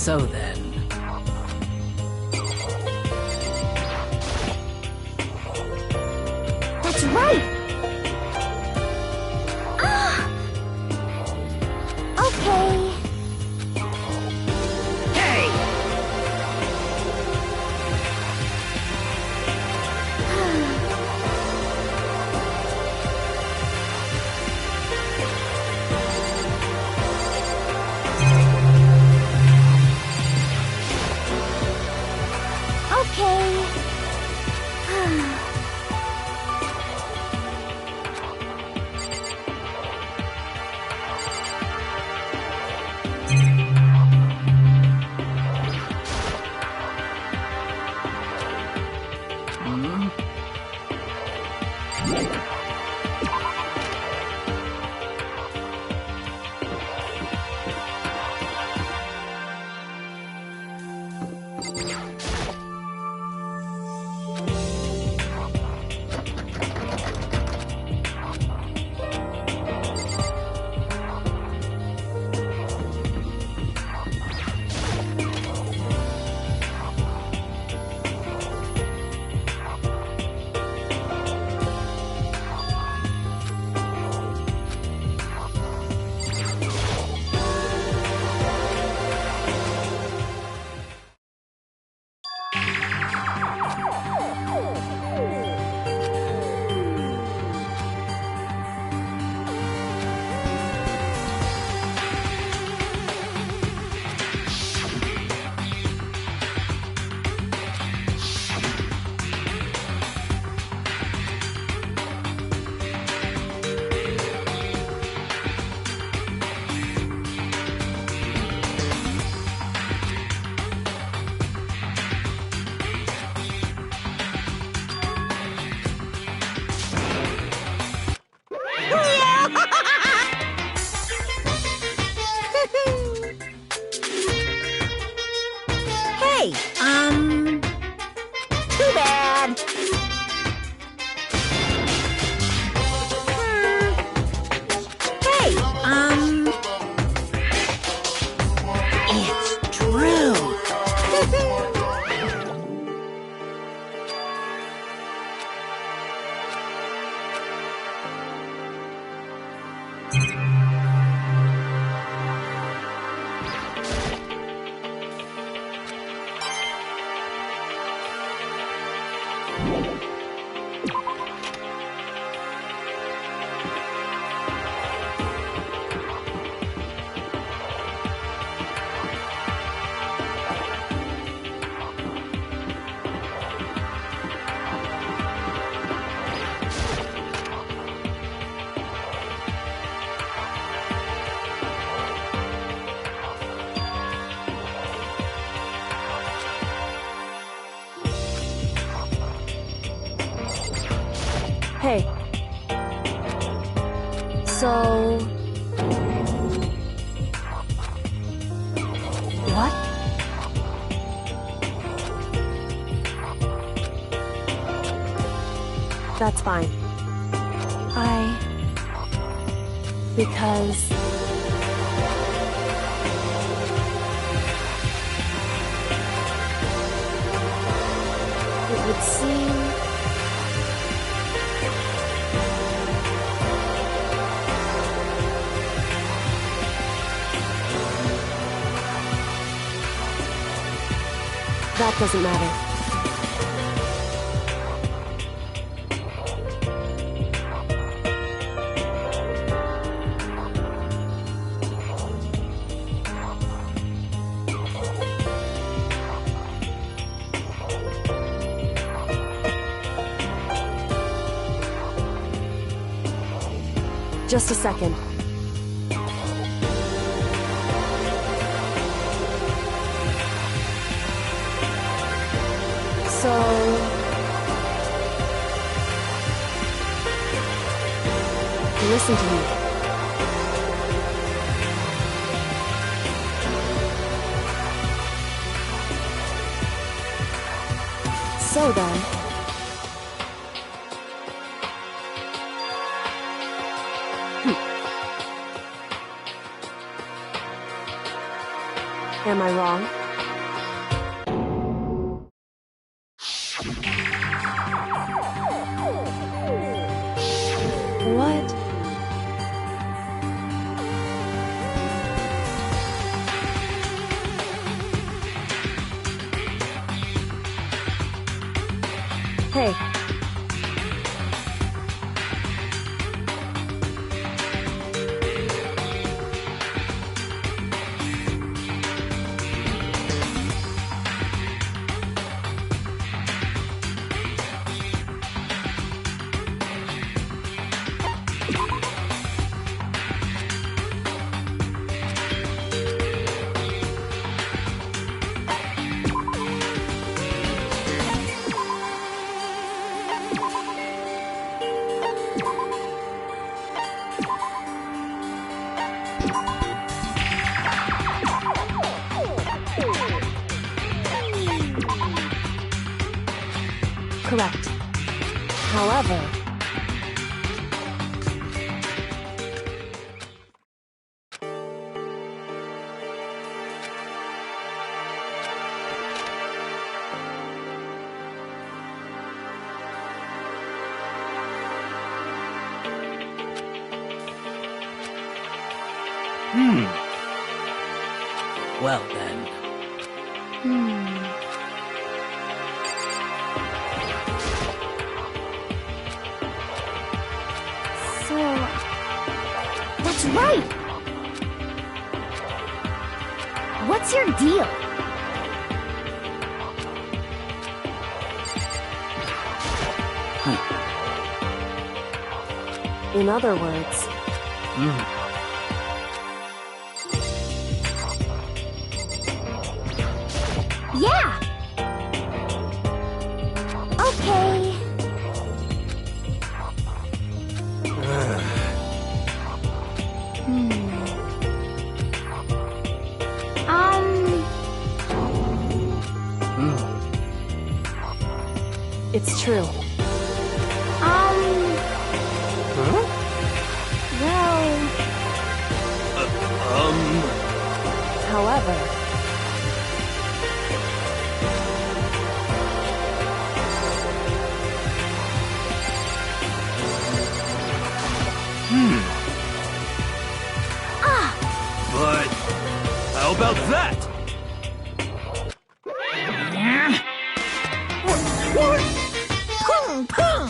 So then... That's right! Ah! Okay. Hey! Okay. Hey, too bad. Hey, it's true. Hey. So... What? That's fine. Because... it would seem... that doesn't matter. Just a second. So... listen to me. So then... Am I wrong? What? Hey. Correct. However... Well then. So... that's right! What's your deal? In other words... Yeah! Okay. It's true. Well... However... But how about that? What? Pung pung!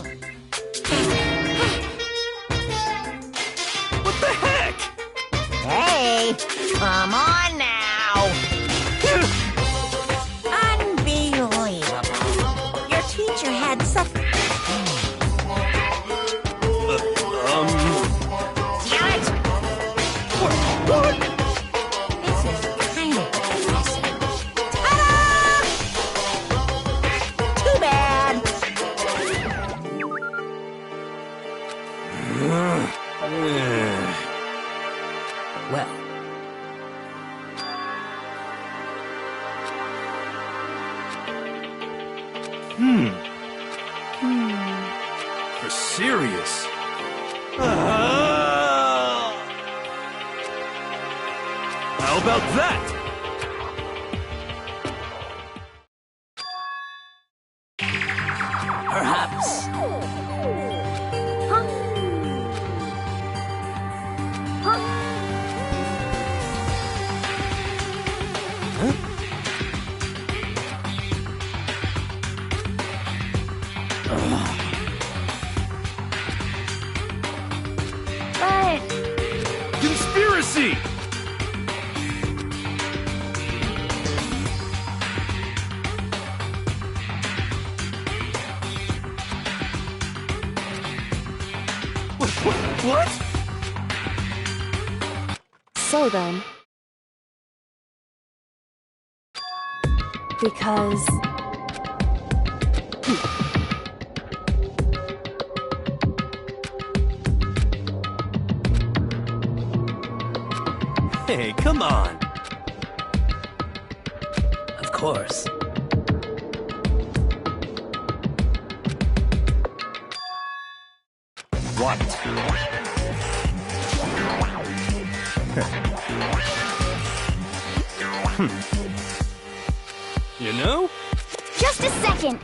What the heck? Hey, come on now! Unbelievable. Your teacher had such... Damn it! What? This is kind of depressing. Ta-da! Too bad! serious. How about that? Perhaps. But Conspiracy! What? So then... Because... Hey, come on. Of course. What? You know? Just a second.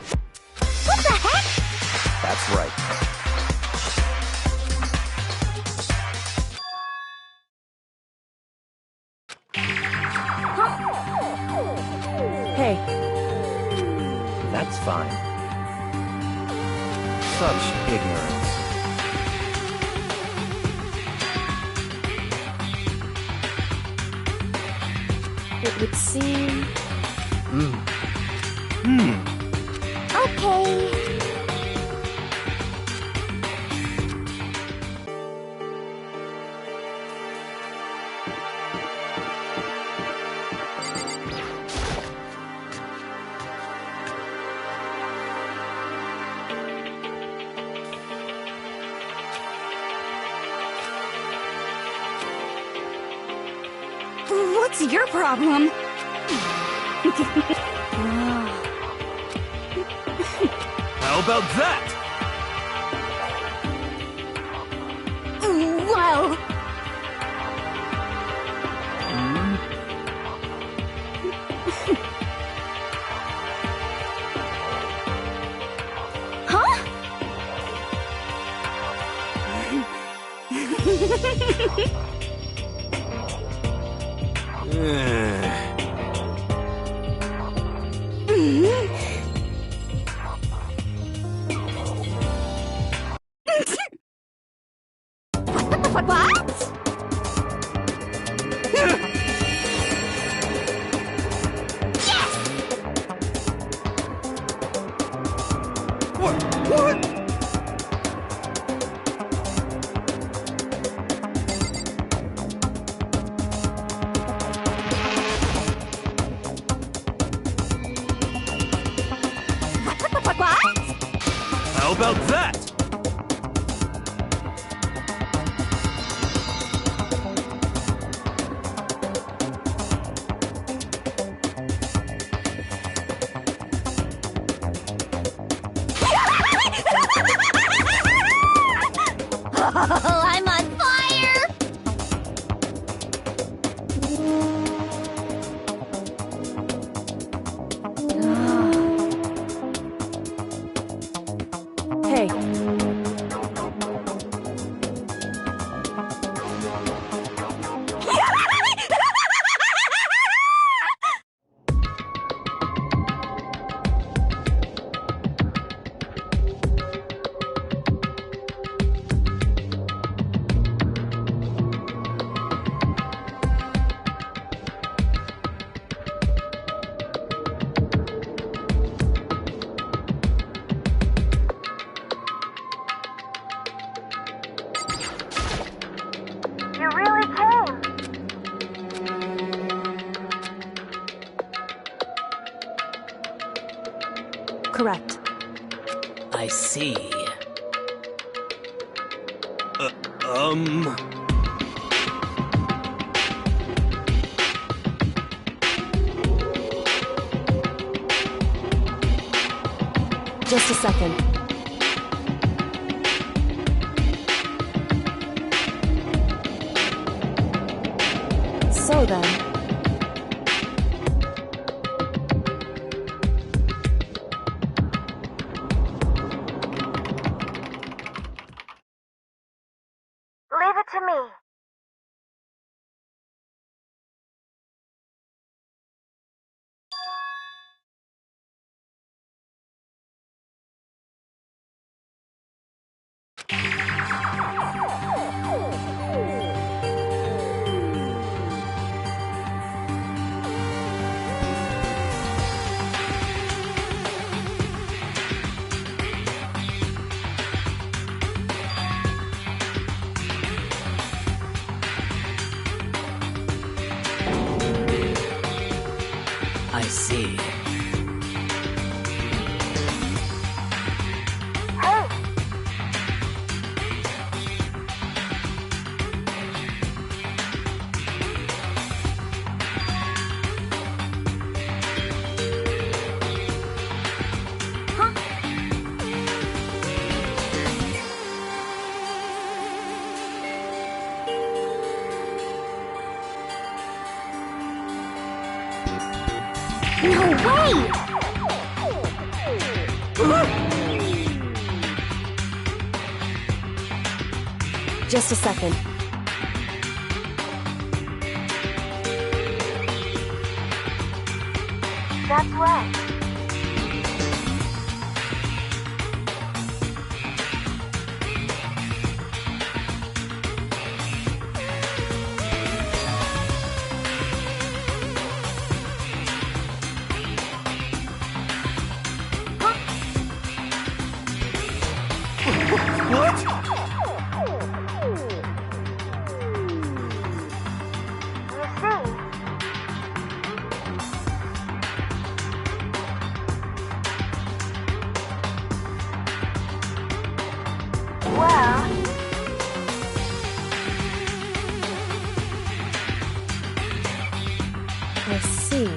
What the heck? That's right. Hey, That's fine. Such ignorance. it would seem... Okay. What's your problem? How about that? Whoa! Huh? What? What? What? How about that? Oh, I'm on fire! Hey, You really came. correct. I see. Just a second. go then. Leave it to me. I see. Hey! No way! Just a second. That's right. What? You see? Well, I see.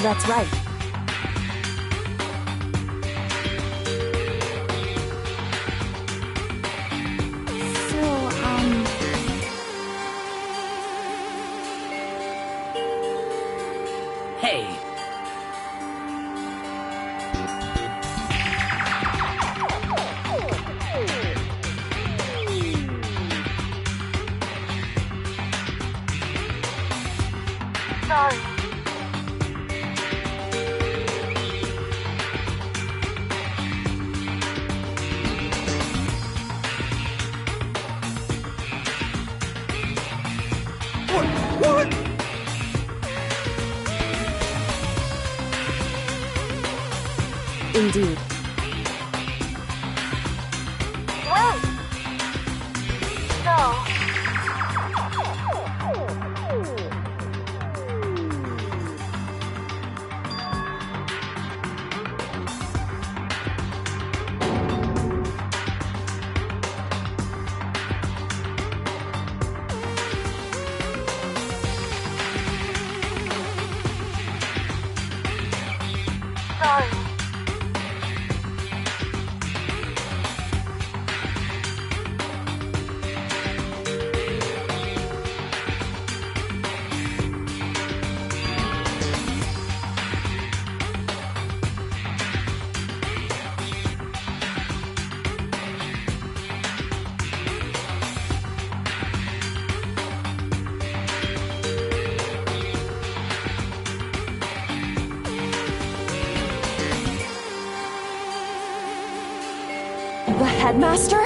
That's right. so, Hey, sorry. What? Indeed. Wait! So... Sorry. The headmaster?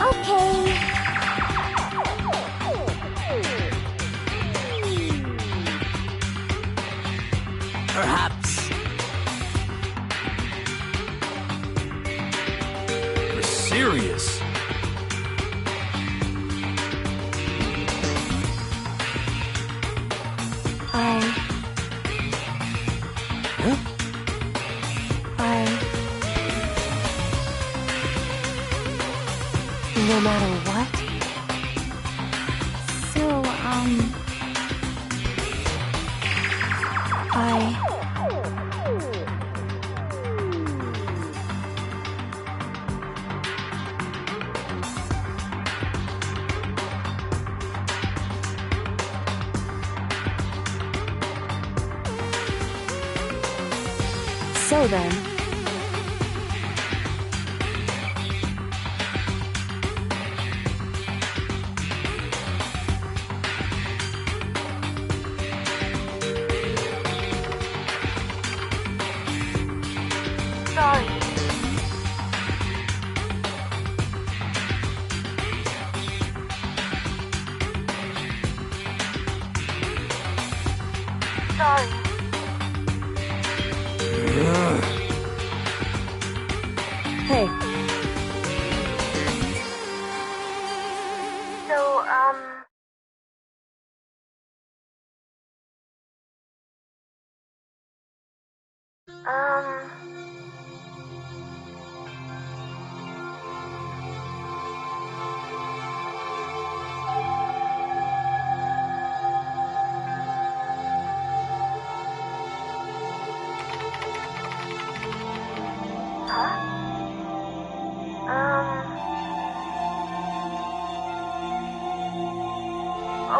Okay. perhaps. You're serious? So then... Sorry. Sorry. Hey, So,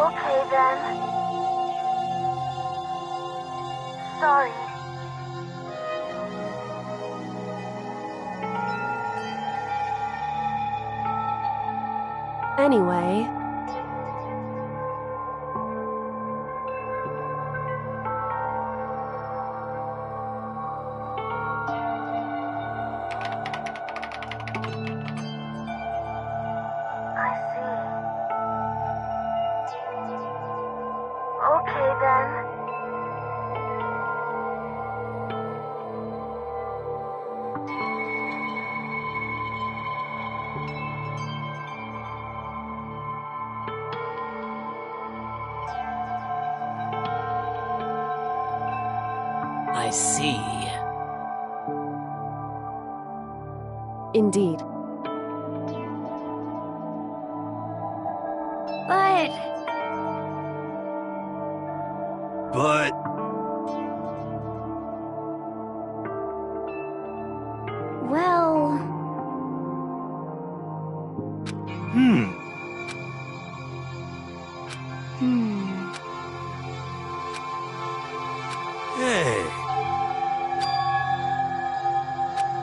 okay then. Sorry. anyway... I see. Okay then. I see. Indeed. But... But Well... Hmm. Hey.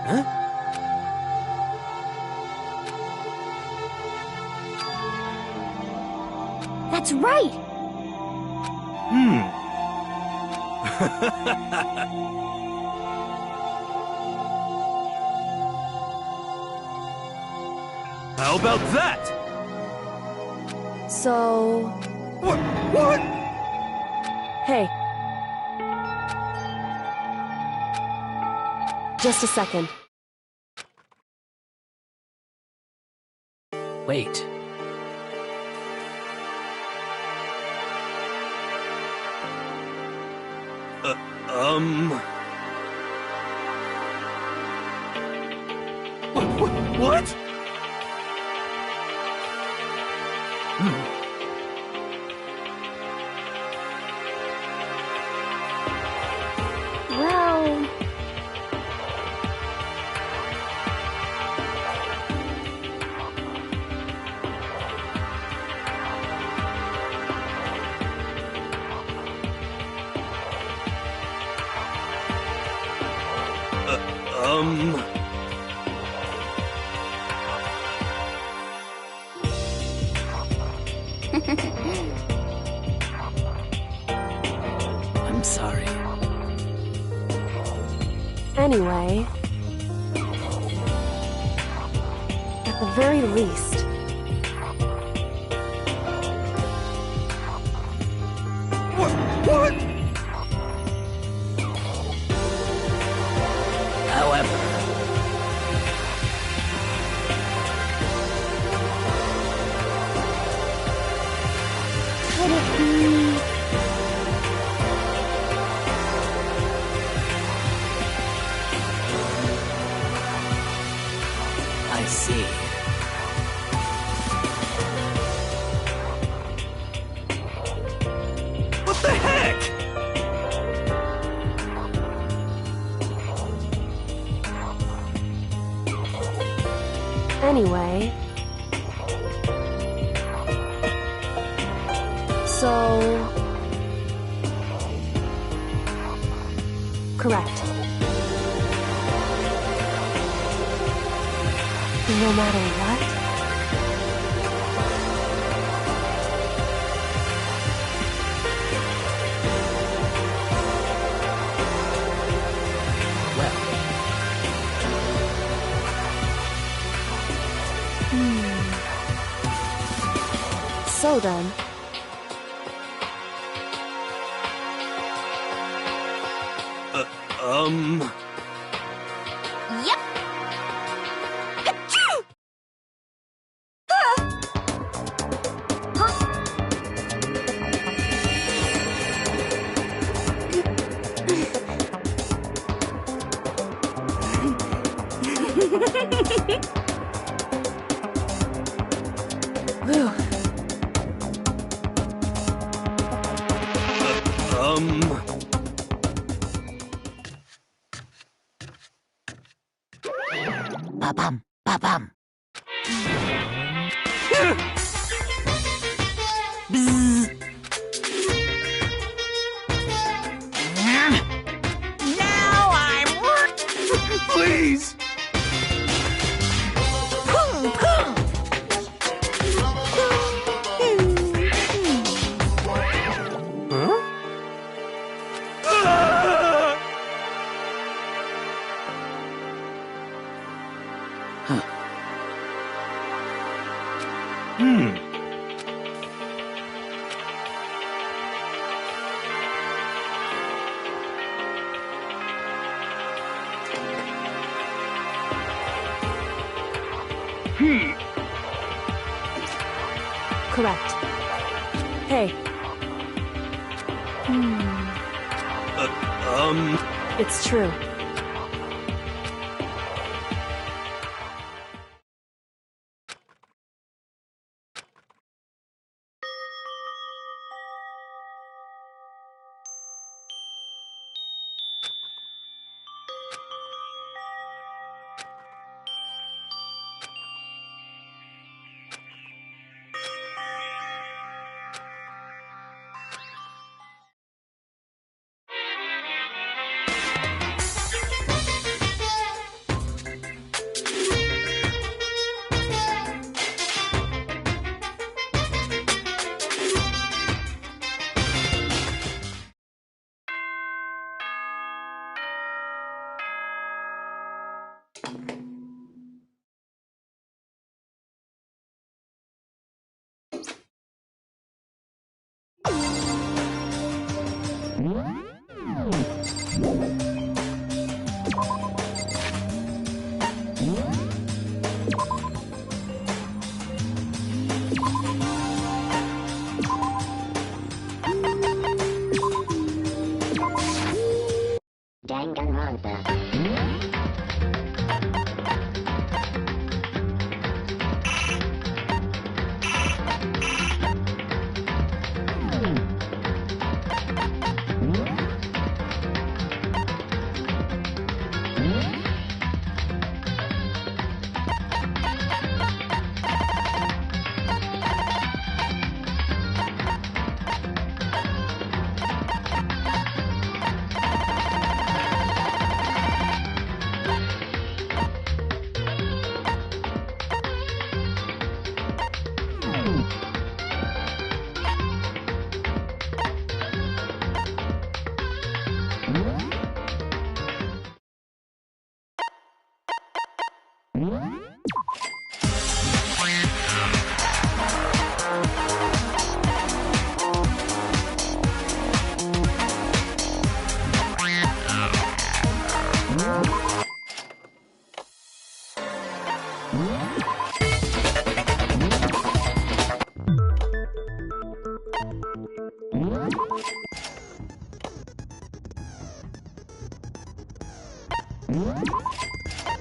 Huh? That's right! How about that? So... What? Hey. Just a second. Wait. What? Well... I'm sorry. Anyway... At the very least... What? However, Could it be... I see. Anyway... So... Correct. No matter what? So then... Yep. Achoo! Whew. Ba-bum, ba-bum. Bzz. Now I'm Please! Pum, pum. Huh? Ah! Correct. Hey. It's true. Danganronpa.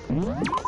What?